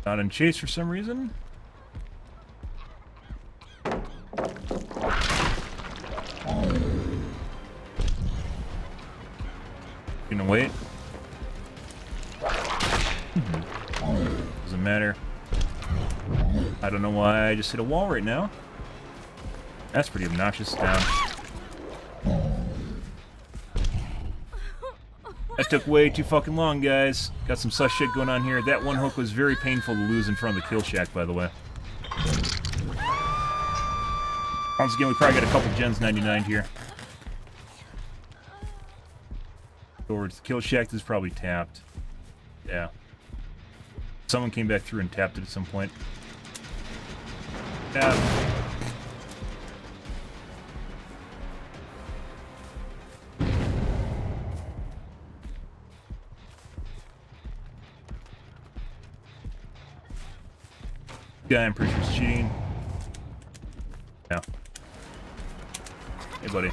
Not in chase for some reason. Gonna wait. Doesn't matter. I don't know why I just hit a wall right now. That's pretty obnoxious. Down. That took way too fucking long, guys. Got some sus shit going on here. That one hook was very painful to lose in front of the kill shack, by the way. Once again, we probably got a couple gens 99 here. Go over to the kill shack. This is probably tapped. Yeah. Someone came back through and tapped it at some point. Tap. Guy, I'm pretty sure is cheating. Yeah. Hey, buddy.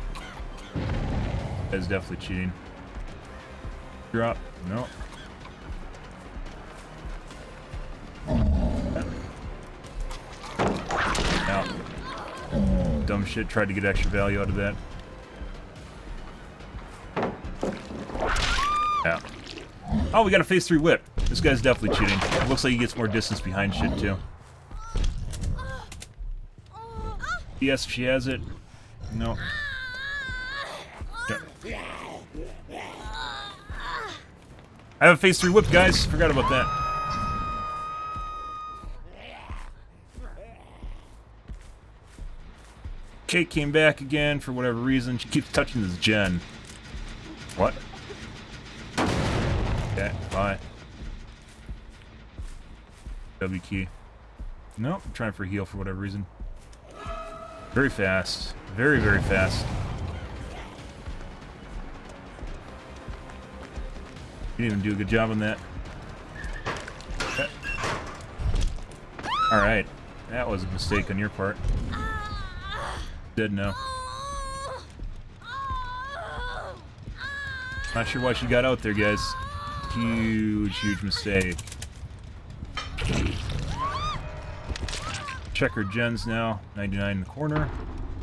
That's definitely cheating. Drop. No. Out. Dumb shit. Tried to get extra value out of that. Yeah. Oh, we got a phase 3 whip. This guy's definitely cheating. It looks like he gets more distance behind shit, too. Yes, she has it. No. Okay. I have a phase 3 whip, guys. Forgot about that. Kate came back again for whatever reason. She keeps touching this gen. What? Okay, bye. W key. Nope, I'm trying for heal for whatever reason. Very fast. Very, very fast. You didn't even do a good job on that. Okay. Alright. That was a mistake on your part. Dead now. Not sure why she got out there, guys. Huge, huge mistake. Check her gens now. 99 in the corner.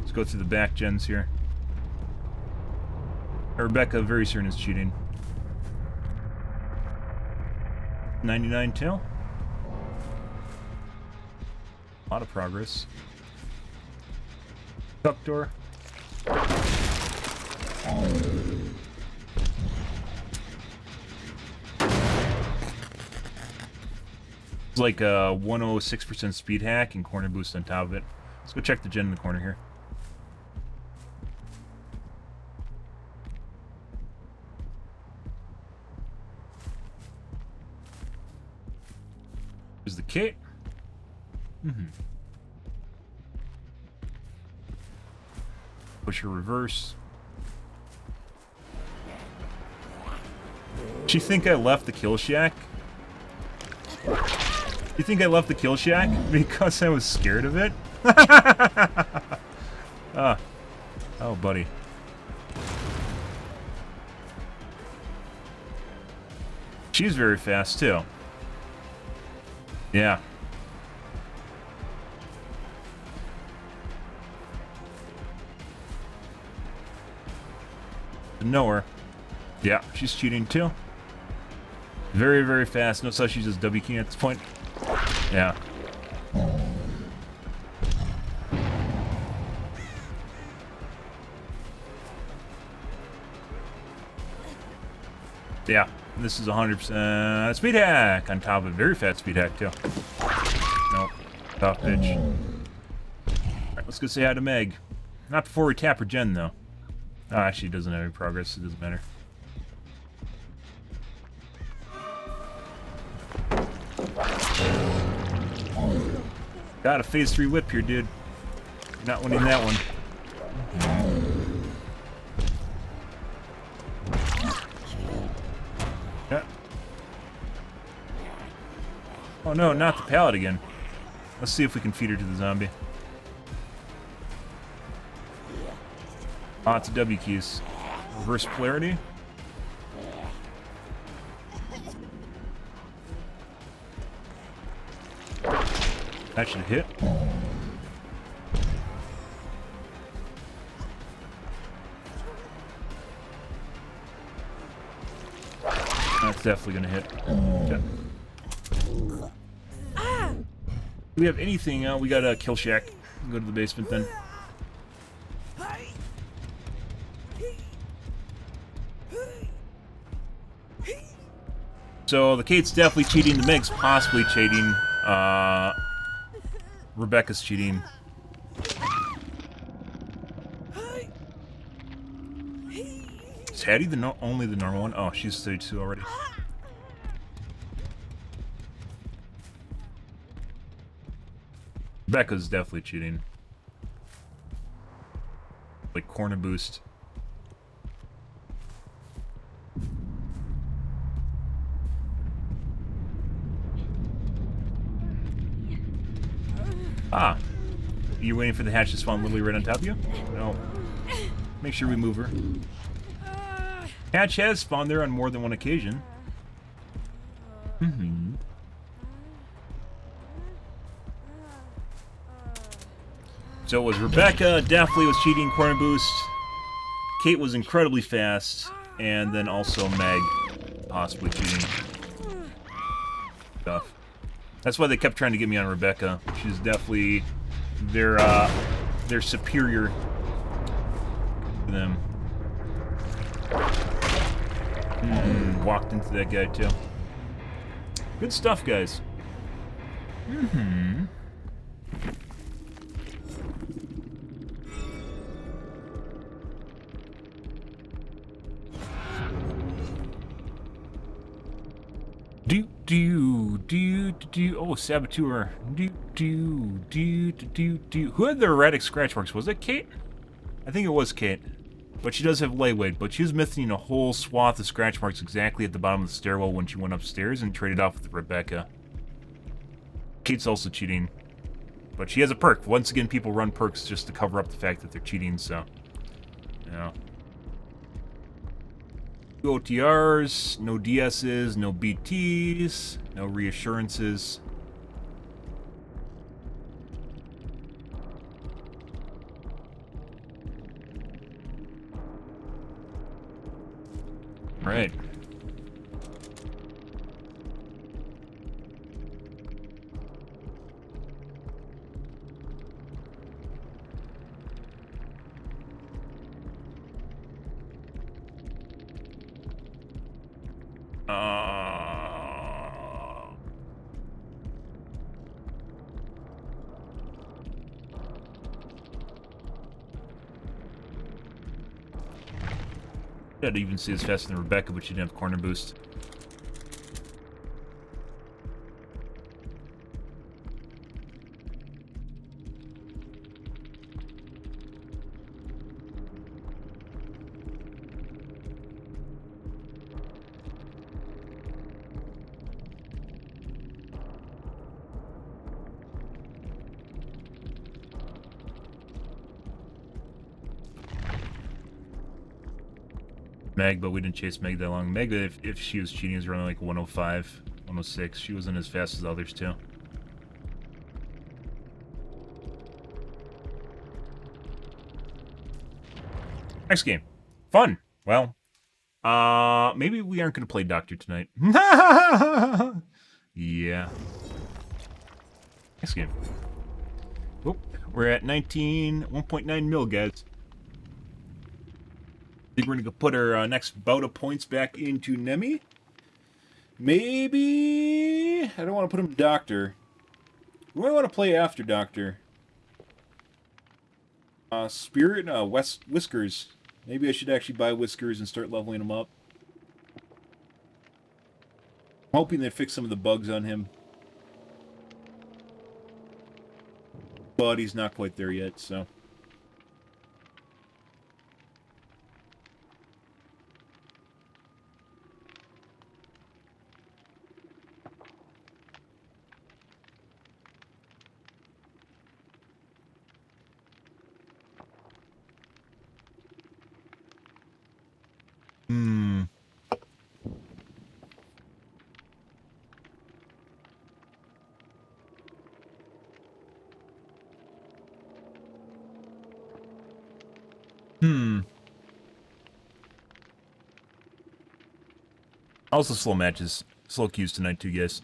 Let's go through the back gens here. Rebecca very certain is cheating. 99 tail. A lot of progress. Tuck door. It's like a 106% speed hack and corner boost on top of it. Let's go check the gen in the corner here. There's the kit. Push her reverse. Do you think I left the kill shack? You think I left the kill shack because I was scared of it? Oh, buddy. She's very fast, too. Yeah. of nowhere. Yeah, she's cheating too. Very, very fast. Notice how she uses W key at this point. Yeah. Yeah, this is 100% speed hack on top of very fast speed hack too. Nope. Tough pitch. Alright, let's go say hi to Meg. Not before we tap her gen though. Oh, actually, it doesn't have any progress. It doesn't matter. Got a phase 3 whip here, dude. You're not winning that one. Yeah. Oh no, not the pallet again. Let's see if we can feed her to the zombie. Lots of W keys. Reverse polarity. That should hit. That's definitely gonna hit. Okay. Do we have anything? We got a kill shack. Go to the basement then. So the Kate's definitely cheating. The Meg's possibly cheating. Rebecca's cheating. Is Hattie the only the normal one? Oh, she's stage 2 already. Rebecca's definitely cheating. Like corner boost. Ah. You're waiting for the hatch to spawn literally right on top of you? No. Make sure we move her. Hatch has spawned there on more than one occasion. Mm-hmm. So it was Rebecca, definitely was cheating corner boost. Kate was incredibly fast, and then also Meg, possibly cheating. Stuff. That's why they kept trying to get me on Rebecca. She's definitely their superior to them. Walked into that guy too. Good stuff, guys. Oh, Saboteur. Who had the erratic scratch marks? Was it Kate? I think it was Kate. But she does have lightweight, but she was missing a whole swath of scratch marks exactly at the bottom of the stairwell when she went upstairs and traded off with Rebecca. Kate's also cheating. But she has a perk. Once again, people run perks just to cover up the fact that they're cheating, so... Yeah. No OTRs, no DSs, no BTs, no reassurances. Right. I'd even see as faster than Rebecca, but she didn't have corner boost. Meg, but we didn't chase Meg that long. Meg, if she was cheating, was running like 105, 106. She wasn't as fast as others, too. Next game. Fun. Well, maybe we aren't going to play Doctor tonight. Yeah. Next game. Oop, we're at 1.9 mil, guys. I think we're going to go put our next bout of points back into Nemi. Maybe... I don't want to put him Doctor. Who do I want to play after Doctor? Spirit? Whiskers. Maybe I should actually buy Whiskers and start leveling him up. I'm hoping they fix some of the bugs on him. But he's not quite there yet, so... Also slow matches. Slow queues tonight too, guys.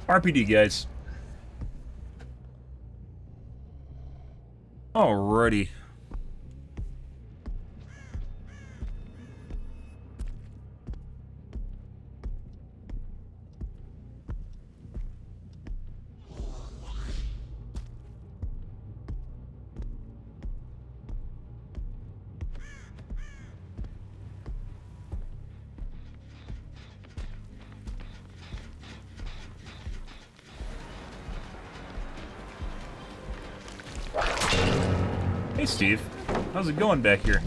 RPD, guys. Alrighty. Hey, Steve. How's it going back here?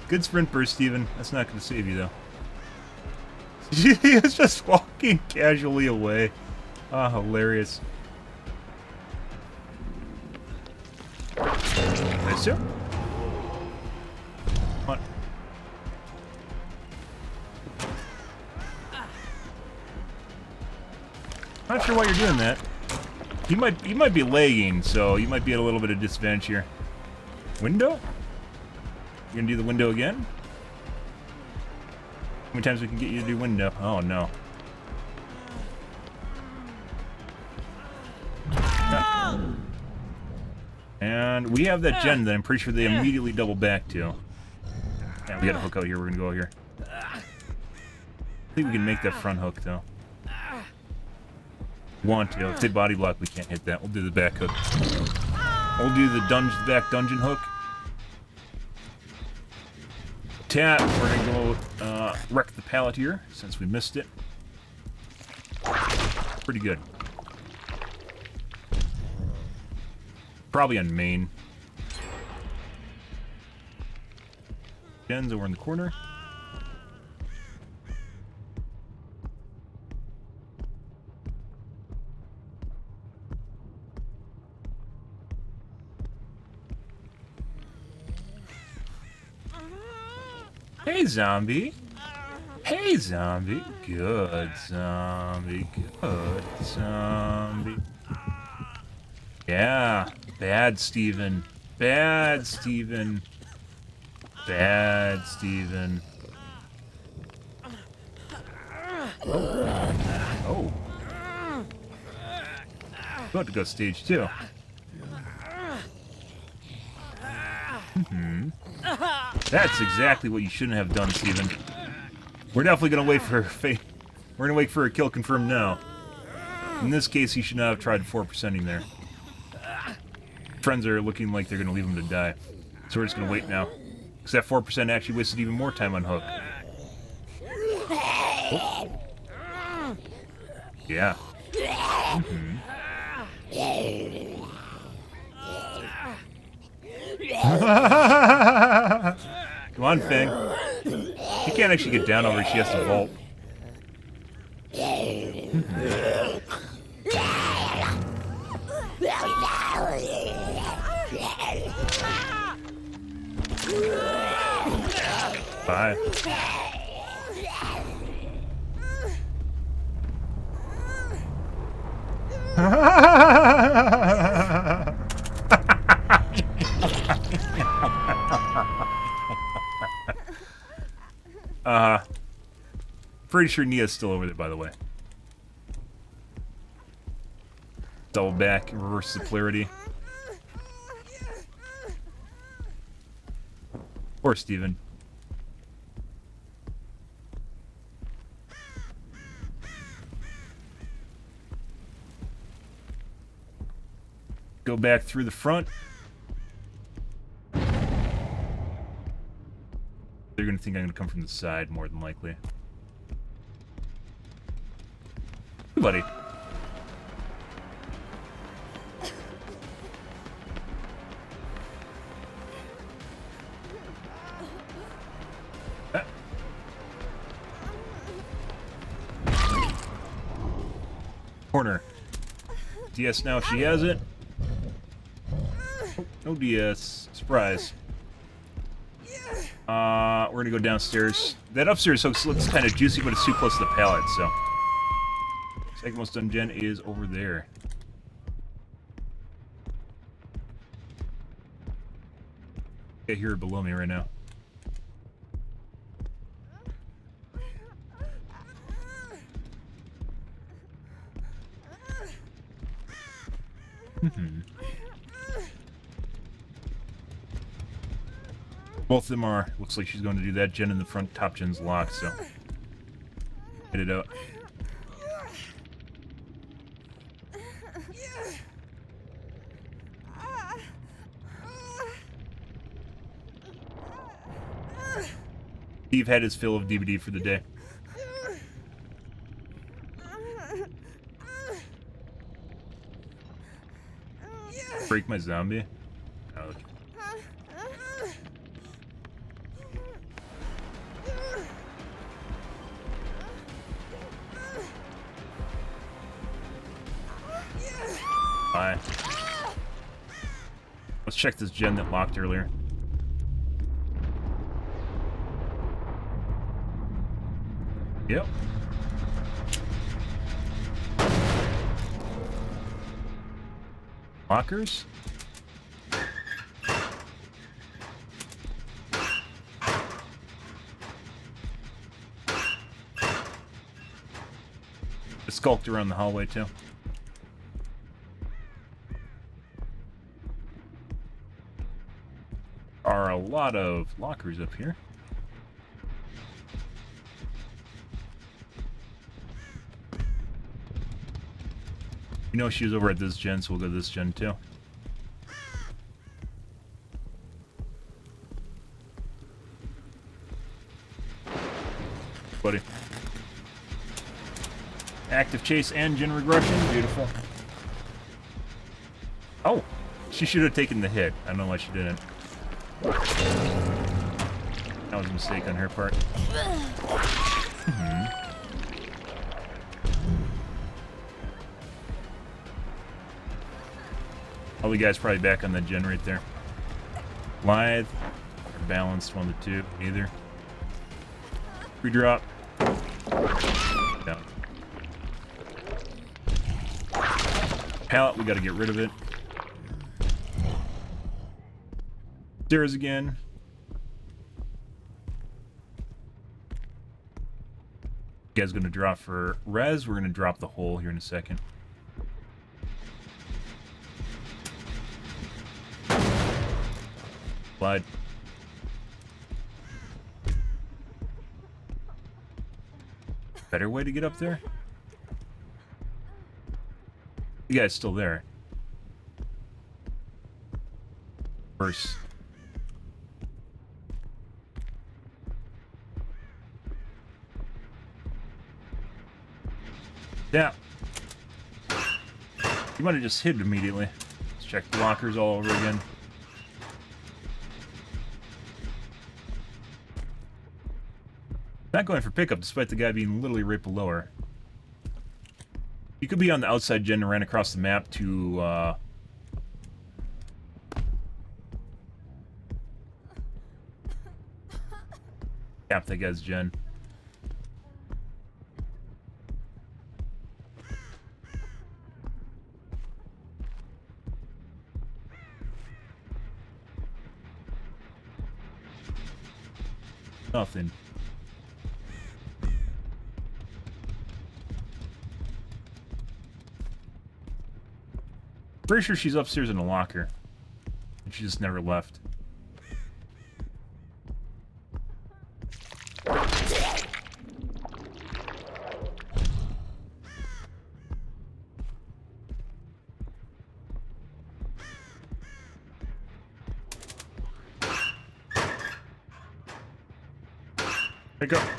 Good sprint burst, Steven. That's not going to save you, though. He was just walking casually away. Ah, hilarious. Nice job. Come on. Not sure why you're doing that. You might be lagging, so you might be at a little bit of disadvantage here. Window? You gonna do the window again? How many times we can get you to do window? Oh no. And we have that gen that I'm pretty sure they immediately double back to. Yeah, we got a hook out here. We're gonna go here. I think we can make that front hook though. Want to? If they body block, we can't hit that. We'll do the back hook. We'll do the back dungeon hook. Tap. We're gonna go wreck the pallet here since we missed it. Pretty good. Probably on main. Gen's over in the corner. Hey, zombie. Hey, zombie. Good, zombie. Good, zombie. Yeah. Bad, Steven. Bad, Steven. Bad, Steven. Oh. About to go stage 2. That's exactly what you shouldn't have done, Steven. We're definitely gonna wait for we're gonna wait for a kill confirmed now. In this case, he should not have tried 4%ing there. Friends are looking like they're gonna leave him to die, so we're just gonna wait now. Because that 4% actually wasted even more time on hook. Oh. Yeah. Come on, Fang. She can't actually get down over. She has to vault. Bye. Pretty sure Nia's still over there, by the way. Double back, reverse the polarity. Poor Steven. Go back through the front. They're gonna think I'm gonna come from the side more than likely. Hey, buddy. Corner. DS now if she has it. Oh, no DS. Surprise. We're gonna go downstairs. That upstairs hook looks kind of juicy, but it's too close to the pallet, so. Second most done gen is over there. I hear her below me right now. Both of them are. Looks like she's going to do that. Gen in the front, top gen's locked, so. Hit it out. Steve had his fill of DVD for the day. Break my zombie? Oh, okay. Bye. Let's check this gen that locked earlier. Yep. Lockers? The sculptor around the hallway too. lot of lockers up here. You know she was over at this gen, so we'll go to this gen too. Buddy. Active chase and gen regression. Beautiful. Oh, she should have taken the hit. I don't know why she didn't. That was a mistake on her part. All the guys probably back on that gen right there. Lithe or balanced, one of the two. Either. Redrop. Down. Pallet, we gotta get rid of it. Stairs again. You guys gonna drop for res? We're gonna drop the hole here in a second. Slide. Better way to get up there? You guys still there? First. Yeah. You might have just hit immediately. Let's check the lockers all over again. Not going for pickup despite the guy being literally right below her. You could be on the outside gen and ran across the map to cap that guy's gen. Nothing. Pretty sure she's upstairs in a locker. And she just never left. Pick up.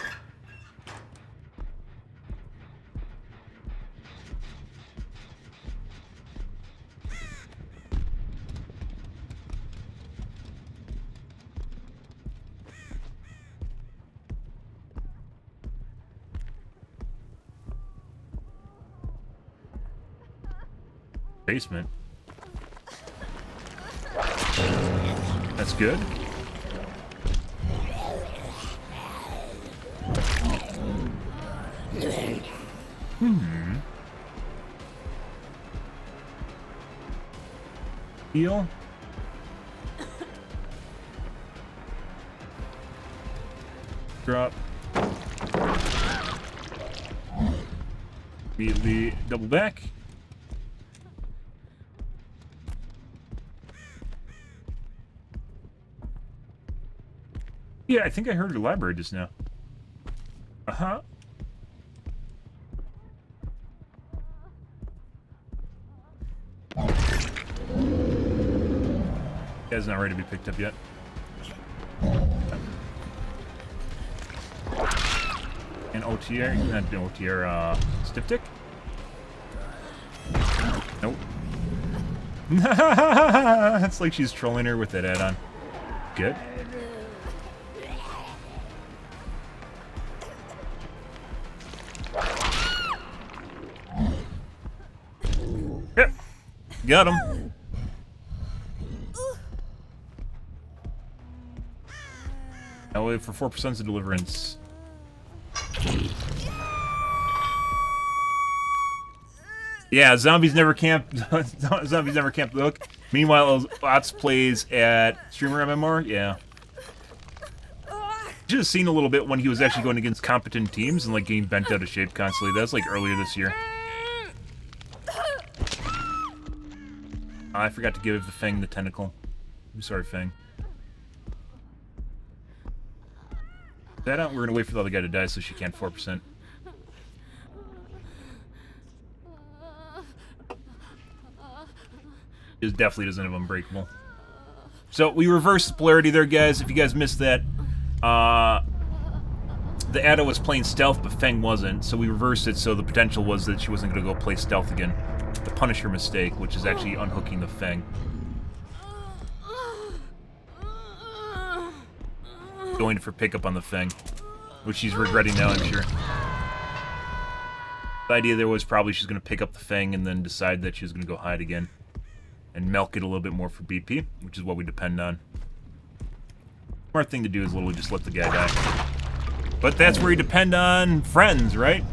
Basement. That's good. Heal. Drop. Immediately double back. Yeah, I think I heard her library just now. Uh-huh. Guy's not ready to be picked up yet. And OTR, not OTR, stiff tick? Nope. It's like she's trolling her with that add-on. Good. Yep. Got him. I'll wait for 4% of deliverance. Yeah, zombies never camp. Zombies never camp the hook. Meanwhile, Lots plays at Streamer MMR. Yeah. Should have seen a little bit when he was actually going against competent teams and like getting bent out of shape constantly. That's like earlier this year. I forgot to give the Fang the tentacle. I'm sorry, Fang. That out. We're gonna wait for the other guy to die so she can't 4%. It definitely doesn't have Unbreakable. So we reversed the polarity there, guys. If you guys missed that, the Ada was playing stealth, but Feng wasn't. So we reversed it. So the potential was that she wasn't gonna go play stealth again, to punish her mistake, which is actually unhooking the Feng. Going for pickup on the Feng, which she's regretting now, I'm sure. The idea there was probably she's going to pick up the Feng and then decide that she's going to go hide again. And milk it a little bit more for BP, which is what we depend on. Smart thing to do is literally just let the guy die. But that's where you depend on friends, right?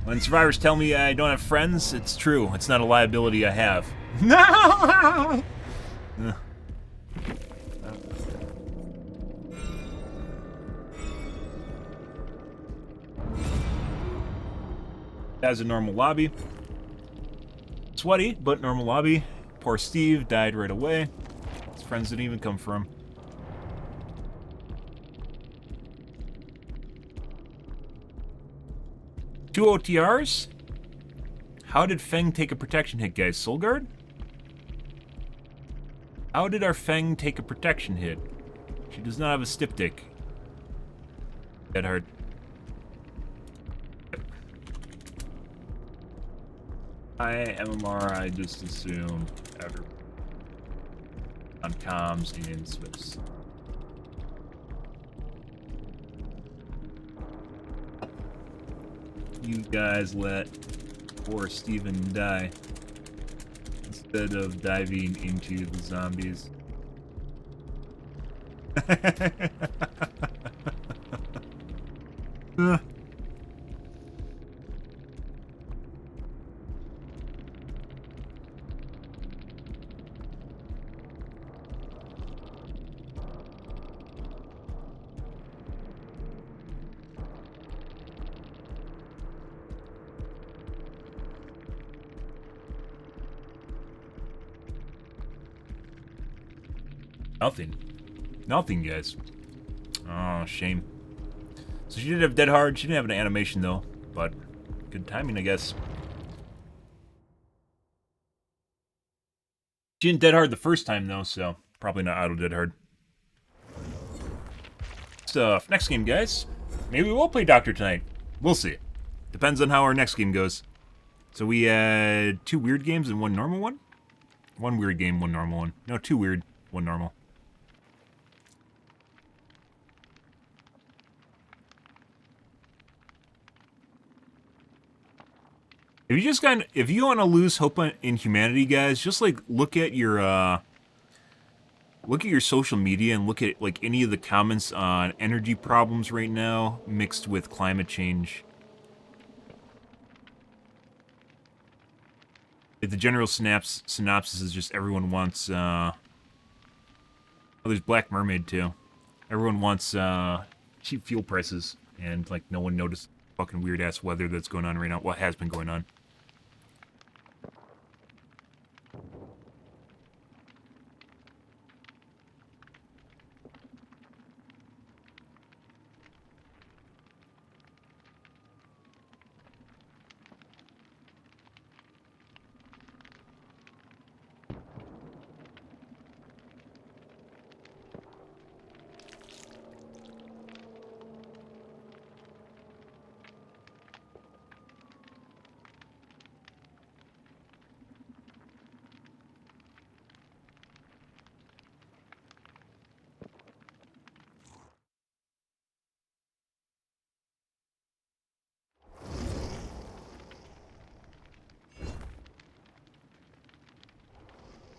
When survivors tell me I don't have friends, it's true. It's not a liability I have. No! That's a normal lobby. Sweaty, but normal lobby. Poor Steve died right away. His friends didn't even come for him. Two OTRs? How did Feng take a protection hit, guys? Soul Guard? How did our Feng take a protection hit? She does not have a Styptic. Dead hard. MMR, I just assume ever on comms and Swiss. You guys let poor Steven die instead of diving into the zombies. Nothing. Nothing, guys. Oh, shame. So she did have Dead Hard. She didn't have an animation, though. But good timing, I guess. She didn't Dead Hard the first time, though, so probably not auto Dead Hard. Stuff. Next game, guys. Maybe we will play Doctor tonight. We'll see. Depends on how our next game goes. So we had 2 weird games and 1 normal one? 1 weird game, 1 normal one. No, 2 weird, 1 normal. If you want to lose hope in humanity, guys, just like look at your social media and look at like any of the comments on energy problems right now mixed with climate change. If the general synopsis is just everyone wants oh, there's Black Mermaid too. Everyone wants cheap fuel prices, and like no one noticed fucking weird ass weather that's going on right now. What has been going on.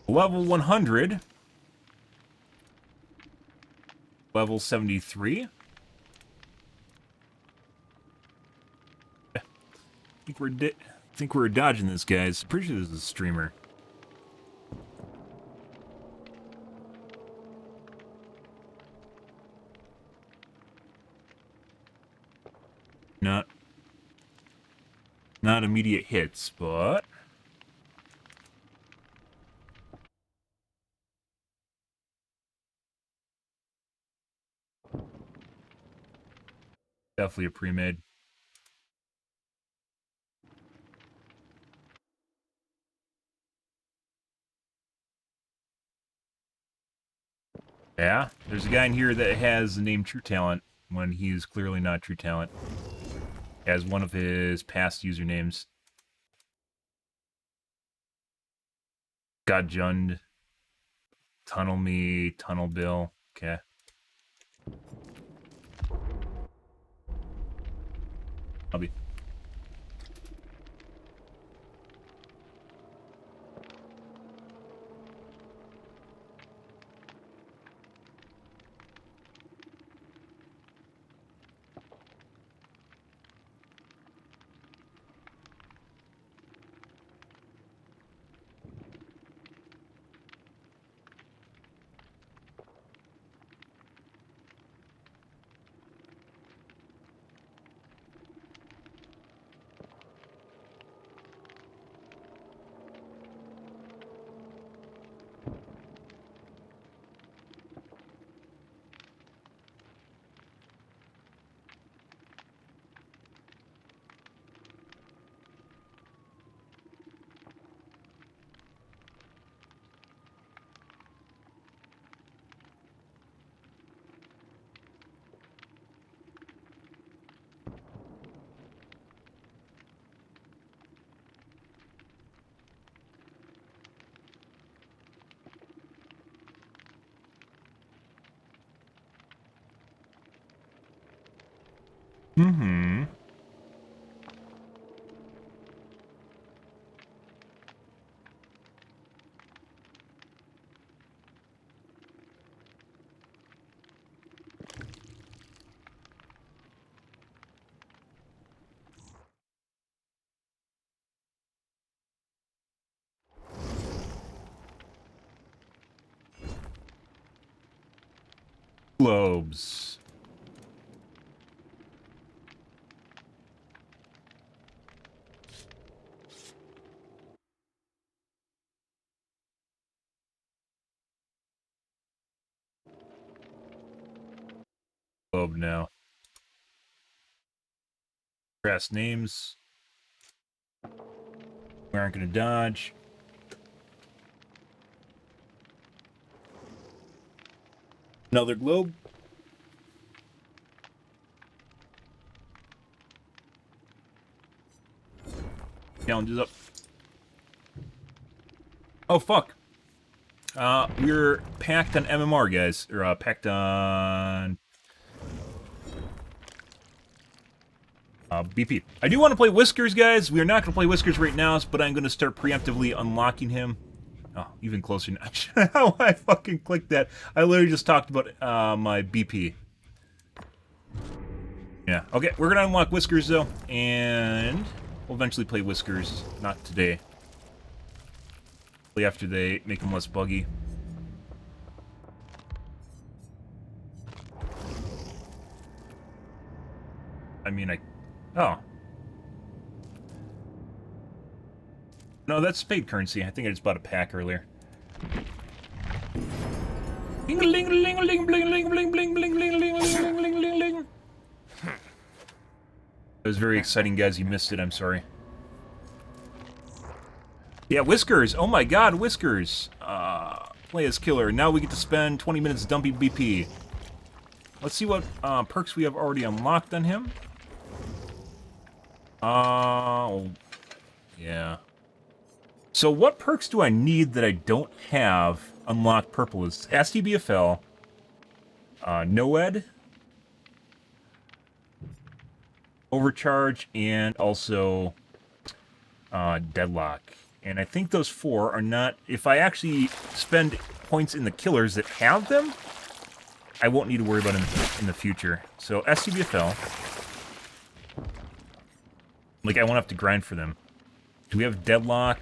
Level 100. Level 73. I think we're dodging this, guys. Pretty sure this is a streamer. Not immediate hits, but Definitely a pre-made. Yeah, there's a guy in here that has the name True Talent when he's clearly not True Talent. As one of his past usernames. Got Jund. Tunnel Me, Tunnel Bill. Okay. I'll be. Mm-hmm. Globes. Globe now. Grass names. We aren't gonna dodge. Another globe. Challenges up. Oh, fuck. We're packed on MMR, guys. Or, packed on... BP. I do want to play Whiskers, guys. We are not going to play Whiskers right now, but I'm going to start preemptively unlocking him. Oh, even closer now. How I fucking clicked that. I literally just talked about my BP. Yeah. Okay, we're going to unlock Whiskers, though. And we'll eventually play Whiskers. Not today. Hopefully after they make them less buggy. I mean, Oh. No, that's spade currency. I think I just bought a pack earlier. It was very exciting, guys. You missed it. I'm sorry. Yeah, Whiskers. Oh my god, Whiskers. Play as killer. Now we get to spend 20 minutes dumping BP. Let's see what perks we have already unlocked on him. Yeah. So what perks do I need that I don't have unlocked purple? Is STBFL, NOED, Overcharge, and also Deadlock. And I think those four are not... If I actually spend points in the killers that have them, I won't need to worry about them in the future. So STBFL. Like, I won't have to grind for them. Do we have Deadlock?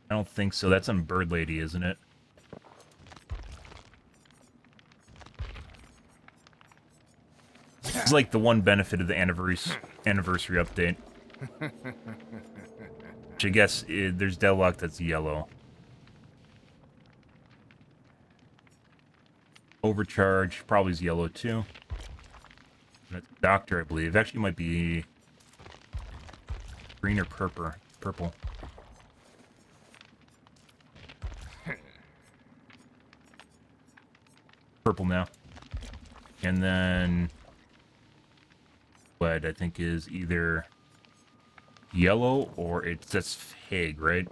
I don't think so. That's on Bird Lady, isn't it? It's like the one benefit of the anniversary update. Which I guess there's Deadlock that's yellow. Overcharge probably is yellow too. That's Doctor, I believe. Actually, it might be green or purple. Purple now. And then what I think is either yellow or that's Hague, right?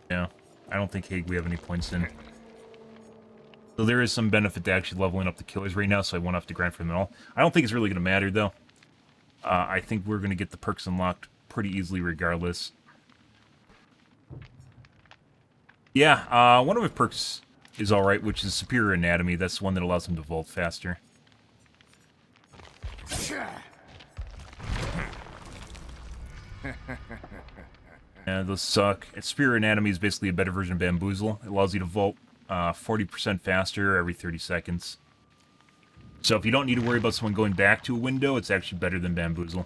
Yeah, I don't think Hague we have any points in. So there is some benefit to actually leveling up the killers right now, so I won't have to grind for them at all. I don't think it's really going to matter, though. I think we're going to get the perks unlocked pretty easily regardless. Yeah, one of his perks is alright, which is Superior Anatomy. That's the one that allows him to vault faster. Yeah, those suck. Superior Anatomy is basically a better version of Bamboozle. It allows you to vault 40% faster every 30 seconds. So if you don't need to worry about someone going back to a window, it's actually better than Bamboozle.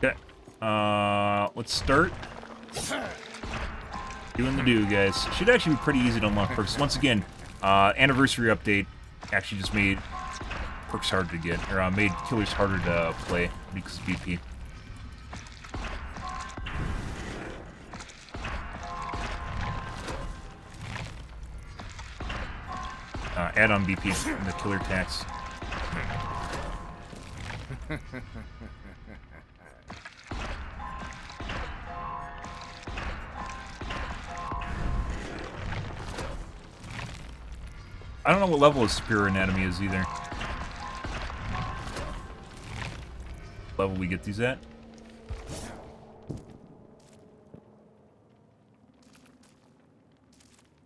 Okay. Let's start. Doing the do, guys. Should actually be pretty easy to unlock perks. Once again, Anniversary Update actually just made perks harder to get, or made killers harder to play because of BP. Add-on BP in the killer tax. I don't know what level of Superior Anatomy is either. Level we get these at?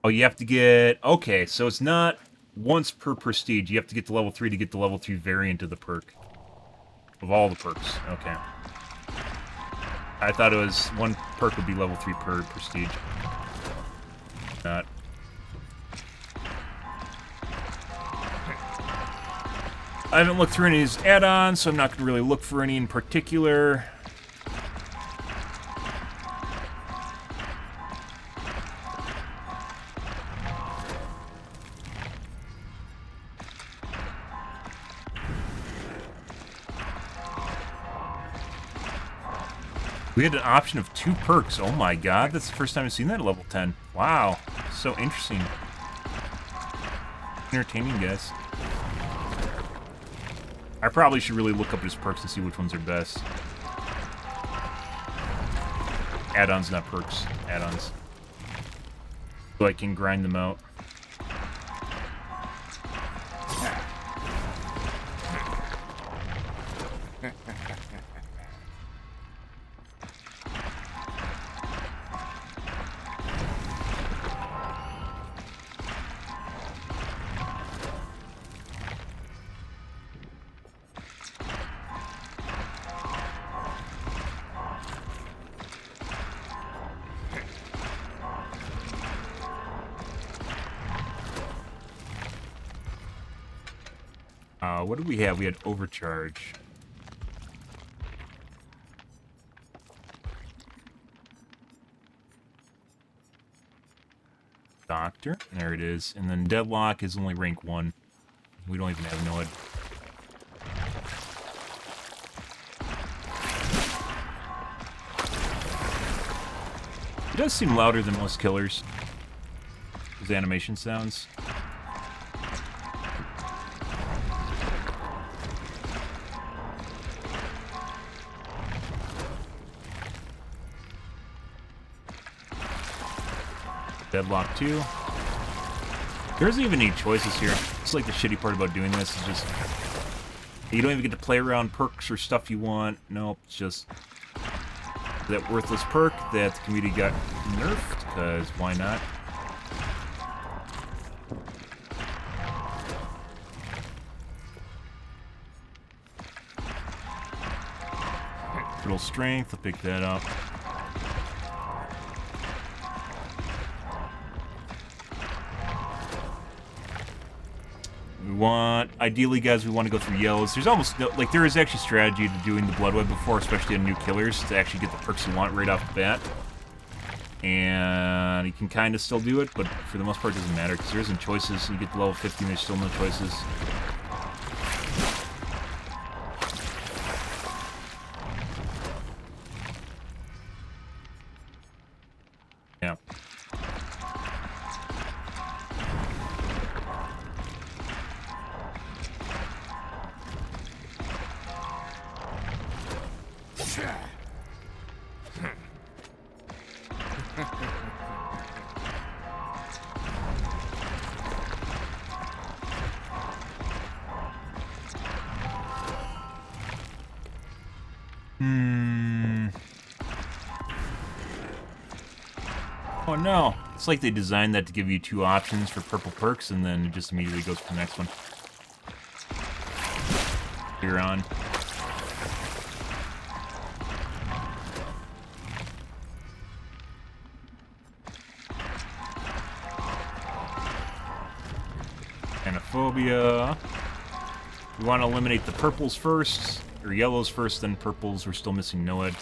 Oh, you have to get... Okay, so it's not once per prestige. You have to get to level 3 to get the level 3 variant of the perk. Of all the perks. Okay. I thought it was one perk would be level 3 per prestige. Not. I haven't looked through any of these add-ons, so I'm not going to really look for any in particular. We had an option of 2 perks. Oh my god, that's the first time I've seen that at level 10. Wow, so interesting. Entertaining, guys. I probably should really look up his perks and see which ones are best. Add-ons, not perks. Add-ons. So I can grind them out. What did we have? We had Overcharge. Doctor. There it is. And then Deadlock is only rank 1. We don't even have Noid. It does seem louder than most killers. His animation sounds. Deadlock 2. There isn't even any choices here. It's like the shitty part about doing this is just you don't even get to play around perks or stuff you want. Nope, it's just that worthless perk that the community got nerfed, because why not? Little strength, I'll pick that up. Ideally, guys, we want to go through yellows. There's almost no, like, there is actually strategy to doing the blood web before, especially on new killers, to actually get the perks you want right off the bat. And you can kind of still do it, but for the most part, it doesn't matter, because there isn't choices. You get to level 15, there's still no choices. Yeah. Oh no. It's like they designed that to give you 2 options for purple perks, and then it just immediately goes to the next one. You're on. Xenophobia. We want to eliminate the purples first, or yellows first, then purples. We're still missing Noed.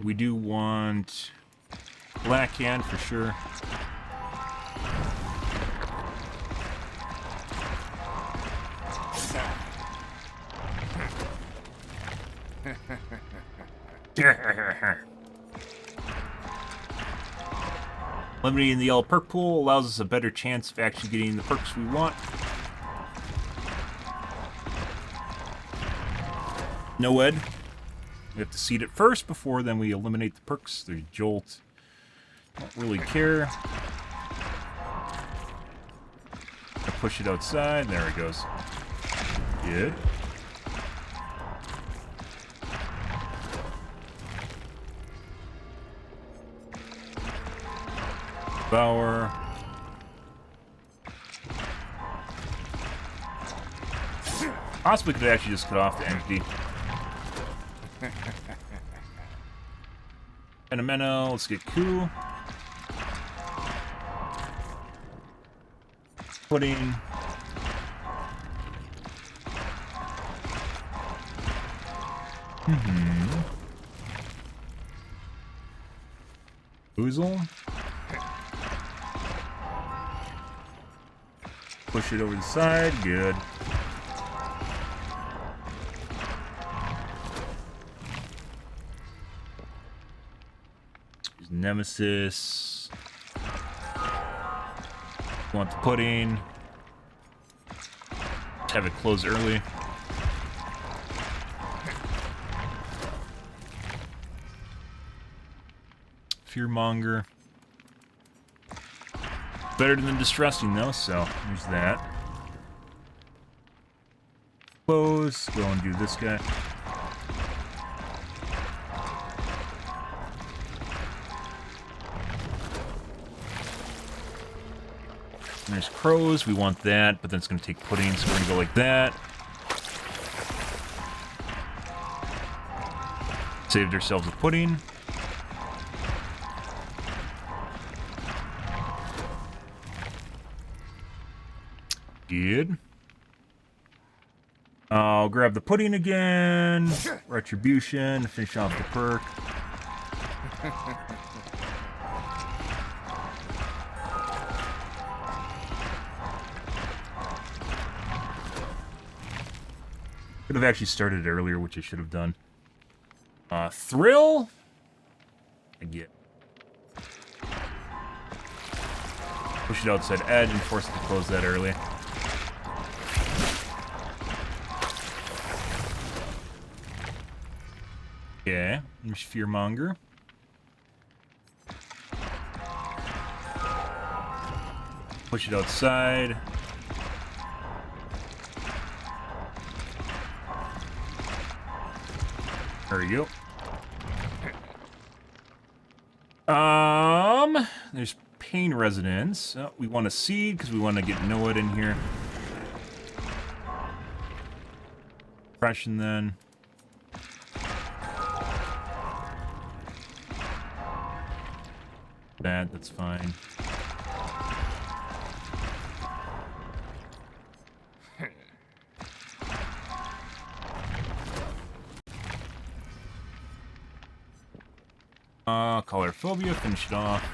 We do want black hand for sure. Limiting the yellow perk pool allows us a better chance of actually getting the perks we want. Noed. We have to seed it first before then we eliminate the perks. There's Jolt. Don't really care. I push it outside. There it goes. Good. Devour. Possibly could actually just cut off the empty. Fenomeno, let's get cool. Pudding. Boozle. Push it over the side, good. Nemesis. Want the pudding. Have it close early. Fearmonger. Better than distressing though, so there's that. Close. Go and do this guy. There's crows, we want that, but then it's going to take pudding, so we're going to go like that. Saved ourselves a pudding. Good. I'll grab the pudding again. Retribution, finish off the perk. Could have actually started earlier, which I should have done. Thrill? I get. Push it outside edge and force it to close that early. Okay, there's Fearmonger. Push it outside. There we go. There's Pain Resonance. Oh, we want a seed because we want to get Noed in here. Depression then. That's fine. Colorophobia, finish it off.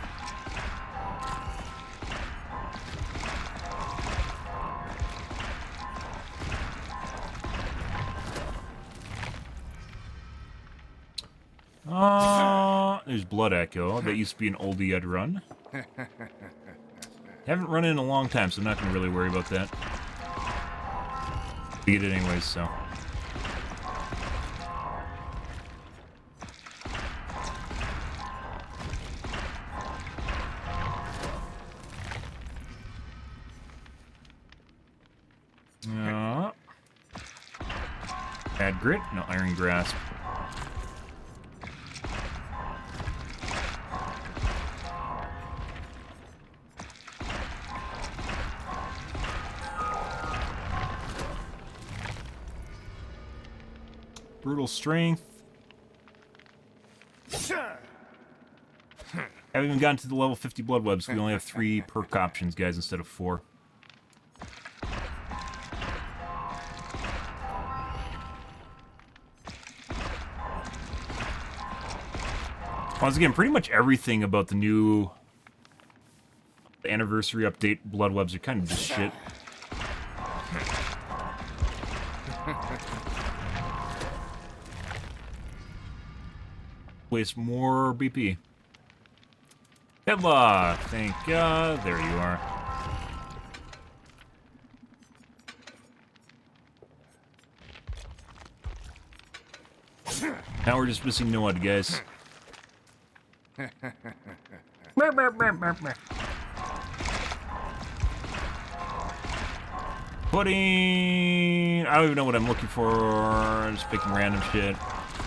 There's Blood Echo. That used to be an oldie I'd run. Haven't run it in a long time, so I'm not going to really worry about that. Beat it anyways, so. Bad Grit, no Iron Grasp. Brutal Strength. Haven't even gotten to the level 50 Blood Webs. We only have 3 perk options, guys, instead of 4. Once again, pretty much everything about the new anniversary update Blood Webs are kind of just shit. Waste more BP. Headlock! Thank God. There you are. Now we're just missing Noad, guys. Pudding! I don't even know what I'm looking for. I'm just picking random shit.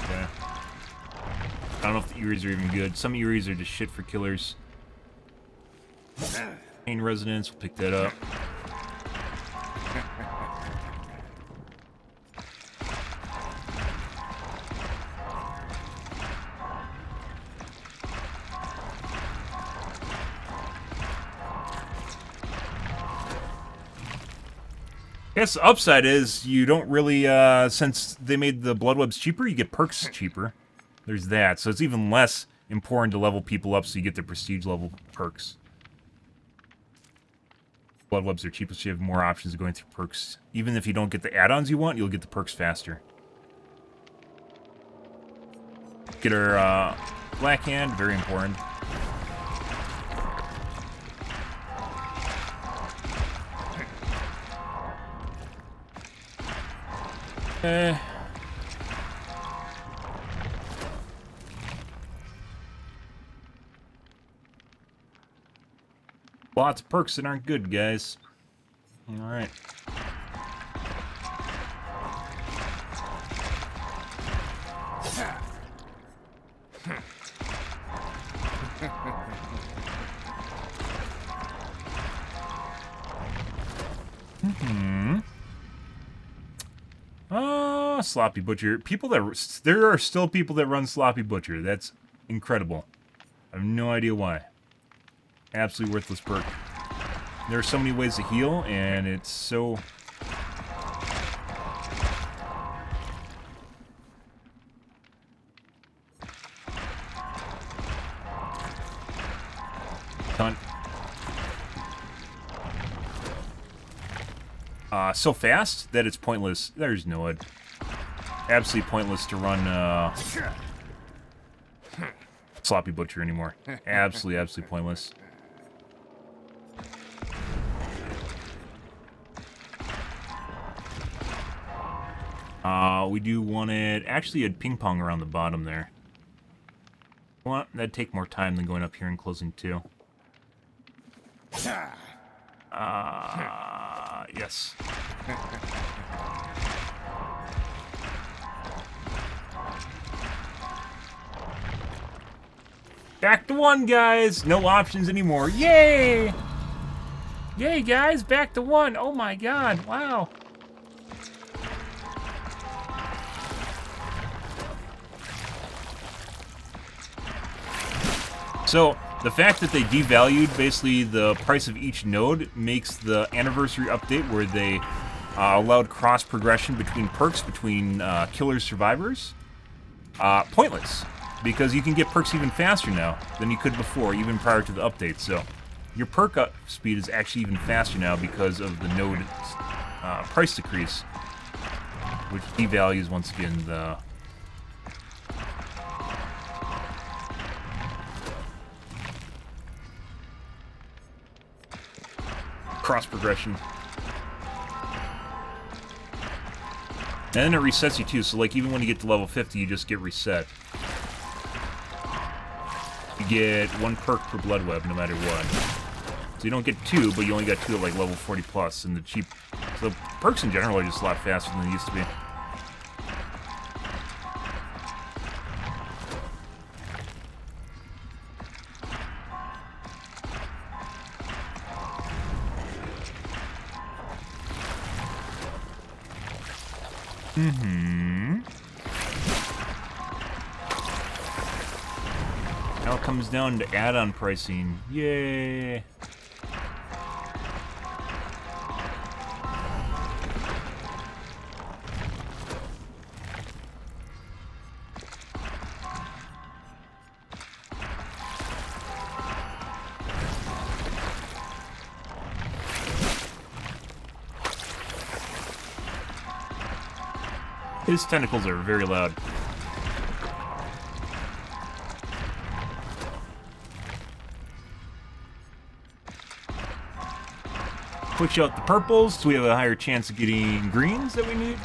Okay. I don't know if the Eries are even good. Some Eries are just shit for killers. Pain Resonance, we'll pick that up. I guess the upside is you don't really, since they made the Blood Webs cheaper, you get perks cheaper. There's that. So it's even less important to level people up so you get the prestige level perks. Blood Webs are cheaper, so you have more options of going through perks. Even if you don't get the add-ons you want, you'll get the perks faster. Get our Black Hand, very important. Lots of perks that aren't good, guys. Alright. Sloppy Butcher. There are still people that run Sloppy Butcher. That's incredible. I have no idea why. Absolutely worthless perk. There are so many ways to heal, and it's so... Done. So fast that it's pointless. There's no... Absolutely pointless to run Sloppy Butcher anymore. Absolutely pointless. We do want it... Actually, a ping pong around the bottom there. Well, that'd take more time than going up here and closing 2. Yes. Back to 1, guys! No options anymore. Yay! Yay, guys! Back to 1! Oh my god, wow. So, the fact that they devalued basically the price of each node makes the anniversary update where they allowed cross progression between perks, between killers, survivors, pointless. Because you can get perks even faster now than you could before, even prior to the update. So, your perk up speed is actually even faster now because of the node price decrease, which devalues once again the cross progression. And then it resets you too, so like even when you get to level 50, you just get reset. You get 1 perk per blood web no matter what. So you don't get 2, but you only got 2 at like level 40 plus, and the cheap. So perks in general are just a lot faster than they used to be. Now it comes down to add-on pricing. Yay! His tentacles are very loud. Push out the purples so we have a higher chance of getting greens that we need.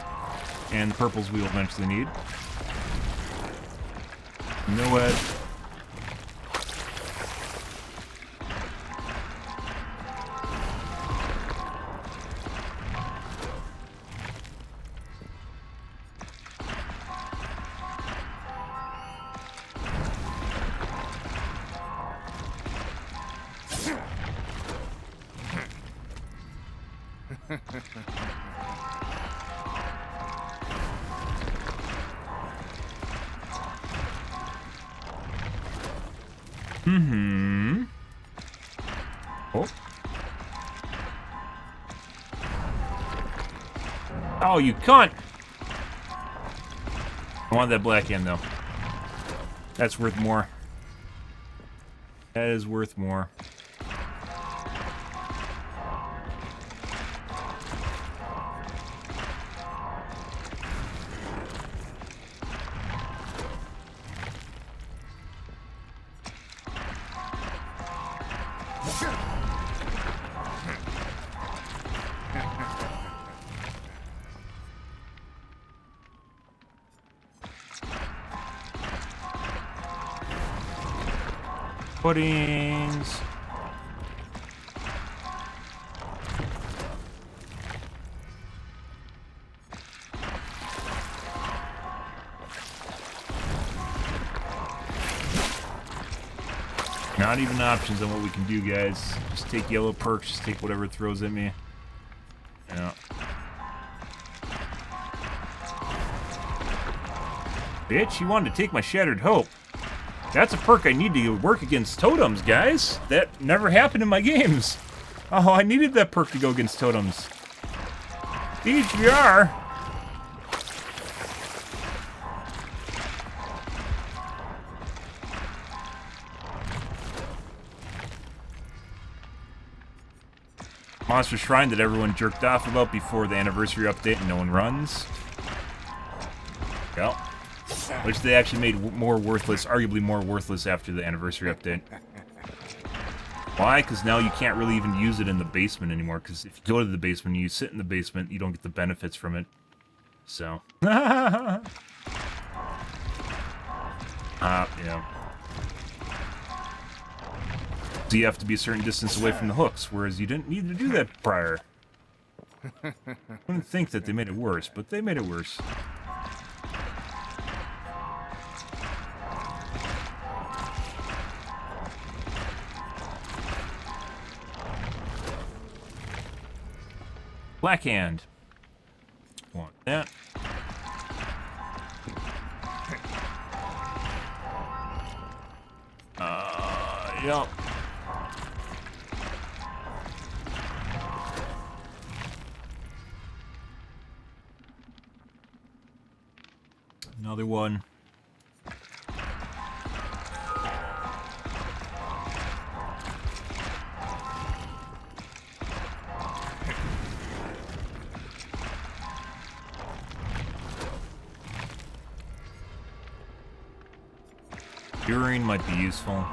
And the purples we will eventually need. No ad. Oh, you cunt! I want that black end, though. That's worth more. That is worth more. Puddings. Not even options on what we can do, guys. Just take yellow perks, just take whatever it throws at me. Yeah. Bitch, you wanted to take my Shattered Hope. That's a perk I need to work against totems, guys. That never happened in my games. Oh, I needed that perk to go against totems. DGR. Monster Shrine that everyone jerked off about before the anniversary update and no one runs. Well. Which they actually made more worthless, arguably more worthless after the anniversary update. Why? Because now you can't really even use it in the basement anymore, because if you go to the basement and you sit in the basement, you don't get the benefits from it. So. Yeah. So you have to be a certain distance away from the hooks, whereas you didn't need to do that prior. I wouldn't think that they made it worse, but they made it worse. Black hand. Want that. Yep. Another one. Urine might be useful.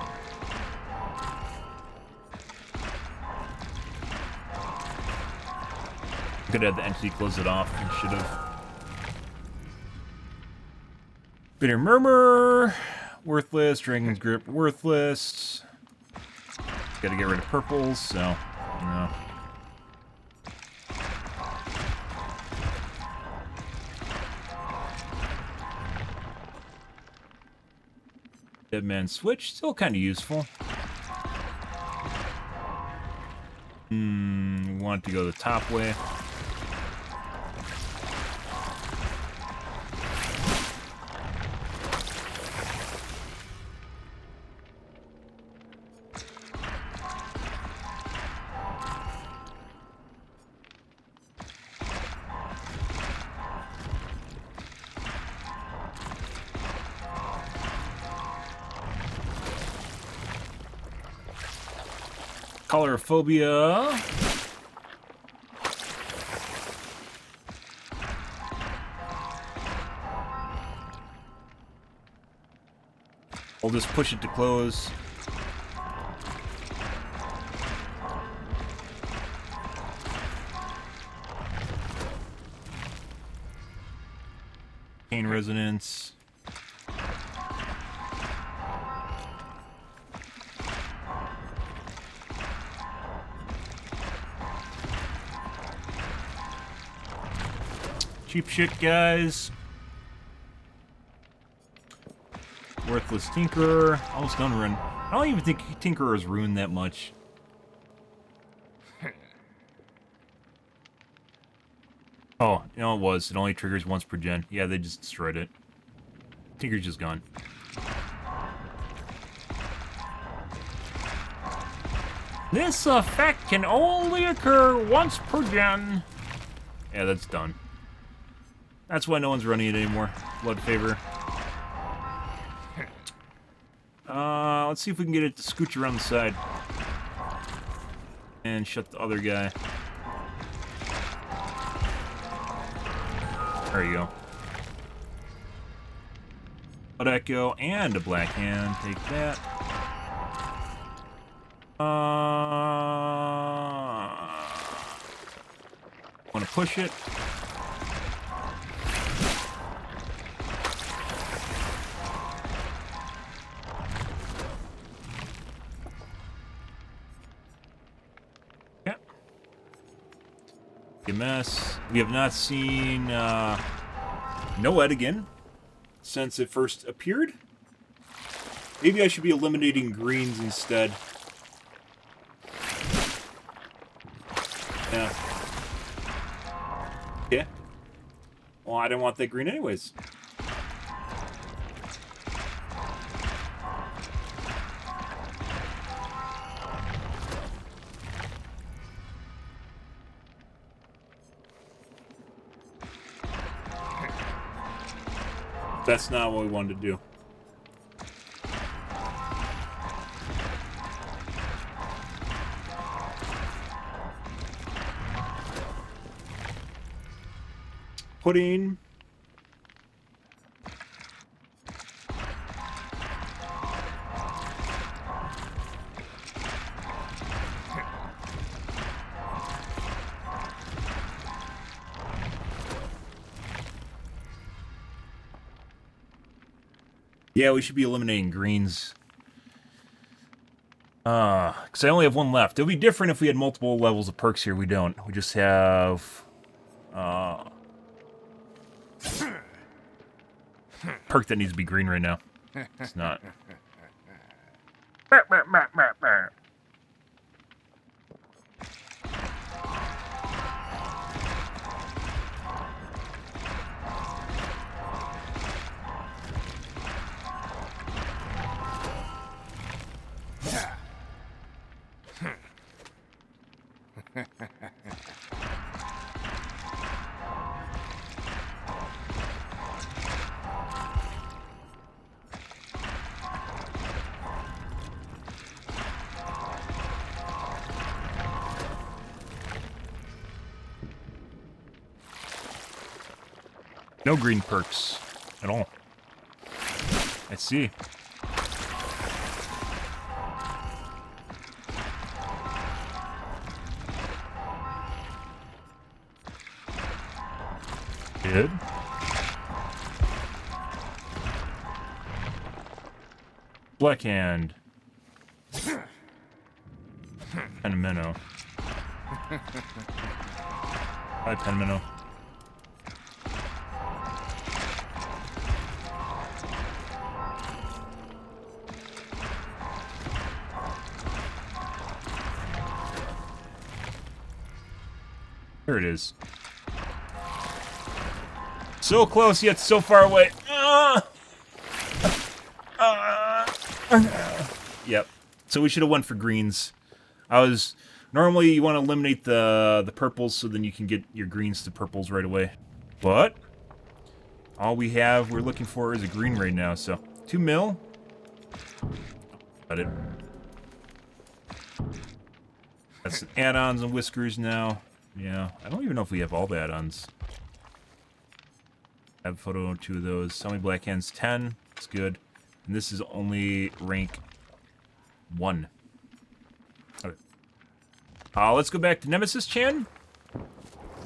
Could have the entity close it off and should have. Bitter Murmur, worthless. Dragon's Grip, worthless. Gotta get rid of purples, so, you know. Dead Man Switch, still kind of useful. Want to go the top way. Colorophobia. I'll just push it to close. Pain resonance. Cheap shit, guys. Worthless Tinkerer. Almost done run. I don't even think Tinkerer is ruined that much. Oh, you know it was. It only triggers once per gen. Yeah, they just destroyed it. Tinker's just gone. This effect can only occur once per gen. Yeah, that's done. That's why no one's running it anymore. Blood Favor. Let's see if we can get it to scooch around the side. And shut the other guy. There you go. Blood Echo and a Black Hand. Take that. Want to push it. Mess. We have not seen Noed again since it first appeared. Maybe I should be eliminating greens instead. Yeah. Yeah. Well, I didn't want that green anyways. That's not what we wanted to do. Pudding. Yeah, we should be eliminating greens. Because I only have one left. It would be different if we had multiple levels of perks here. We don't. We just have... perk that needs to be green right now. It's not. No green perks at all. I see. Good. Black hand. Pen minnow. Hi, pen minnow. Here it is. So close, yet so far away. Yep. So we should have went for greens. Normally you want to eliminate the purples so then you can get your greens to purples right away. But all we're looking for is a green right now, so 2 mil. Got it. That's some add-ons and whiskers now. Yeah, I don't even know if we have all the add-ons. I have a photo of 2 of those. Tell me Black Hands 10. It's good. And this is only rank 1. Okay. Let's go back to Nemesis Chan.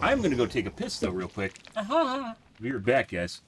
I'm gonna go take a piss though real quick. Be right back, guys.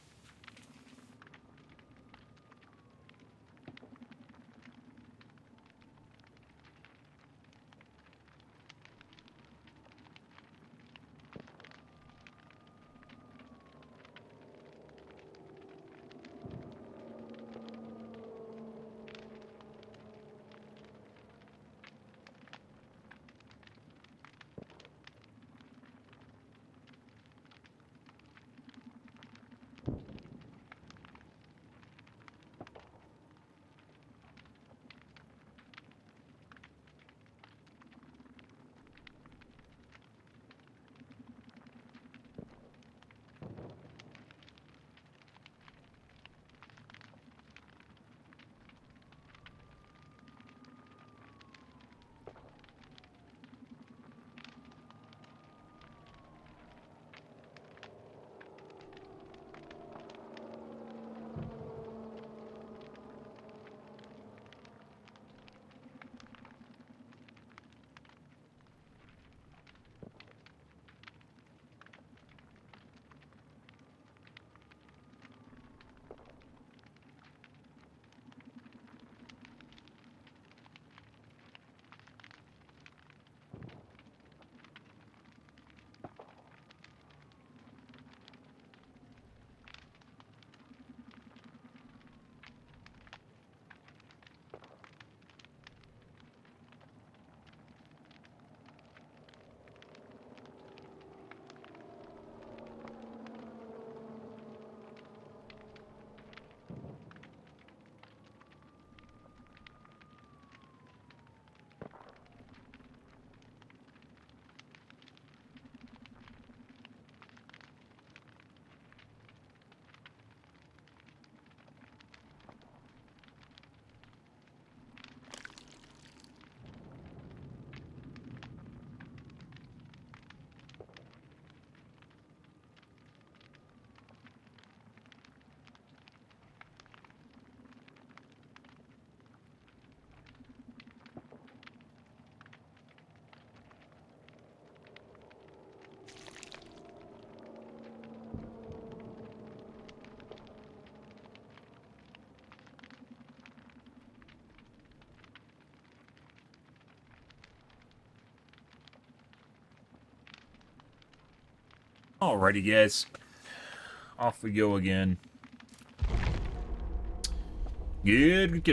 Alrighty, guys. Off we go again. Good.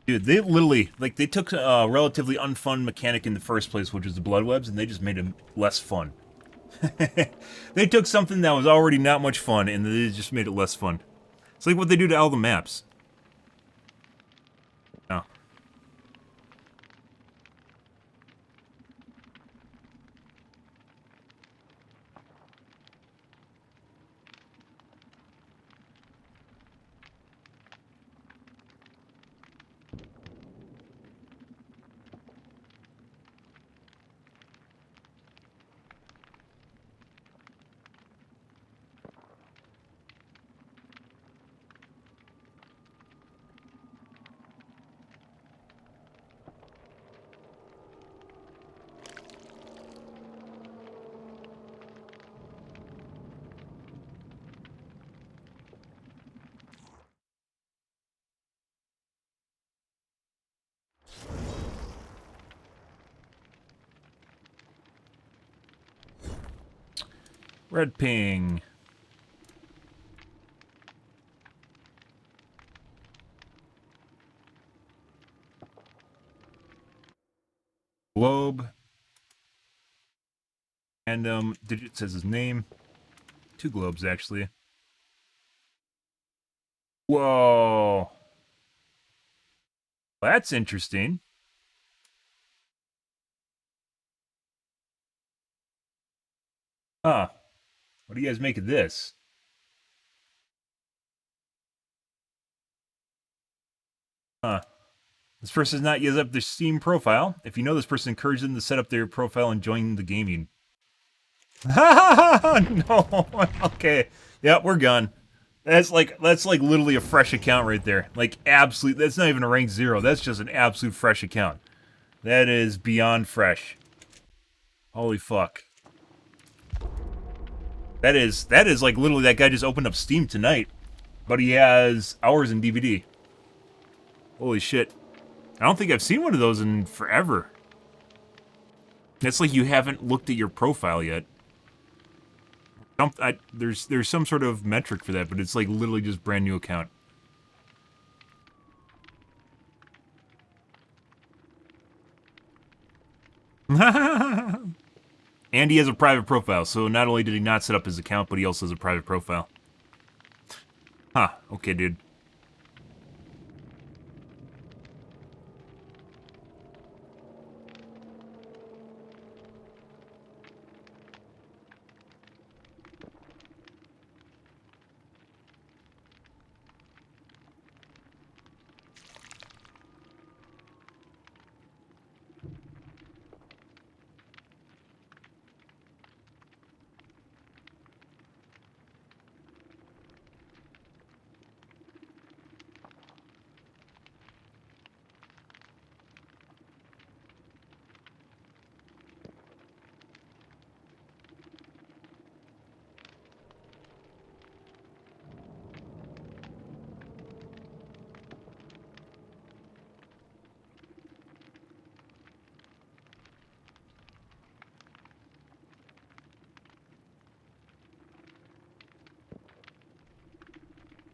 Dude, they literally, like, they took a relatively unfun mechanic in the first place, which was the blood webs, and they just made it less fun. They took something that was already not much fun, and they just made it less fun. It's like what they do to all the maps. Oh. Red ping. Globe. And digit says his name. 2 globes actually. Whoa. That's interesting. Huh. What do you guys make of this? Huh. This person has not yet up their Steam profile. If you know this person, encourage them to set up their profile and join the gaming. No. Okay. Yep, we're gone. That's like literally a fresh account right there. Like absolute. That's not even a rank 0. That's just an absolute fresh account. That is beyond fresh. Holy fuck. That is like literally that guy just opened up Steam tonight, but he has hours in DVD. Holy shit. I don't think I've seen one of those in forever. It's like you haven't looked at your profile yet. There's some sort of metric for that, but it's like literally just brand new account. And he has a private profile, so not only did he not set up his account, but he also has a private profile. Huh, okay, dude.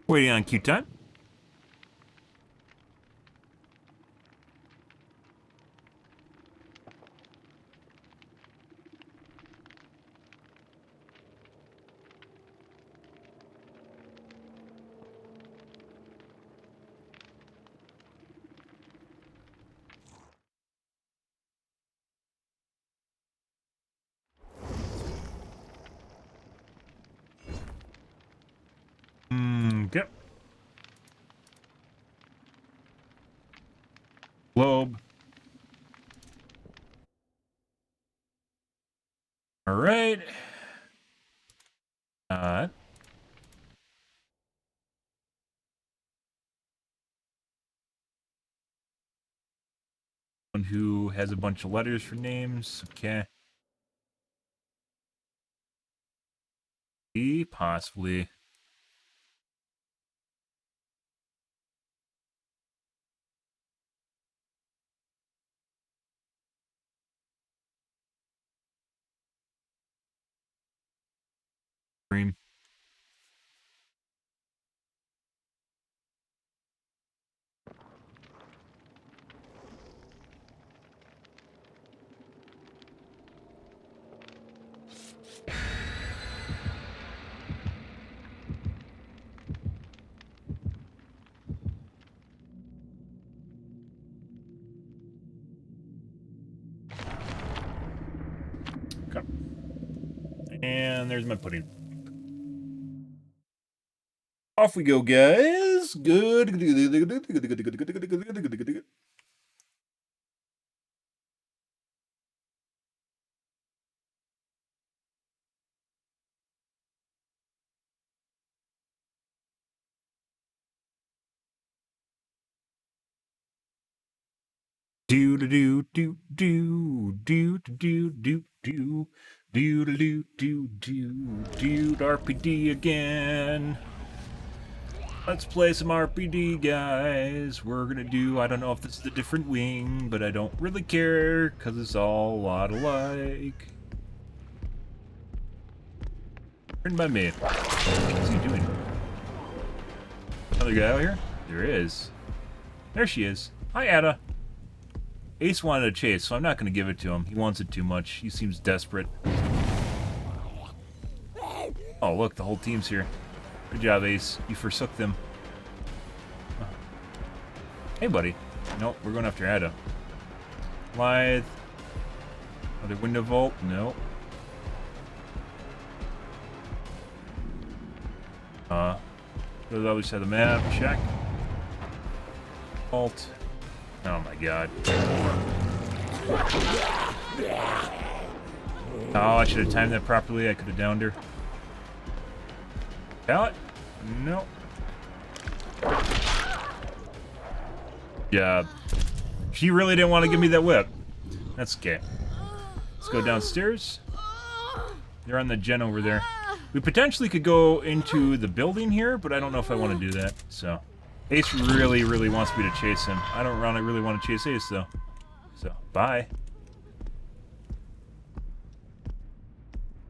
Waiting on queue time. Yep. Globe. All right. One who has a bunch of letters for names. Okay. Possibly. Cream. Okay. And there's my pudding. Off we go, guys. Good. Do do do do do do do do do do do do do RPD again. Let's play some RPD, guys. We're gonna do, I don't know if this is a different wing, but I don't really care, because it's all a lot alike. Written by me. What's he doing? Another guy out here? There is. There she is. Hi, Ada. Ace wanted a chase, so I'm not going to give it to him. He wants it too much. He seems desperate. Oh, look, the whole team's here. Good job, Ace. You forsook them. Hey, buddy. Nope, we're going after Ada. Blythe. Other window vault? No. Go to the other side of the map. Check. Vault. Oh my god. Oh, I should have timed that properly. I could have downed her. Pallet? No. Yeah. She really didn't want to give me that whip. That's okay. Let's go downstairs. They're on the gen over there. We potentially could go into the building here, but I don't know if I want to do that, so. Ace really, really wants me to chase him. I don't really want to chase Ace, though. So, bye.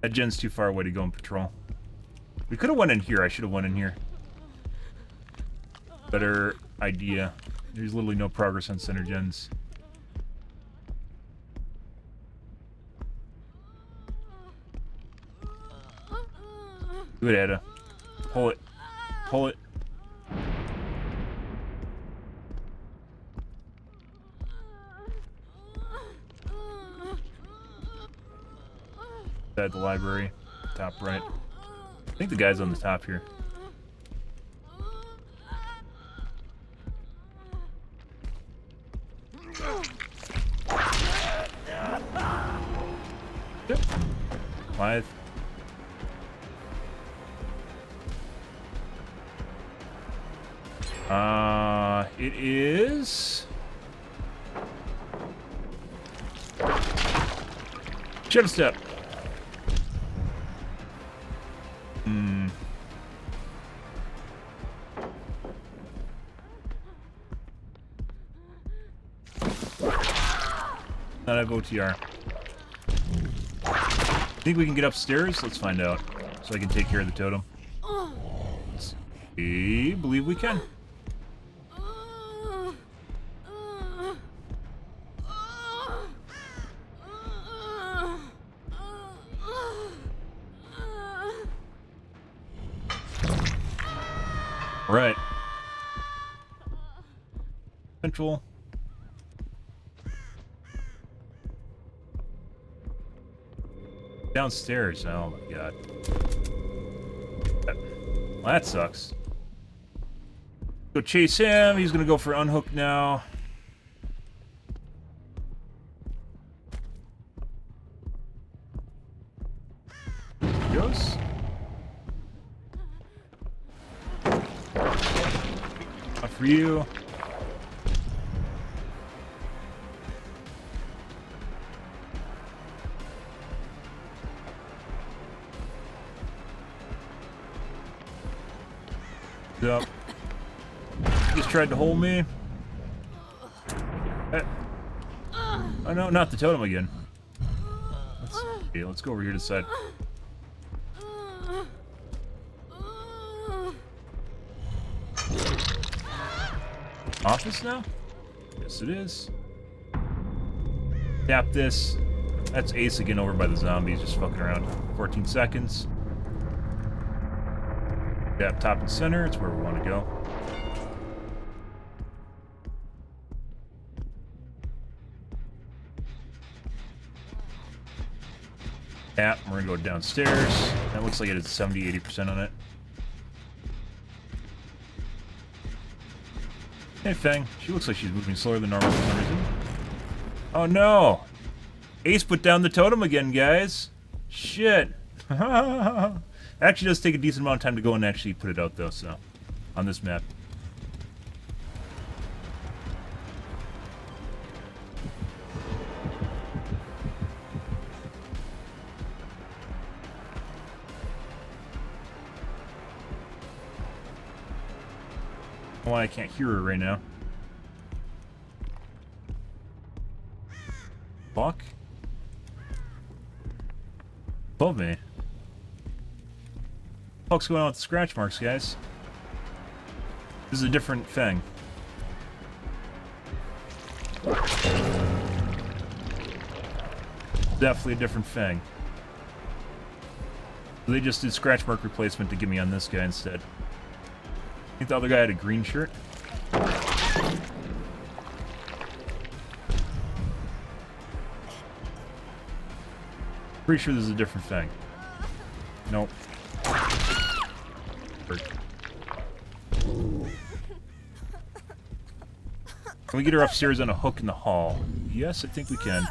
That gen's too far away to go and patrol. We could have went in here. I should have went in here. Better idea. There's literally no progress on center gens. Do it, Ada. Pull it. Pull it. At the library, top right. I think the guy's on the top here. Yep. Blythe. It is Shadow Step. Not have OTR. Think we can get upstairs? Let's find out. So I can take care of the totem. We believe we can. Right. Central. Downstairs. Oh my god. Well, that sucks. Go chase him. He's gonna go for unhook now. There he goes. Not for you. Up. Just tried to hold me. Oh no, not the totem again. Let's go over here to the side. Office now? Yes, it is. Tap this. That's Ace again over by the zombies, just fucking around. 14 seconds. Tap top and center. It's where we want to go. Tap. We're gonna go downstairs. That looks like it is 70-80% on it. Hey, Fang. She looks like she's moving slower than normal for some reason. Oh, no! Ace put down the totem again, guys. Shit. Actually does take a decent amount of time to go and actually put it out, though, so. On this map. Why I can't hear her right now. Fuck. Above me. What's going on with the scratch marks, guys? This is a different thing. Definitely a different thing. They just did scratch mark replacement to get me on this guy instead. I think the other guy had a green shirt. Pretty sure this is a different thing. Nope. Can we get her upstairs on a hook in the hall? Yes, I think we can.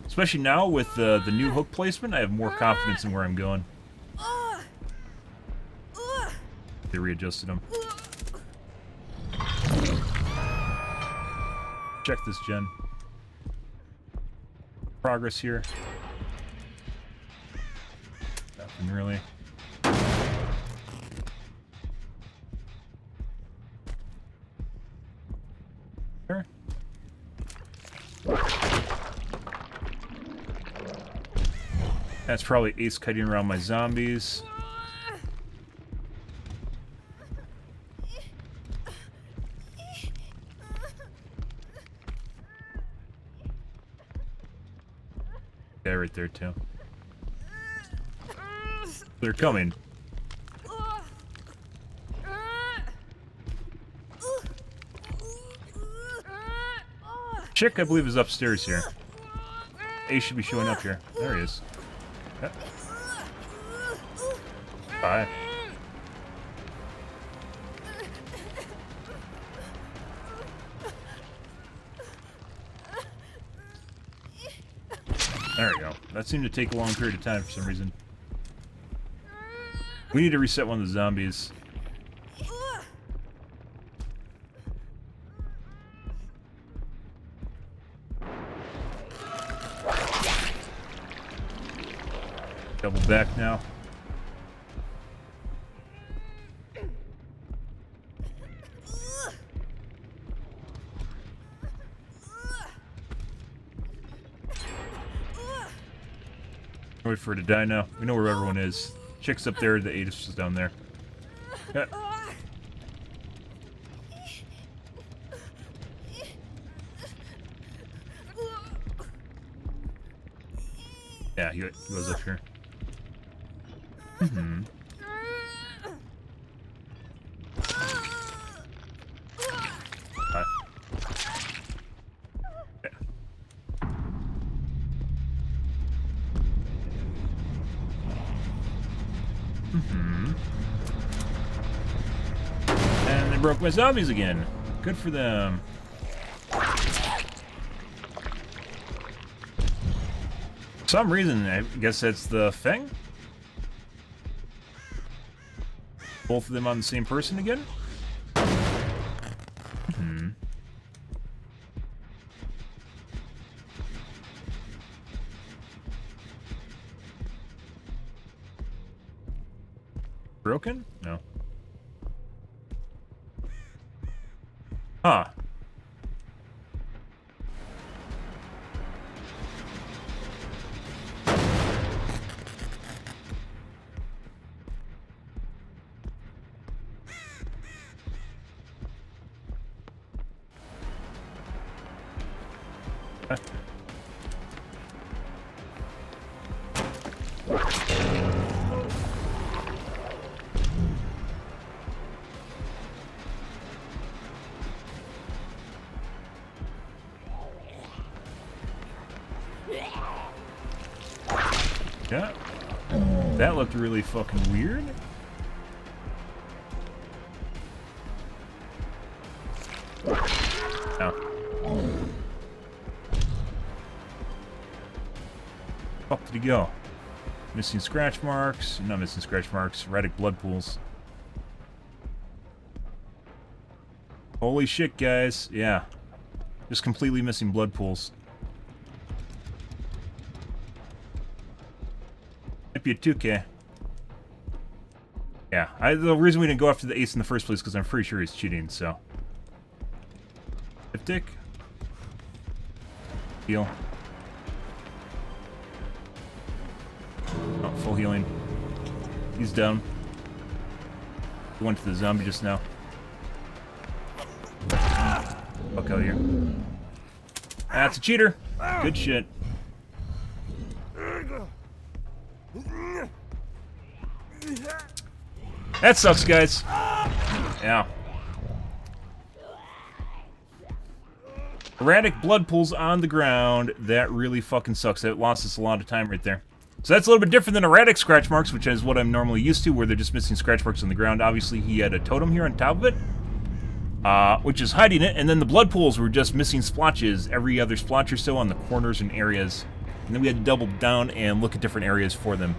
Especially now with the new hook placement, I have more confidence in where I'm going. They readjusted them. Check this, Jen. Progress here. Nothing really. Sure. That's probably Ace kiting around my zombies. Yeah, right there too. They're coming. Chick, I believe, is upstairs here. Ace should be showing up here. There he is. Yep. Bye. There we go. That seemed to take a long period of time for some reason. We need to reset one of the zombies. Double back now. Wait for her to die now. We know where everyone is. Chick's up there, the Aegis is down there. Yeah. Yeah, he goes up here. Mm-hmm. Hi. Yeah. Mm-hmm. And they broke my zombies again. Good for them. For some reason, I guess that's the thing. Both of them on the same person again? Hmm. Broken? No. Huh. Yeah. That looked really fucking weird. Oh. Up did he go? Missing scratch marks. Not missing scratch marks. Erratic blood pools. Holy shit, guys. Yeah. Just completely missing blood pools. Might be a 2K. Yeah. The reason we didn't go after the ace in the first place is because I'm pretty sure he's cheating, so. Diptic. Heal. Oh, full healing. He's down. Went to the zombie just now. Fuck out of here. That's a cheater. Good shit. That sucks, guys. Yeah. Erratic blood pools on the ground. That really fucking sucks. That lost us a lot of time right there. So that's a little bit different than erratic scratch marks, which is what I'm normally used to, where they're just missing scratch marks on the ground. Obviously, he had a totem here on top of it, which is hiding it. And then the blood pools were just missing splotches, every other splotch or so on the corners and areas. And then we had to double down and look at different areas for them.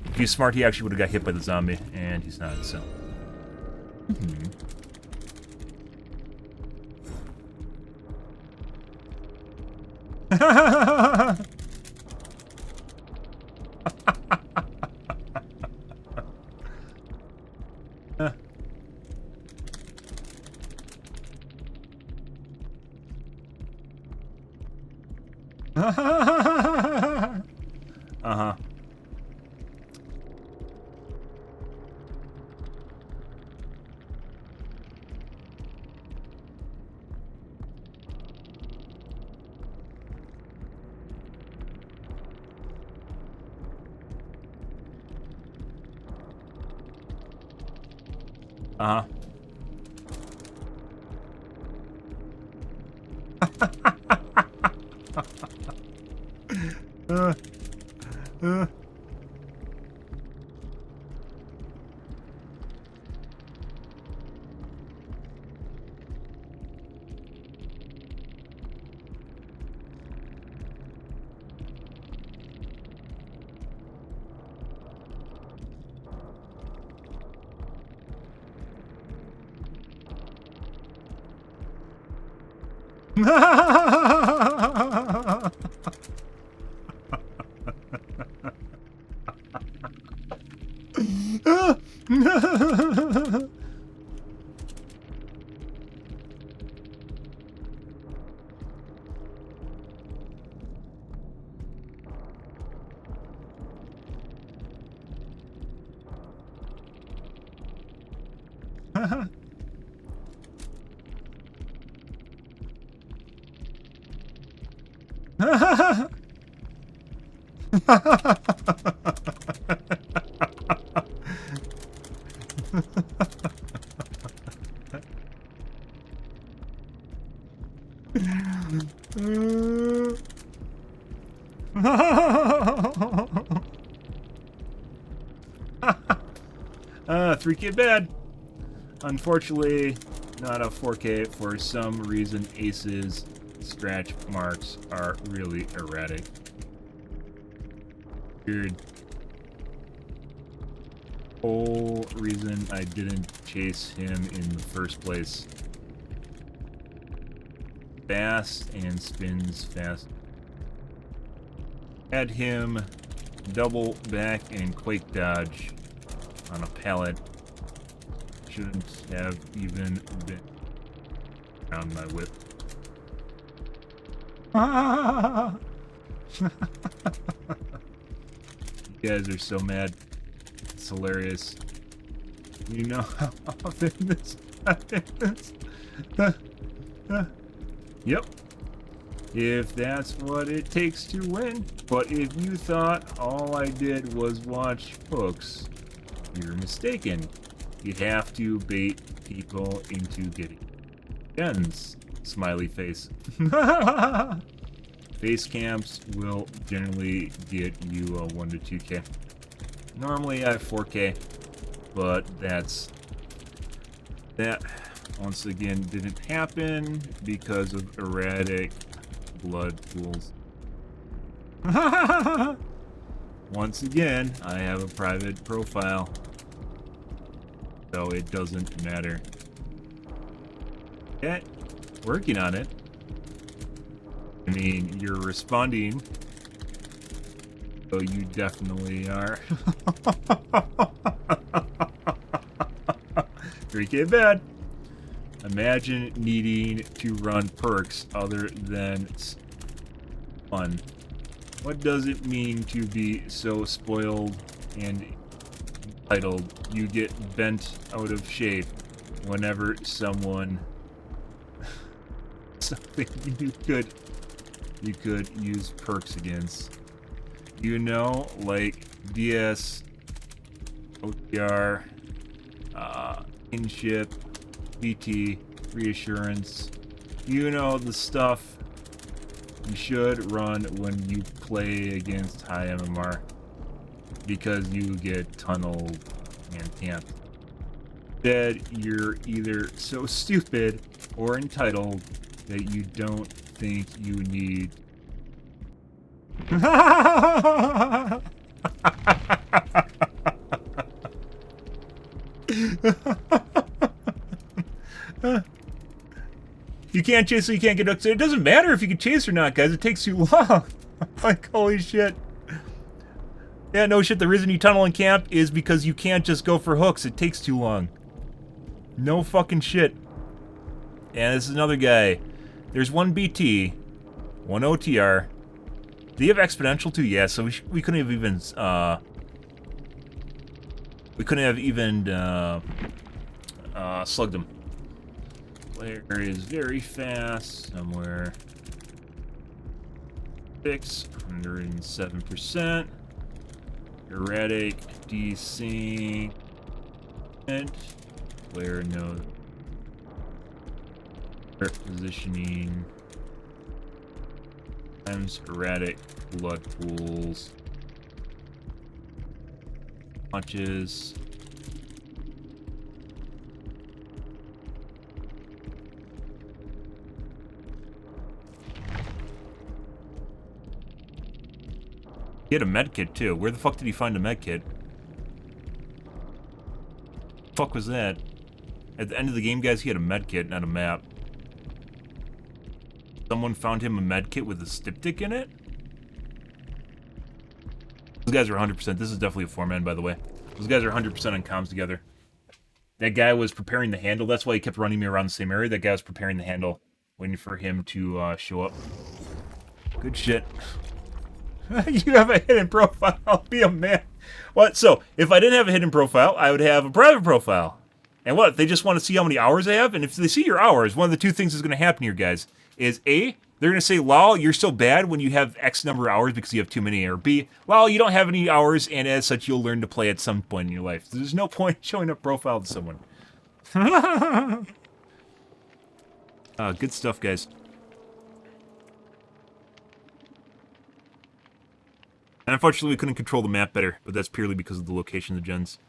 If he's smart, he actually would have got hit by the zombie, and he's not, so. Uh-huh. Uh-huh. Ah, 3K bad. Unfortunately, not a 4K. For some reason, Ace's scratch marks are really erratic. Weird. Whole reason I didn't chase him in the first place. Fast and spins fast. Had him double back and quake dodge on a pallet. Shouldn't have even been around my whip. You guys are so mad. It's hilarious. You know how often this happens. Yep. If that's what it takes to win. But if you thought all I did was watch hooks, you're mistaken. You have to bait people into getting guns. Smiley face. Face camps will generally get you a 1 to 2K. Normally I have 4K, but that once again didn't happen because of erratic blood pools. Once again, I have a private profile, so it doesn't matter. Okay, working on it. I mean, you're responding, so you definitely are. 3K bad. Imagine needing to run perks other than fun. What does it mean to be so spoiled and titled, you get bent out of shape whenever something you could use perks against. You know, like DS, OTR, kinship, BT, reassurance. You know the stuff you should run when you play against high MMR. Because you get tunneled and camped. Instead, you're either so stupid or entitled that you don't think you need. You can't chase, so you can't get up. It doesn't matter if you can chase or not, guys. It takes too long. Like, holy shit. Yeah, no shit, the reason you tunnel and camp is because you can't just go for hooks. It takes too long. No fucking shit. And this is another guy. There's one BT, one OTR. Do you have exponential too? Yeah, so we couldn't have even, slugged him. Player is very fast, somewhere 607%. Erratic, desync, player knows positioning, times erratic, blood pools, punches. He had a med kit too. Where the fuck did he find a med kit? The fuck was that? At the end of the game, guys, he had a med kit, not a map. Someone found him a med kit with a styptic in it? Those guys are 100%. This is definitely a 4-man, by the way. Those guys are 100% on comms together. That guy was preparing the handle. That's why he kept running me around the same area. That guy was preparing the handle, waiting for him to show up. Good shit. You have a hidden profile. I'll be a man. What? So, if I didn't have a hidden profile, I would have a private profile. And what? They just want to see how many hours I have? And if they see your hours, one of the two things is going to happen here, guys, is A, they're going to say, lol, you're so bad when you have X number of hours because you have too many. Or B, lol, you don't have any hours, and as such, you'll learn to play at some point in your life. There's no point showing a profile to someone. Good stuff, guys. And unfortunately, we couldn't control the map better, but that's purely because of the location of the gens.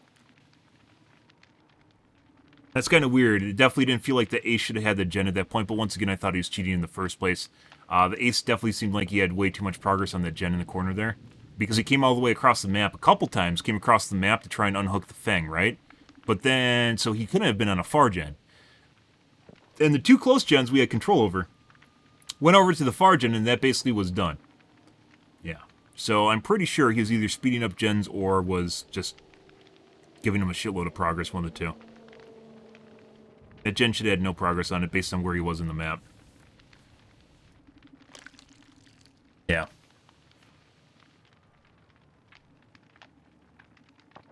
That's kind of weird. It definitely didn't feel like the ace should have had the gen at that point, but once again, I thought he was cheating in the first place. The ace definitely seemed like he had way too much progress on that gen in the corner there, because he came all the way across the map a couple times, came across the map to try and unhook the Fang, right? But then, so he couldn't have been on a far gen. And the two close gens we had control over went over to the far gen, and that basically was done. Yeah. So I'm pretty sure he was either speeding up gens or was just giving him a shitload of progress, one of the two. That gen should have had no progress on it based on where he was in the map. Yeah.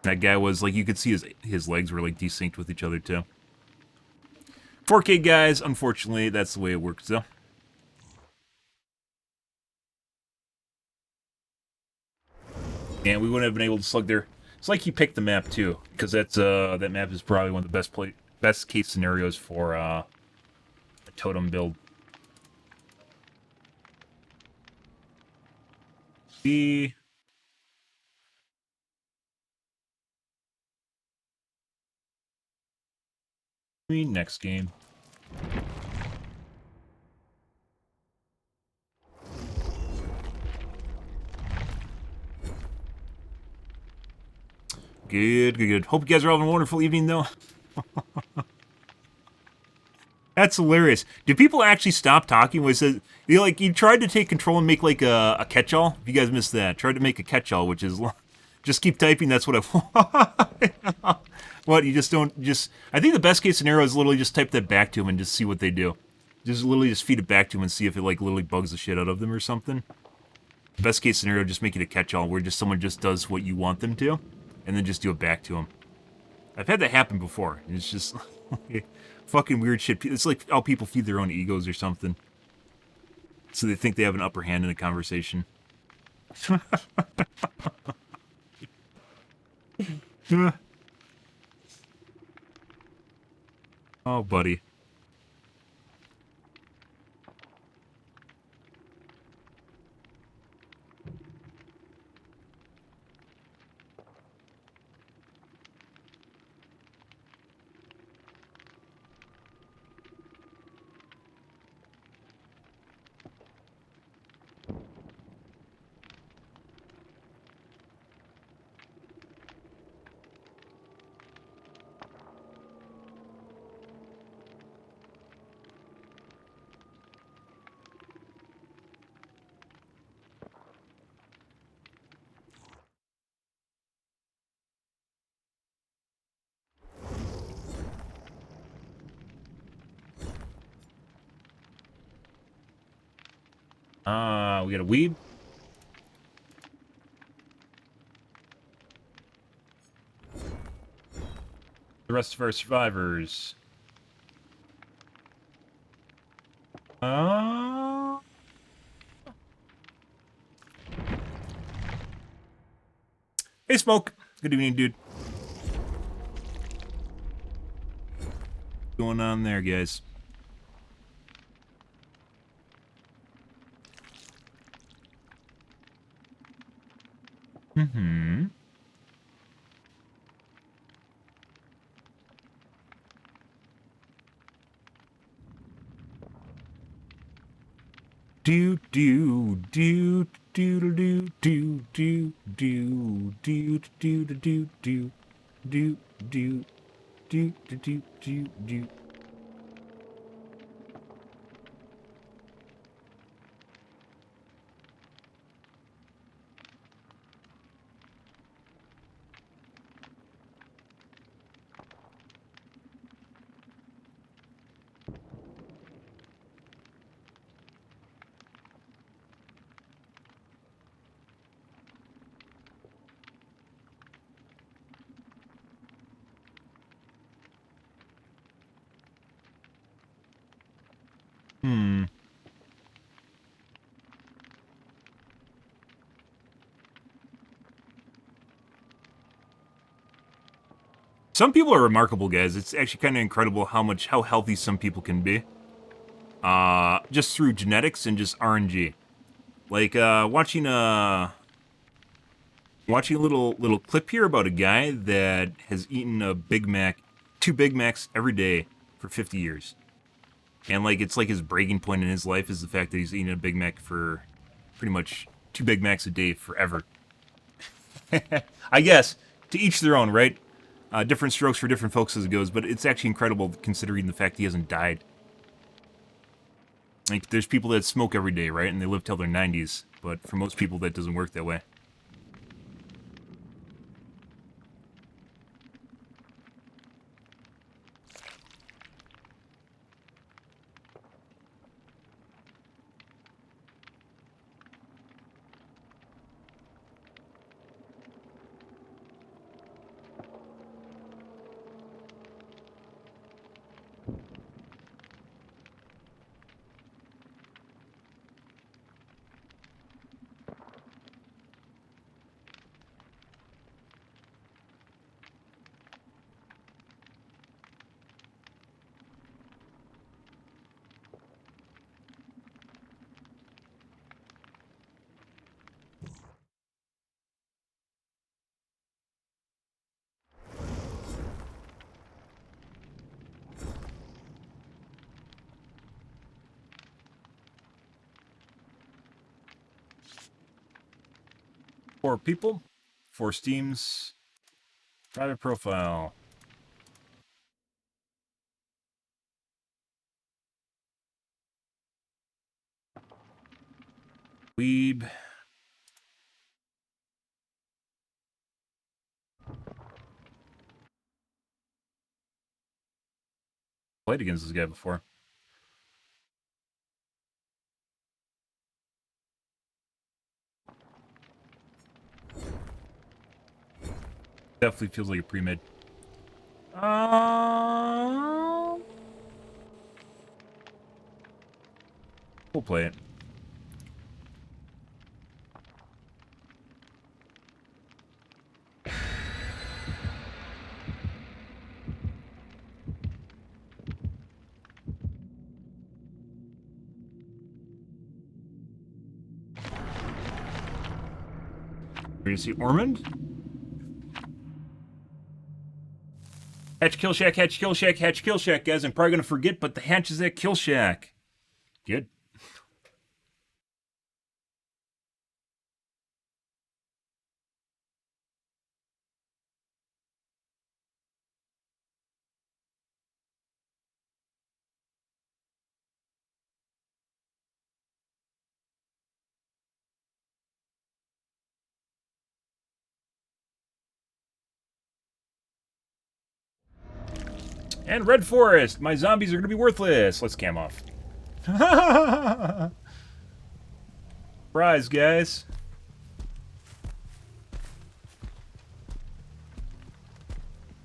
That guy was, like, you could see his legs were, like, desynced with each other, too. 4K guys, unfortunately, that's the way it works, though. And we wouldn't have been able to slug there. It's like he picked the map, too, because that's, that map is probably one of the best case scenarios for, a totem build. Next game. Good. Hope you guys are having a wonderful evening, though. That's hilarious. Do people actually stop talking? Was it, you tried to take control and make like a catch-all? If you guys missed that, tried to make a catch-all, which is just keep typing. That's what I want. What, you just don't, I think the best case scenario is literally just type that back to them and just see what they do. Just literally just feed it back to them and see if it like literally bugs the shit out of them or something. Best case scenario, just make it a catch-all where just someone just does what you want them to. and then just do it back to them. I've had that happen before, and it's just fucking weird shit. It's like how people feed their own egos or something. So they think they have an upper hand in a conversation. Oh, buddy. We got a weeb. The rest of our survivors. Hey, Smoke. Good evening, dude. What's going on there, guys? Mm-hmm. Do do do do do do do do do do do do do do do do do do. Hmm. Some people are remarkable, guys. It's actually kind of incredible how healthy some people can be. Just through genetics and just RNG. Like watching a little clip here about a guy that has eaten a Big Mac, 2 Big Macs every day for 50 years. And like it's like his breaking point in his life is the fact that he's eating a Big Mac for pretty much 2 Big Macs a day forever. I guess to each their own, right? Different strokes for different folks as it goes, but it's actually incredible considering the fact he hasn't died. Like, there's people that smoke every day, right? And they live till their 90s, but for most people that doesn't work that way. Four people, 4 steams, private profile. Weeb. Played against this guy before. Definitely feels like a pre-made. We'll play it. We're gonna see Ormond. Hatch Kill Shack, Hatch Kill Shack, Hatch Kill Shack, guys. I'm probably gonna forget, but the hatch is at Kill Shack. Good. And Red Forest. My zombies are gonna be worthless. Let's cam off. Surprise, guys.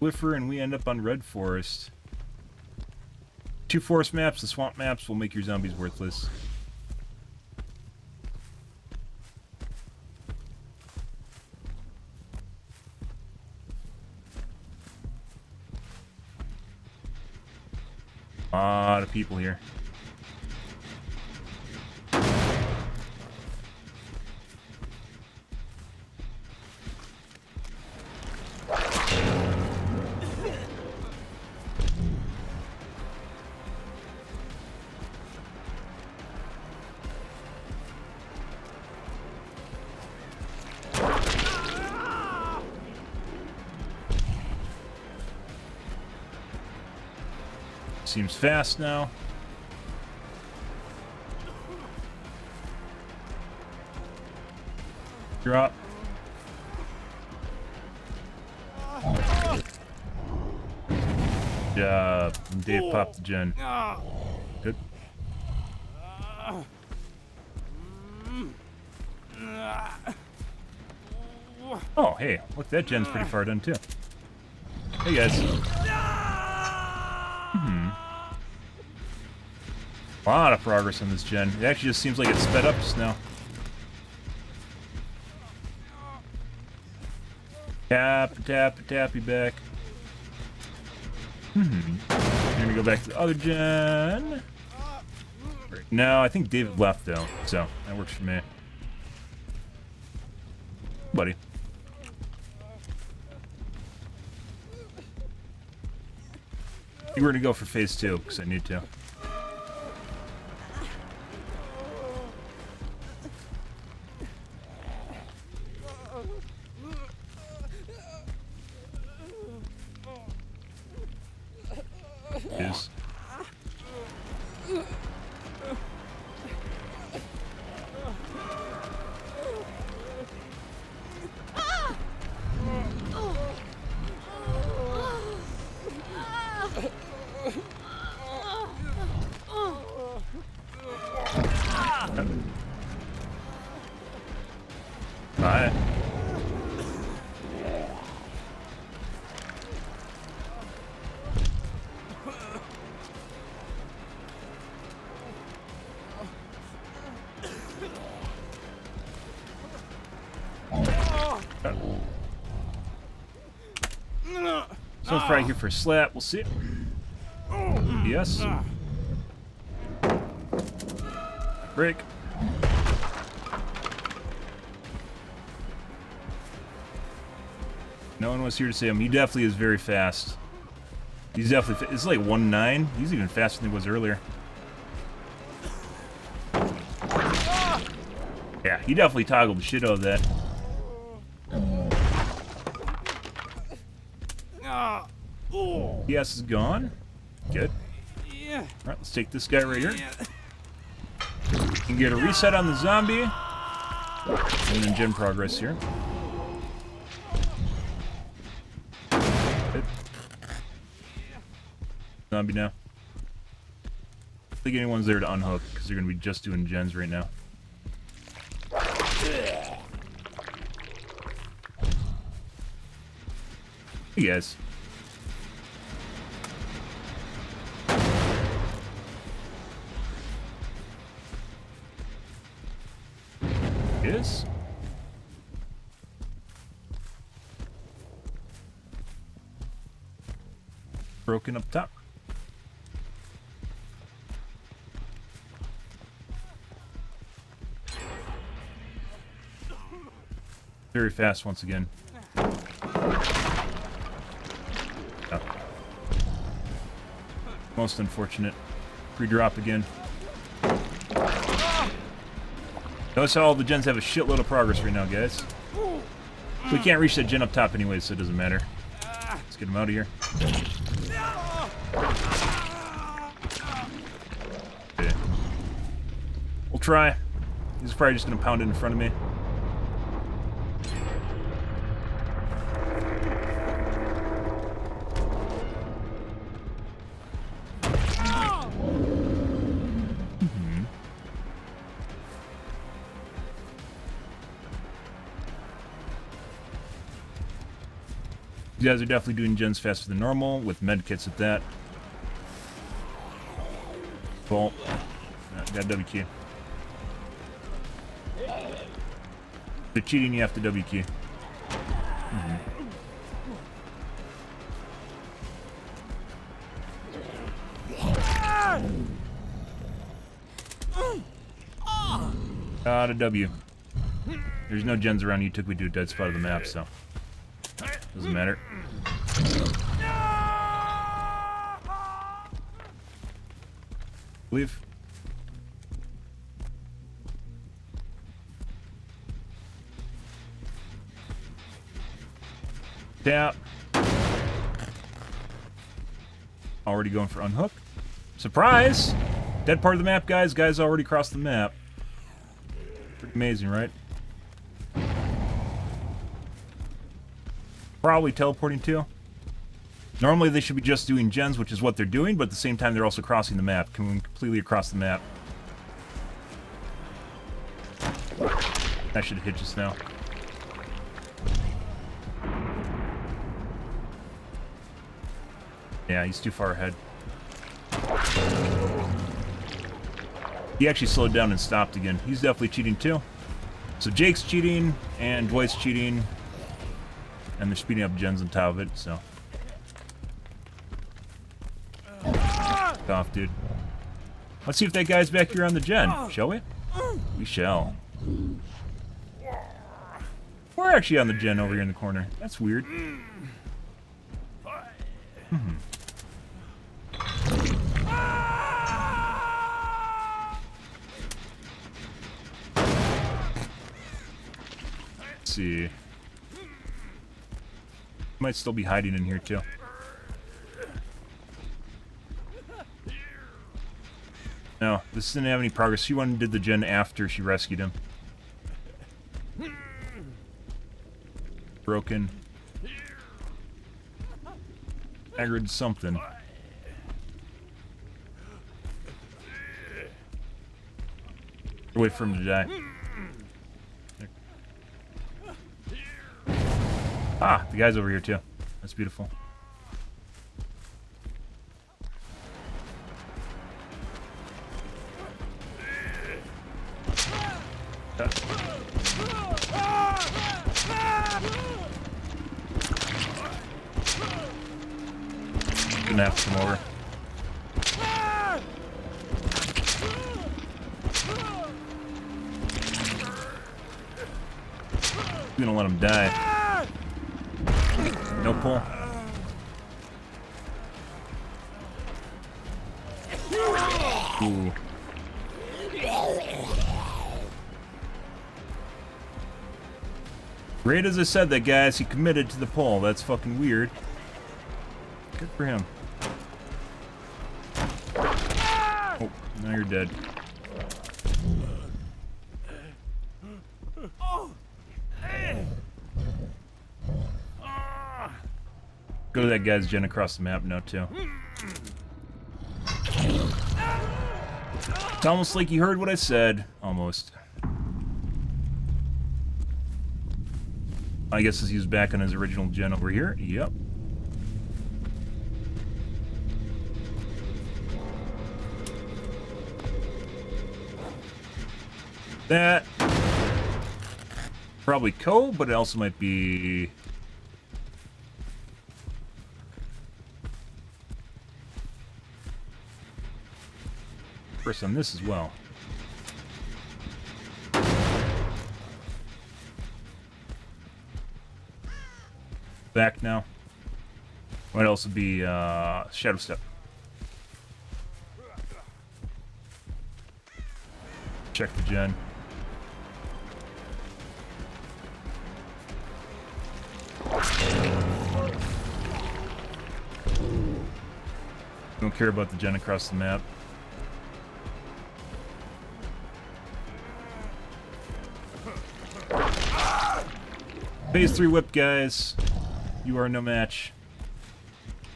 Glypher, and we end up on Red Forest. 2 forest maps, the swamp maps will make your zombies worthless. A lot of people here. Seems fast now. Drop. Good job. And Dave popped the gen. Good. Oh, hey, look, that gen's pretty far done too. Hey guys. A lot of progress on this gen. It actually just seems like it's sped up just now. Tappy back. I'm gonna go back to the other gen. No, I think David left though, so that works for me. Buddy. I think we're gonna go for phase 2 because I need to. Is. Bye. So far here for a slap, we'll see. Yes. Break. No one was here to save him. He definitely is very fast. He's definitely. It's like 1.9. He's even faster than he was earlier. Yeah, he definitely toggled the shit out of that. Yes is gone. Good. Alright, let's take this guy right here. And get a reset on the zombie. And then gen progress here. Good. Zombie now. I don't think anyone's there to unhook because they're going to be just doing gens right now. Hey guys. Yes. Broken up top. Very fast once again. Oh. Most unfortunate. Pre-drop again. Notice how all the gens have a shitload of progress right now, guys. We can't reach that gen up top anyways, so it doesn't matter. Let's get him out of here. Okay. We'll try. He's probably just gonna pound it in front of me. You guys are definitely doing gens faster than normal, with med kits at that. Bolt. Got W key. If you're cheating, you have to W key. Got a W. There's no gens around. You took me to a dead spot of the map, so doesn't matter. Leave. Tap. Already going for unhook. Surprise! Dead part of the map, guys. Guys already crossed the map. Pretty amazing, right? Probably teleporting too. Normally they should be just doing gens, which is what they're doing, but at the same time they're also crossing the map, coming completely across the map. That should hit just now. Yeah, he's too far ahead. He actually slowed down and stopped again. He's definitely cheating too. So Jake's cheating, and Dwight's cheating. And they're speeding up gens on top of it, so. Off, dude. Let's see if that guy's back here on the gen, shall we? We shall. We're actually on the gen over here in the corner. That's weird. Let's see. Might still be hiding in here too. No, this didn't have any progress. She went and did the gen after she rescued him. Broken. Aggroed something. Wait for him to die. Ah, the guy's over here too. That's beautiful. Gonna have to come over. I'm gonna let him die. No pull. Ooh. Great as I said that, guys, he committed to the pull. That's fucking weird. Good for him. Oh, now you're dead. Go to that guy's gen across the map now, too. It's almost like you heard what I said. Almost. I guess he's back on his original gen over here. Yep. That. Probably Co, but it also might be... First on this as well. Back now. Might also be Shadow Step. Check the gen. Don't care about the gen across the map. Phase 3 whip, guys. You are no match.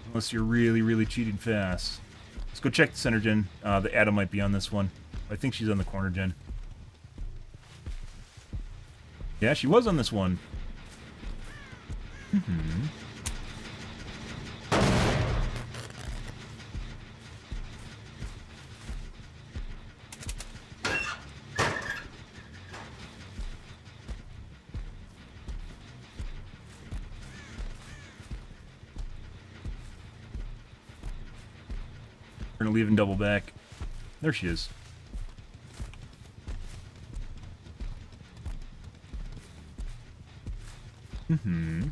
Unless you're really, really cheating fast. Let's go check the center gen. The Adam might be on this one. I think she's on the corner gen. Yeah, she was on this one. Mm-hmm. We're gonna leave and double back. There she is. Mm-hmm.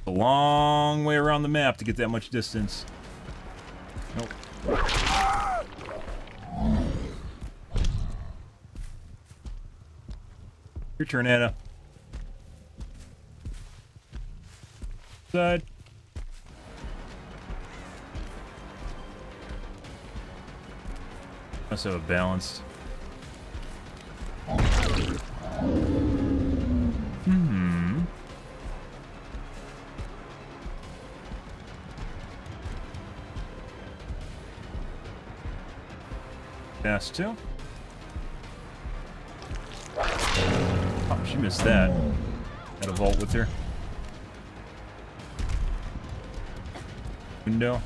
A long way around the map to get that much distance. Nope. Your turn, Anna. Side. Must have a balanced. Hmm. Fast too. Oh, she missed that. Had a vault with her. Window.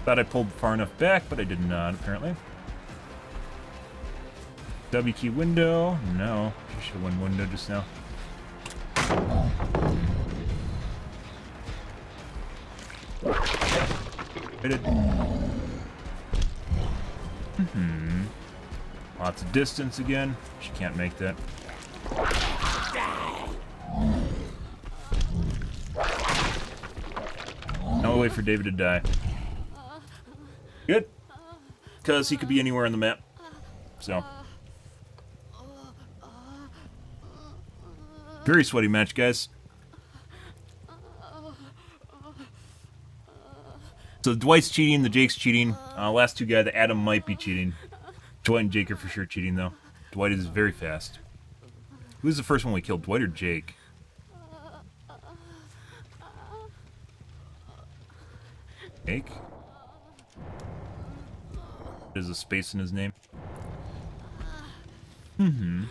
Thought I pulled far enough back, but I did not, apparently. W key window. No. She should have won window just now. I did. Mm-hmm. Lots of distance again. She can't make that. Now we'll wait for David to die. Good. Because he could be anywhere on the map. So. Very sweaty match, guys. So Dwight's cheating, the Jake's cheating. Last two guys, the Adam might be cheating. Dwight and Jake are for sure cheating, though. Dwight is very fast. Who's the first one we killed, Dwight or Jake? Jake? There's a space in his name. Mm-hmm.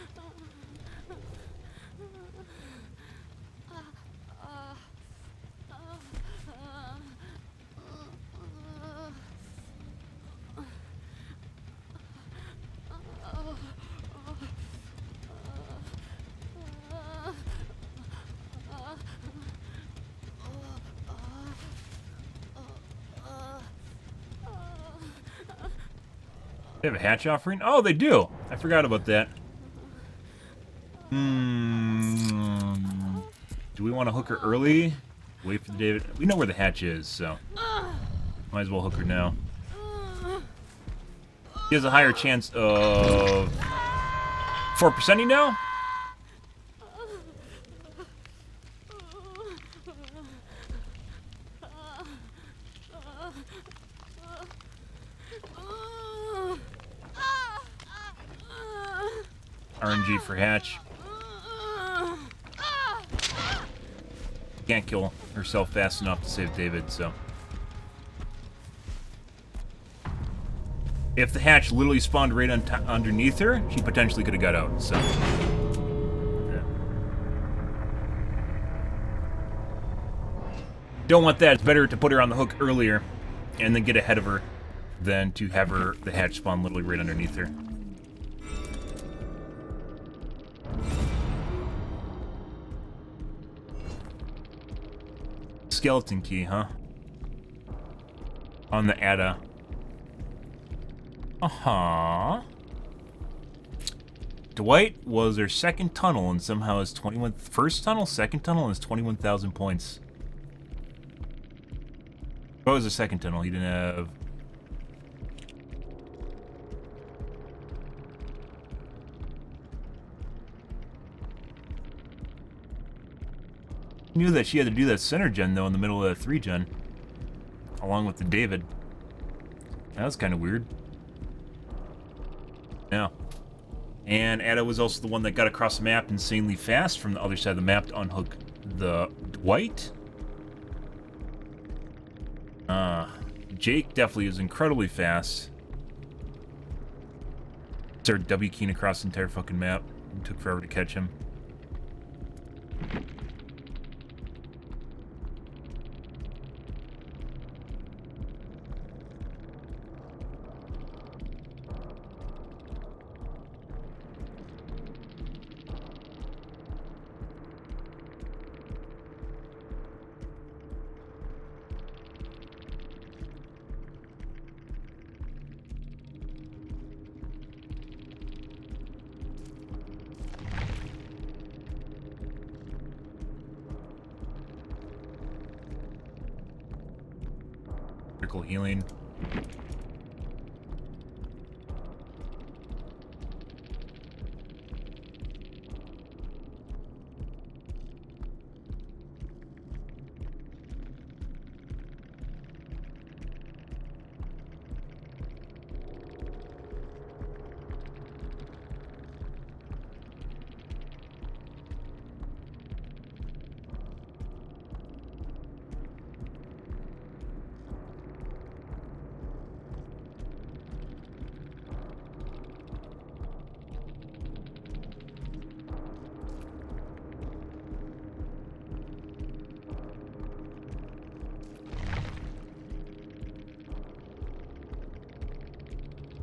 They have a hatch offering? Oh, they do! I forgot about that. Do we want to hook her early? Wait for the David. We know where the hatch is, so might as well hook her now. He has a higher chance of 4%ing now? RNG for hatch. Can't kill herself fast enough to save David, so. if the hatch literally spawned right underneath her, she potentially could have got out. So, yeah. Don't want that. It's better to put her on the hook earlier and then get ahead of her than to have the hatch spawn literally right underneath her. Skeleton key, huh? On the Ada. Uh-huh. Dwight was their second tunnel and somehow is 21... First tunnel, second tunnel, is 21,000 points. What was the second tunnel? He didn't have... Knew that she had to do that center gen, though, in the middle of that 3 gen. Along with the David. That was kind of weird. Yeah. And Ada was also the one that got across the map insanely fast from the other side of the map to unhook the Dwight. Jake definitely is incredibly fast. Started W keying across the entire fucking map. It took forever to catch him. Critical healing.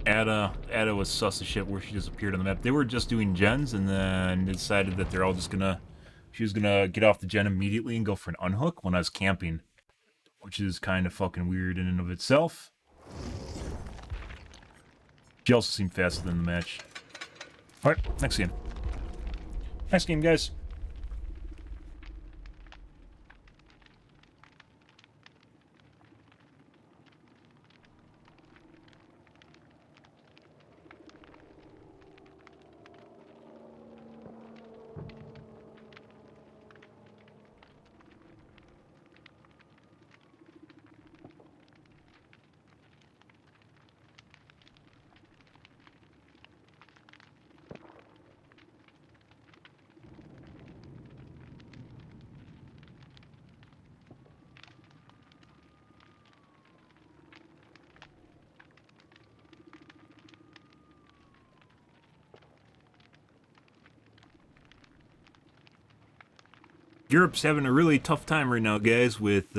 Ada was sus as shit where she disappeared on the map. They were just doing gens and then decided that they're all just gonna... She was gonna get off the gen immediately and go for an unhook when I was camping. Which is kind of fucking weird in and of itself. She also seemed faster than the match. Alright, next game. Next game, guys. Europe's having a really tough time right now, guys, with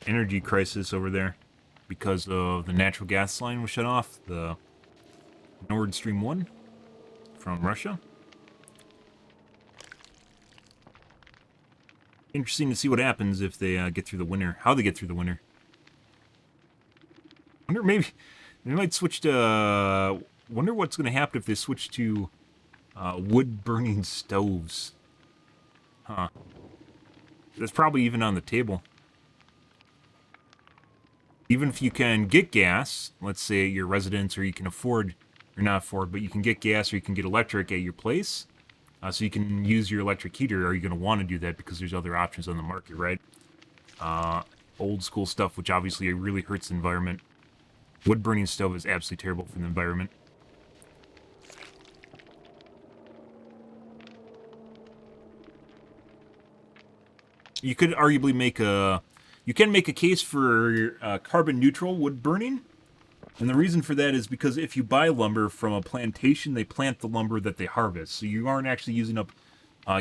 energy crisis over there because of the natural gas line was shut off, the Nord Stream 1 from Russia. Interesting to see what happens if they get through the winter, how they get through the winter. Wonder maybe they might switch to, wonder what's going to happen if they switch to wood-burning stoves. Huh. That's probably even on the table. Even if you can get gas, let's say at your residence, or you can afford, or not afford, but you can get gas or you can get electric at your place, so you can use your electric heater, are you going to want to do that because there's other options on the market, right? Old school stuff, which obviously really hurts the environment. Wood-burning stove is absolutely terrible for the environment. You could arguably make a... You can make a case for carbon neutral wood burning. And the reason for that is because if you buy lumber from a plantation, they plant the lumber that they harvest. So you aren't actually using up,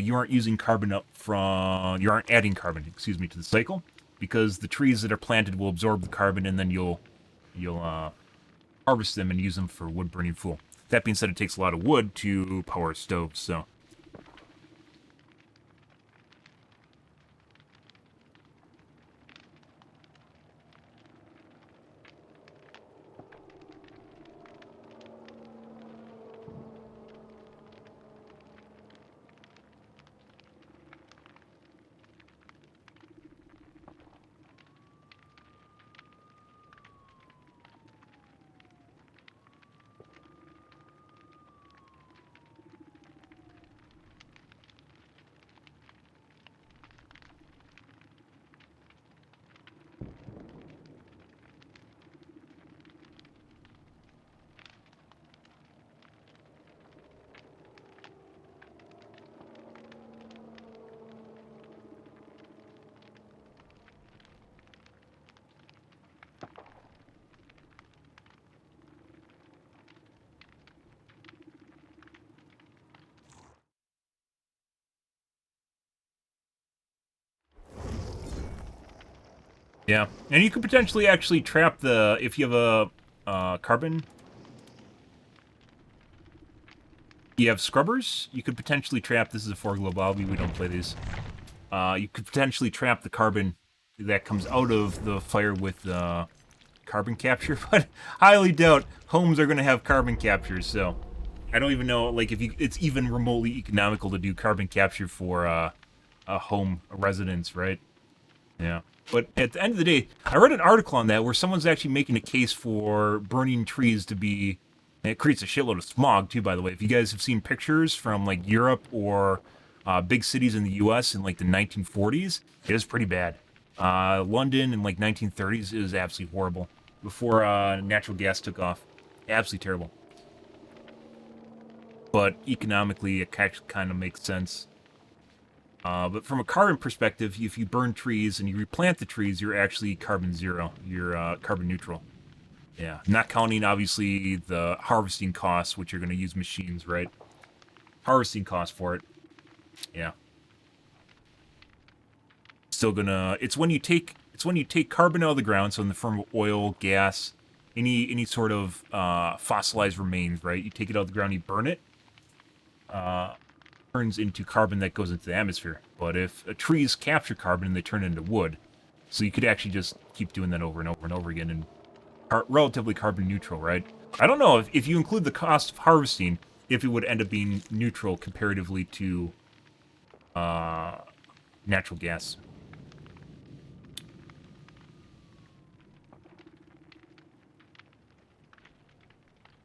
you aren't using carbon up from, you aren't adding carbon, excuse me, to the cycle, because the trees that are planted will absorb the carbon, and then you'll harvest them and use them for wood burning fuel. That being said, it takes a lot of wood to power stoves, so. Yeah, and you could potentially actually trap the, if you have a carbon, you have scrubbers, you could potentially trap, this is a 4-globe lobby, we don't play these, you could potentially trap the carbon that comes out of the fire with carbon capture, but highly doubt homes are going to have carbon capture, so I don't even know, like, if you, it's even remotely economical to do carbon capture for a home, a residence, right? Yeah. But at the end of the day, I read an article on that where someone's actually making a case for burning trees to be, and it creates a shitload of smog too, by the way. If you guys have seen pictures from like Europe or big cities in the US in like the 1940s, it was pretty bad. London in like 1930s, it was absolutely horrible. Before natural gas took off. Absolutely terrible. But economically, it kind of makes sense. But from a carbon perspective, if you burn trees and you replant the trees, you're actually carbon zero. You're carbon neutral. Yeah, not counting, obviously, the harvesting costs, which you're going to use machines, right? Harvesting costs for it. Yeah. Still gonna... It's when you take carbon out of the ground, so in the form of oil, gas, any sort of fossilized remains, right? You take it out of the ground, you burn it. Turns into carbon that goes into the atmosphere. But if trees capture carbon, they turn it into wood. So you could actually just keep doing that over and over and over again and are relatively carbon neutral, right? I don't know if you include the cost of harvesting, if it would end up being neutral comparatively to natural gas.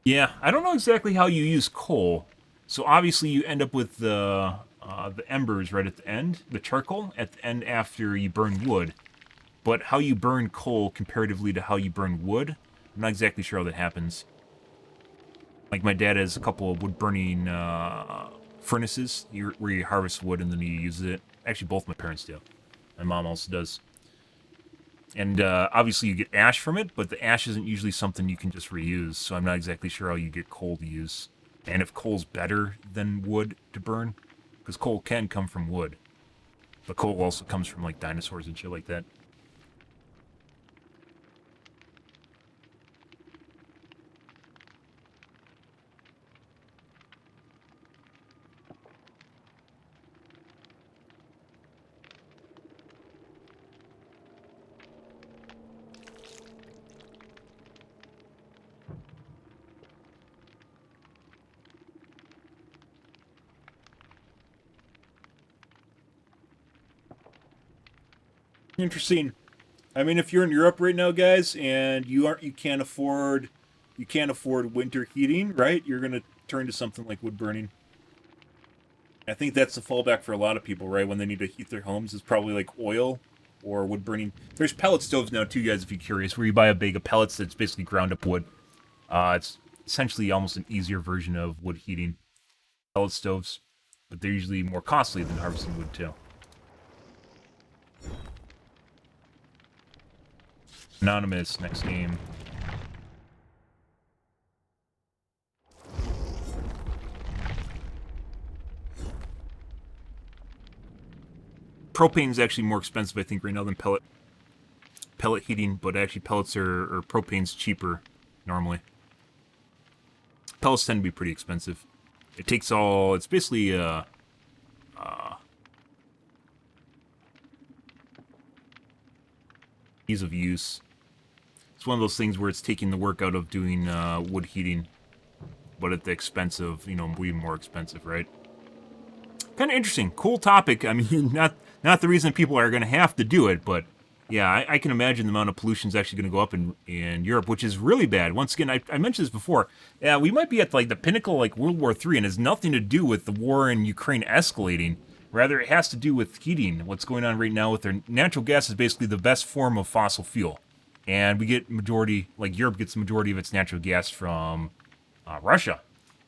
Yeah, I don't know exactly how you use coal. So obviously you end up with the embers right at the end, the charcoal at the end after you burn wood. But how you burn coal comparatively to how you burn wood, I'm not exactly sure how that happens. Like my dad has a couple of wood burning furnaces where you harvest wood and then you use it. Actually, both my parents do. My mom also does. And obviously you get ash from it, but the ash isn't usually something you can just reuse, so I'm not exactly sure how you get coal to use. And if coal's better than wood to burn, because coal can come from wood. But coal also comes from, like, dinosaurs and shit like that. Interesting. I mean, if you're in Europe right now, guys, and you can't afford winter heating, right? You're gonna turn to something like wood burning. I think that's the fallback for a lot of people, right? When they need to heat their homes, is probably like oil or wood burning. There's pellet stoves now too, guys. If you're curious, where you buy a bag of pellets that's basically ground up wood. It's essentially almost an easier version of wood heating. Pellet stoves, but they're usually more costly than harvesting wood too. Anonymous, next game. propane is actually more expensive, I think, right now than pellet heating, but actually pellets or propane's cheaper normally. Pellets tend to be pretty expensive. It takes all, it's basically ease of use. It's one of those things where it's taking the work out of doing wood heating, but at the expense of, you know, way more expensive, right? Kind of interesting, cool topic. I mean, not the reason people are going to have to do it, but yeah, I can imagine the amount of pollution is actually going to go up in Europe, which is really bad. Once again, I mentioned this before. Yeah, we might be at like the pinnacle, like World War III, and it has nothing to do with the war in Ukraine escalating. Rather, it has to do with heating. What's going on right now with their natural gas is basically the best form of fossil fuel, and we get majority, like Europe gets the majority of its natural gas from Russia,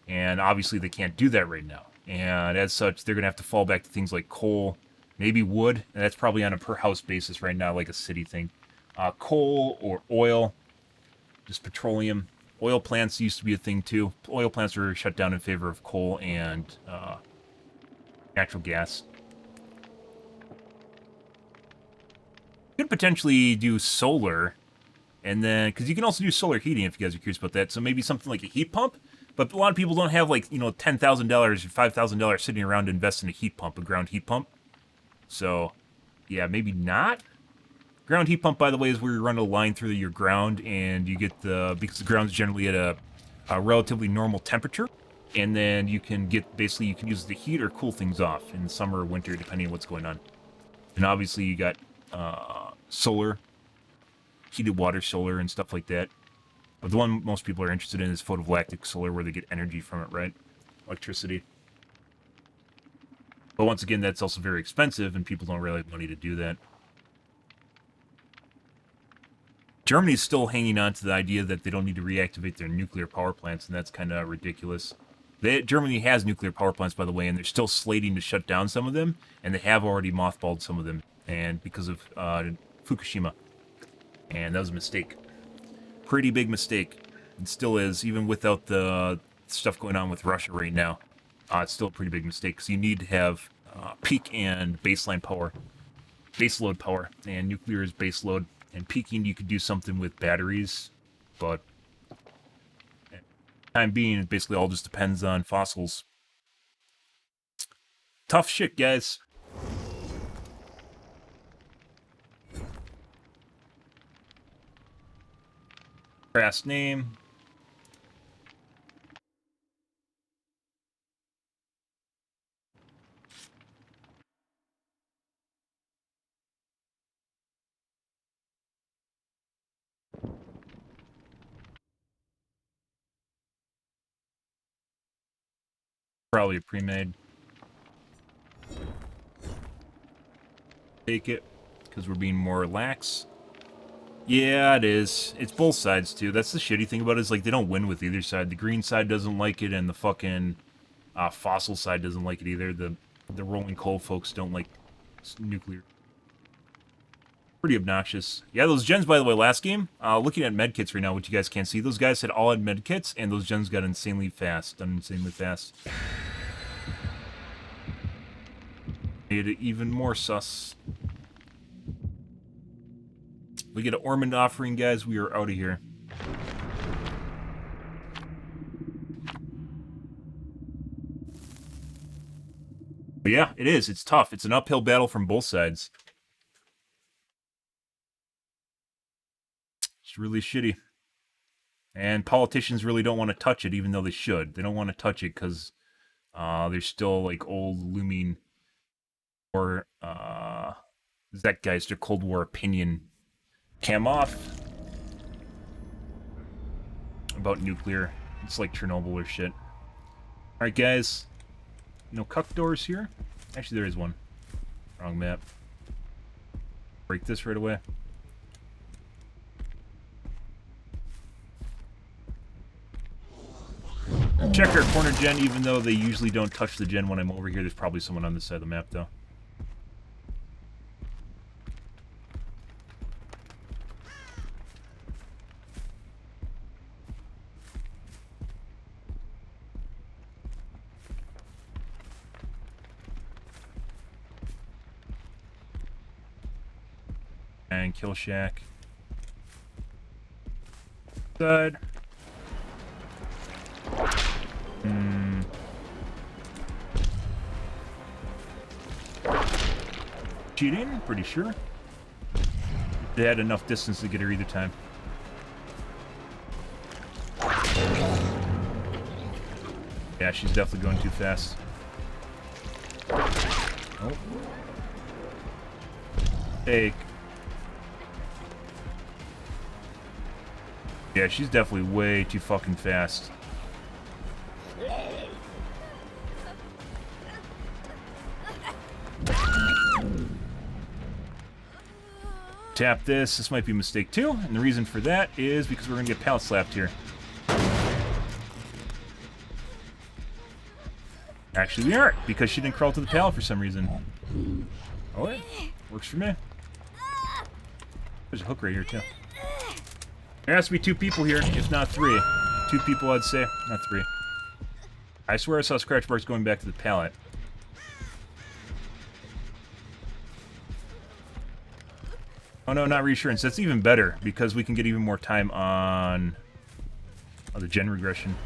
and obviously they can't do that right now. And as such, they're going to have to fall back to things like coal, maybe wood, and that's probably on a per house basis right now, like a city thing. Coal or oil, just petroleum. Oil plants used to be a thing too. Oil plants were shut down in favor of coal and natural gas. Could potentially do solar, and then, because you can also do solar heating if you guys are curious about that, so maybe something like a heat pump. But a lot of people don't have, like, you know, $10,000 or $5,000 sitting around to invest in a heat pump, a ground heat pump. So, yeah, maybe not. Ground heat pump, by the way, is where you run a line through your ground, and you get because the ground's generally at a relatively normal temperature, and then you can get, basically, you can use the heat or cool things off in the summer or winter, depending on what's going on. And obviously, you got solar, heated water solar, and stuff like that. But the one most people are interested in is photovoltaic solar, where they get energy from it, right? Electricity. But once again, that's also very expensive, and people don't really have money to do that. Germany's still hanging on to the idea that they don't need to reactivate their nuclear power plants, and that's kind of ridiculous. Germany has nuclear power plants, by the way, and they're still slating to shut down some of them, and they have already mothballed some of them, and because of Fukushima. And that was a mistake. Pretty big mistake. It still is, even without the stuff going on with Russia right now. It's still a pretty big mistake, because you need to have peak and baseline power. Baseload power, and nuclear is baseload. And peaking, you could do something with batteries, but at the time being, it basically all just depends on fossils. Tough shit, guys. Crass name. Probably a pre-made. Take it, because we're being more lax. Yeah, it is. It's both sides, too. That's the shitty thing about it, is, like, they don't win with either side. The green side doesn't like it, and the fucking fossil side doesn't like it either. The rolling coal folks don't like nuclear. Pretty obnoxious. Yeah, those gens, by the way, last game, looking at medkits right now, which you guys can't see, those guys had all had medkits, and those gens got insanely fast. Done insanely fast. Made it even more sus. We get an Ormond offering, guys. We are out of here. But yeah, it is. It's tough. It's an uphill battle from both sides. It's really shitty. And politicians really don't want to touch it, even though they should. They don't want to touch it because there's still, like, old looming or Zeitgeist or Cold War opinion cam off about nuclear. It's like Chernobyl or shit. Alright, guys. No cuck doors here? Actually, there is one. Wrong map. Break this right away. Check our corner gen, even though they usually don't touch the gen when I'm over here. There's probably someone on this side of the map, though. And kill shack. Side. Cheating, pretty sure. They had enough distance to get her either time. Yeah, she's definitely going too fast. Oh. Take. Yeah, she's definitely way too fucking fast. Tap this. This might be a mistake too, and the reason for that is because we're gonna get pallet slapped here. Actually, we aren't, because she didn't crawl to the pallet for some reason. Oh, yeah. Works for me. There's a hook right here, too. There has to be 2 people here, if not 3. 2 people, I'd say, not 3. I swear I saw scratch marks going back to the pallet. Oh no, not reassurance. That's even better, because we can get even more time on the gen regression.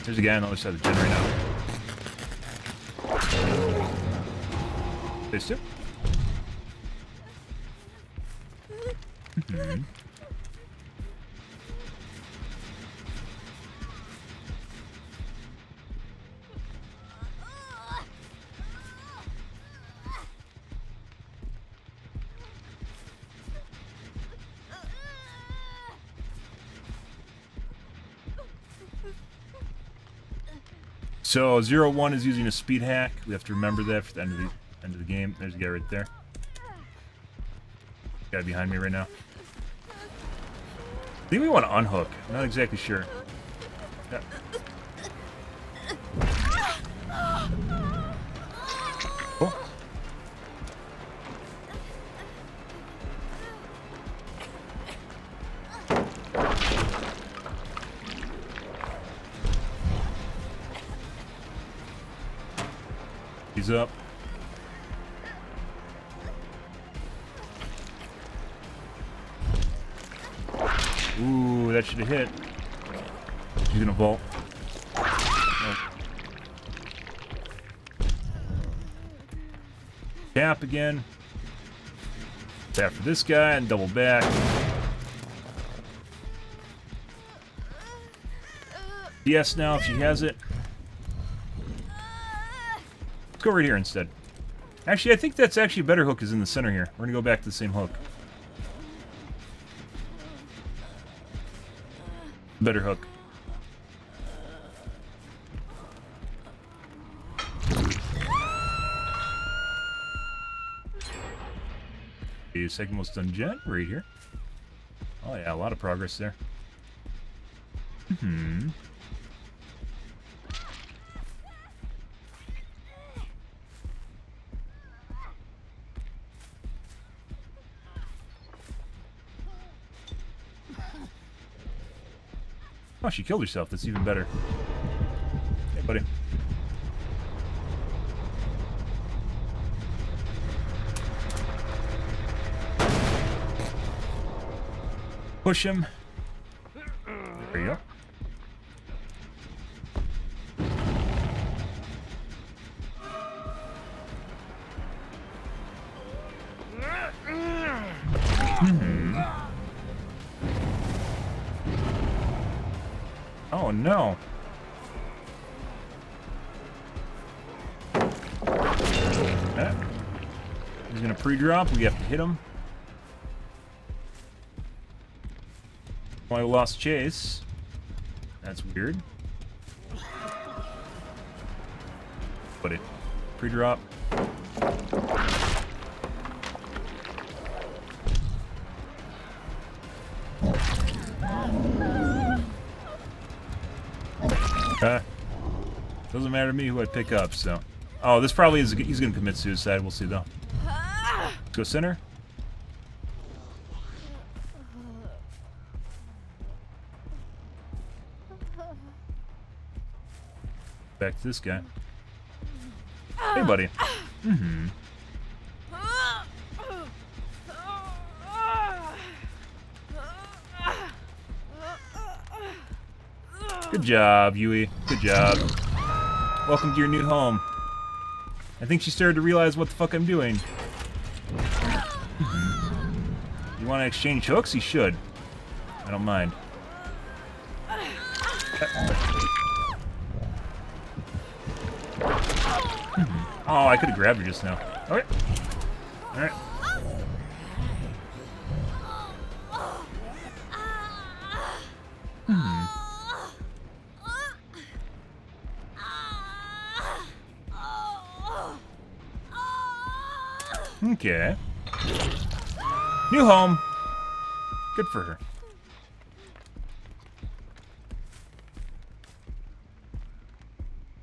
There's a guy on the other side of the gen right now. There's 2. So 0-1 is using a speed hack. We have to remember that for the end of the game. There's a guy right there. Guy behind me right now. I think we want to unhook. I'm not exactly sure. Yeah. Cool. He's up. Ooh, that should have hit. He's gonna vault. Nope. Tap again. Tap for this guy and double back. Yes, now if she has it. Let's go right here instead. Actually, I think that's actually a better hook is in the center here. We're gonna go back to the same hook. Better hook. The second most done jet right here. Oh yeah, a lot of progress there. Oh, she killed herself. That's even better. Hey, buddy. Push him. There you go. Oh no. Okay. He's gonna pre-drop. We have to hit him. Well, I lost chase. That's weird. But it pre-drop. Doesn't matter to me who I pick up, so. Oh, this probably is. He's gonna commit suicide. We'll see though. Let's go center. Back to this guy. Hey, buddy. Good job, Yui. Good job. Welcome to your new home. I think she started to realize what the fuck I'm doing. You want to exchange hooks? You should. I don't mind. Oh, I could have grabbed her just now. Okay. Alright. Okay. New home. Good for her.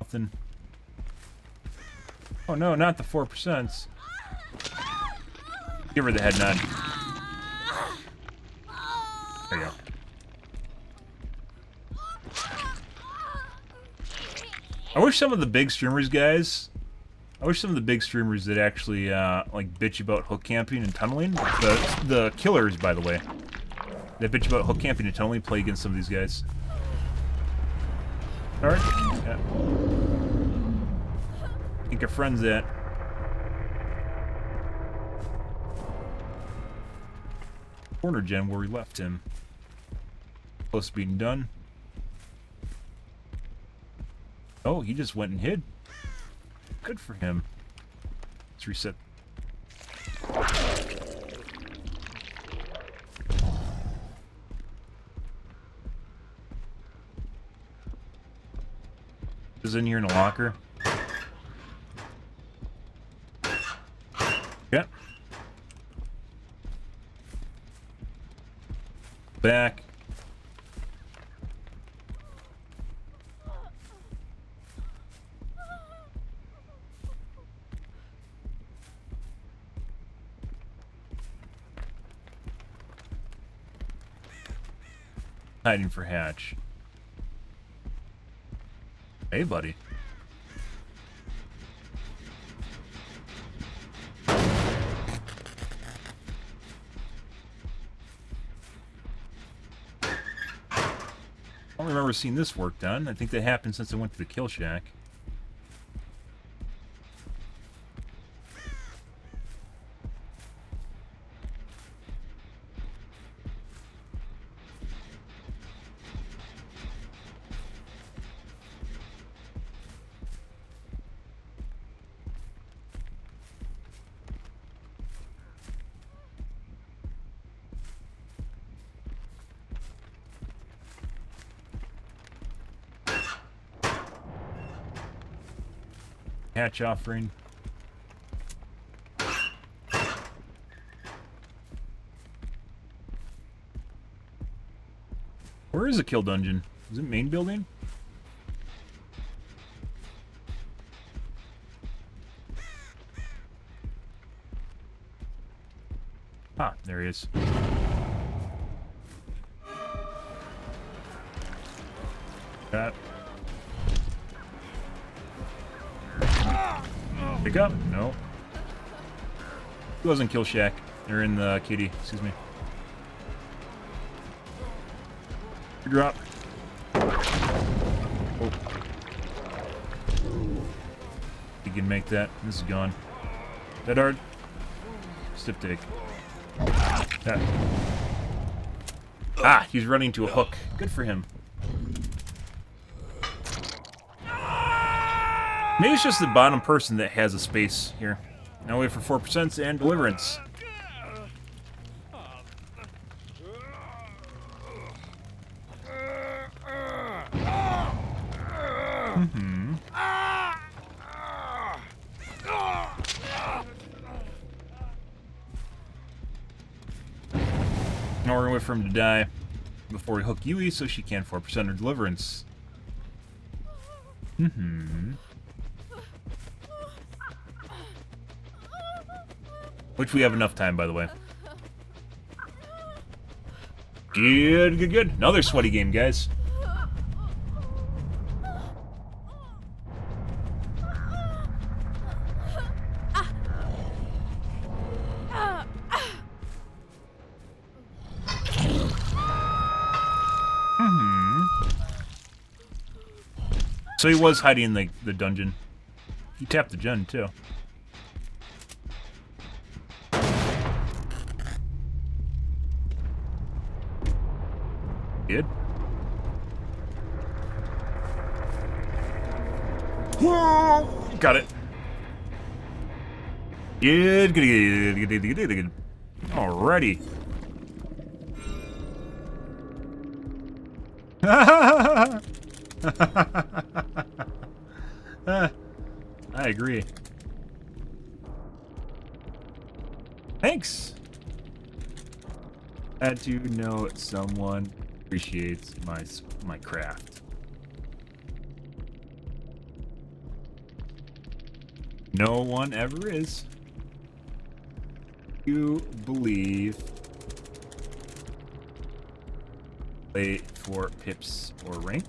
Nothing. Oh no, not the 4%. Give her the head nod. There you go. I wish some of the big streamers, guys. I wish some of the big streamers that actually like bitch about hook camping and tunneling. The killers, by the way, that bitch about hook camping and tunneling play against some of these guys. All right. Yeah. I think our friend's at. Corner gen where we left him. Close to being done. Oh, he just went and hid. Good for him. Let's reset. Is in here in a locker. Yeah. Back. Hiding for Hatch. Hey, buddy. I don't remember seeing this work done. I think that happened since I went to the kill shack. Hatch offering. Where is the kill dungeon? Is it main building? Ah, there he is. That. Pick up? No. He was in Kill Shack. They're in the kitty, excuse me. Drop. Oh. You can make that. This is gone. That hard. Stiff take. That. Ah, he's running to a hook. Good for him. Maybe it's just the bottom person that has a space here. Now wait for 4% and deliverance. Now we're gonna wait for him to die before we hook Yui so she can 4% her deliverance. Which we have enough time, by the way. Good, good, good. Another sweaty game, guys. So he was hiding in the dungeon. He tapped the gen, too. Good. Got it. Good. Alrighty. I agree. Thanks. Glad to know someone appreciates my craft. No one ever is. You believe play for pips or rank?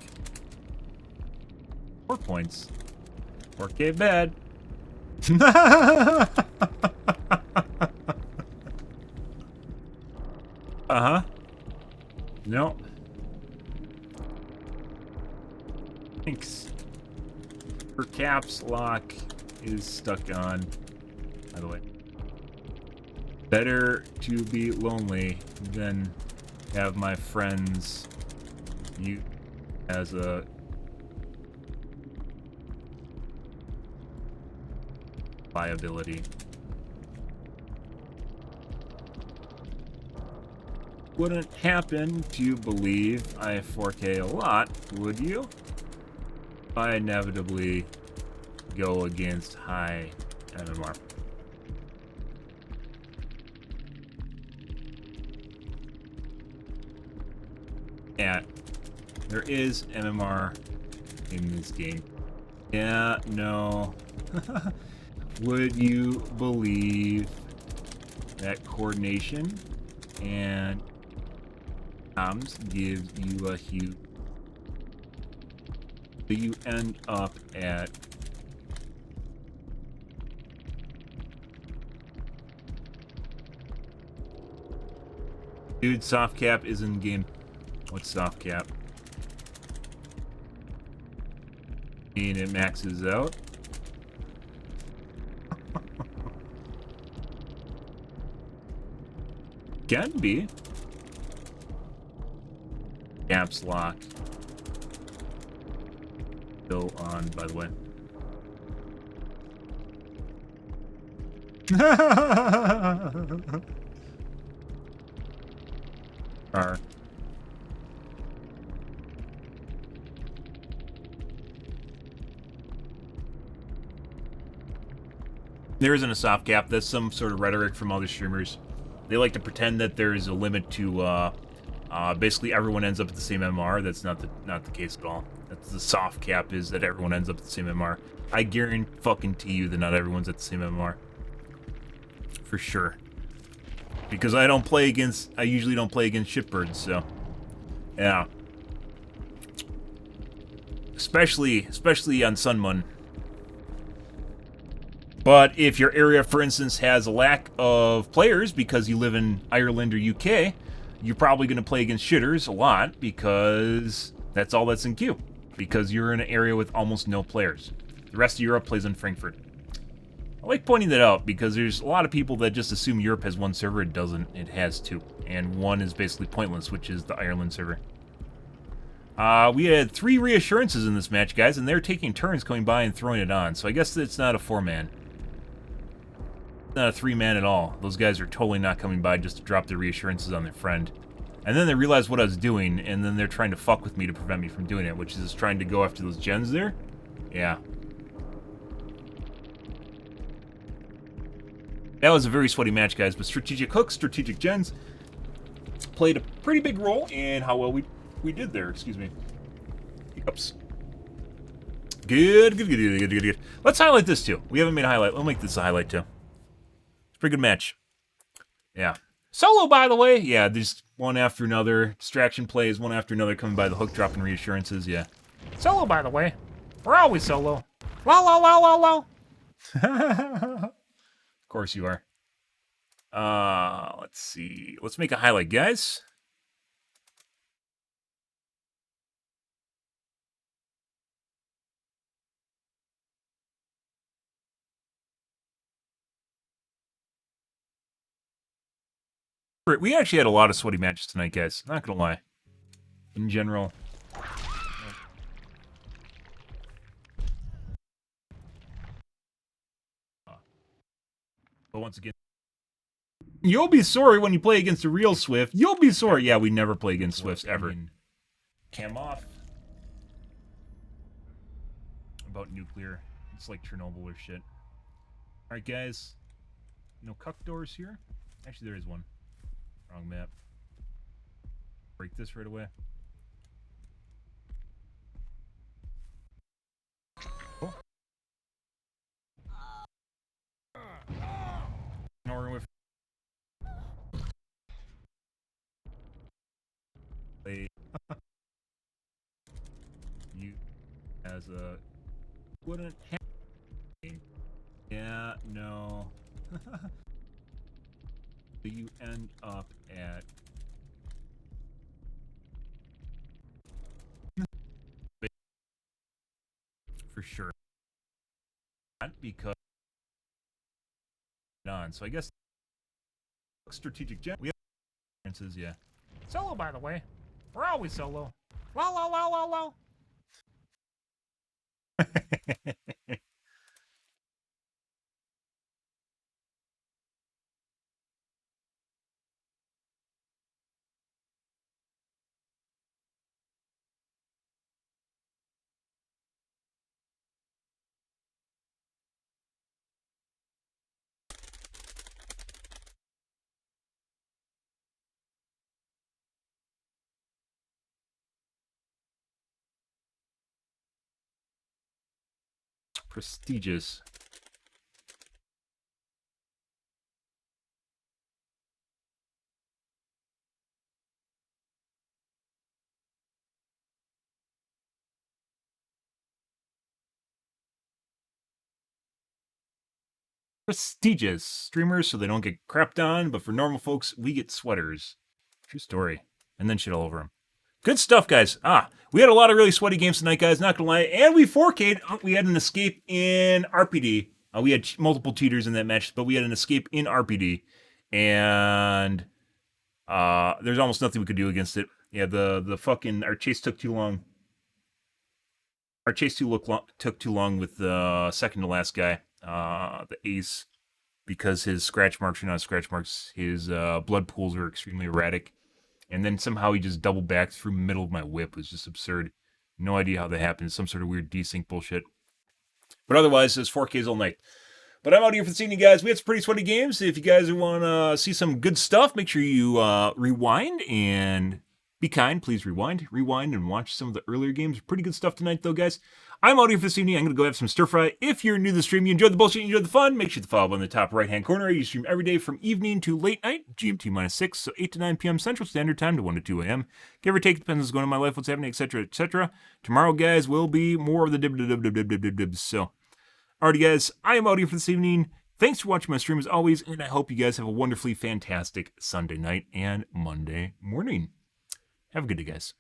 4 points. 4K bad. Uh-huh. No. Thanks. Her caps lock is stuck on, by the way. Better to be lonely than have my friends use as a liability. Wouldn't happen to believe I 4K a lot, would you? I inevitably go against high MMR. Yeah, there is MMR in this game. Yeah, no. Would you believe that coordination and comms gives you a huge... So you end up at... Dude, soft cap is in game. What's soft cap? And it maxes out. Can be. Caps lock. Still on, by the way. R. There isn't a soft cap. That's some sort of rhetoric from other streamers. They like to pretend that there is a limit to basically everyone ends up at the same MR. That's not the case at all. That's the soft cap, is that everyone ends up at the same MR. I guarantee you that not everyone's at the same MR. For sure. Because I usually don't play against shitbirds, so yeah. Especially on Sunmun. But if your area, for instance, has a lack of players because you live in Ireland or UK, you're probably going to play against shitters a lot because that's all that's in queue. Because you're in an area with almost no players. The rest of Europe plays in Frankfurt. I like pointing that out because there's a lot of people that just assume Europe has one server. It doesn't. It has two. And one is basically pointless, which is the Ireland server. We had 3 reassurances in this match, guys, and they're taking turns coming by and throwing it on. So I guess it's not a 4-man. It's not a 3-man at all. Those guys are totally not coming by just to drop their reassurances on their friend. And then they realized what I was doing, and then they're trying to fuck with me to prevent me from doing it, which is trying to go after those gens there. Yeah. That was a very sweaty match, guys, but strategic hooks, strategic gens played a pretty big role in how well we did there. Excuse me. Hiccups. Good. Let's highlight this, too. We haven't made a highlight. We'll make this a highlight, too. It's a pretty good match. Yeah. Solo, by the way. Yeah, just one after another. Distraction plays, one after another, coming by the hook, dropping reassurances. Yeah. Solo, by the way. We're always solo. Lo. Of course you are. Let's see. Let's make a highlight, guys. We actually had a lot of sweaty matches tonight, guys. Not gonna lie. In general. But once again, you'll be sorry when you play against a real Swift. You'll be sorry. Yeah, we never play against Swifts ever. Cam off. About nuclear. It's like Chernobyl or shit. Alright, guys. No cuck doors here. Actually, there is one. Wrong map. Break this right away. Cool. Now we're with you as a wouldn't have. Yeah, no. You end up at for sure. Not because on. So I guess strategic gen. We have differences, yeah. Solo, by the way. We're always solo. Wow, wow, wow, wow, wow. Prestigious. Prestigious streamers so they don't get crapped on, but for normal folks, we get sweaters. True story. And then shit all over them. Good stuff, guys. We had a lot of really sweaty games tonight, guys, not gonna lie. And we 4K'd. We had an escape in RPD. We had multiple cheaters in that match, but we had an escape in RPD. And there's almost nothing we could do against it. Yeah, the fucking... Our chase took too long. Our chase took too long with the second to last guy. The ace, because his scratch marks are not scratch marks. His blood pools are extremely erratic. And then somehow he just doubled back through the middle of my whip. It was just absurd. No idea how that happened. Some sort of weird desync bullshit. But otherwise, it's 4Ks all night. But I'm out here for the evening, guys. We had some pretty sweaty games. If you guys want to see some good stuff, make sure you rewind and be kind. Please rewind and watch some of the earlier games. Pretty good stuff tonight, though, guys. I'm out here for this evening. I'm going to go have some stir fry. If you're new to the stream, you enjoyed the bullshit, you enjoyed the fun, make sure to follow on the top right-hand corner. You stream every day from evening to late night, GMT-6, so 8 to 9 p.m. Central Standard Time to 1 to 2 a.m. Give or take, depends on what's going on in my life, what's happening, etc., etc. Tomorrow, guys, will be more of the dibs. So, alrighty, guys, I am out here for this evening. Thanks for watching my stream as always, and I hope you guys have a wonderfully fantastic Sunday night and Monday morning. Have a good day, guys.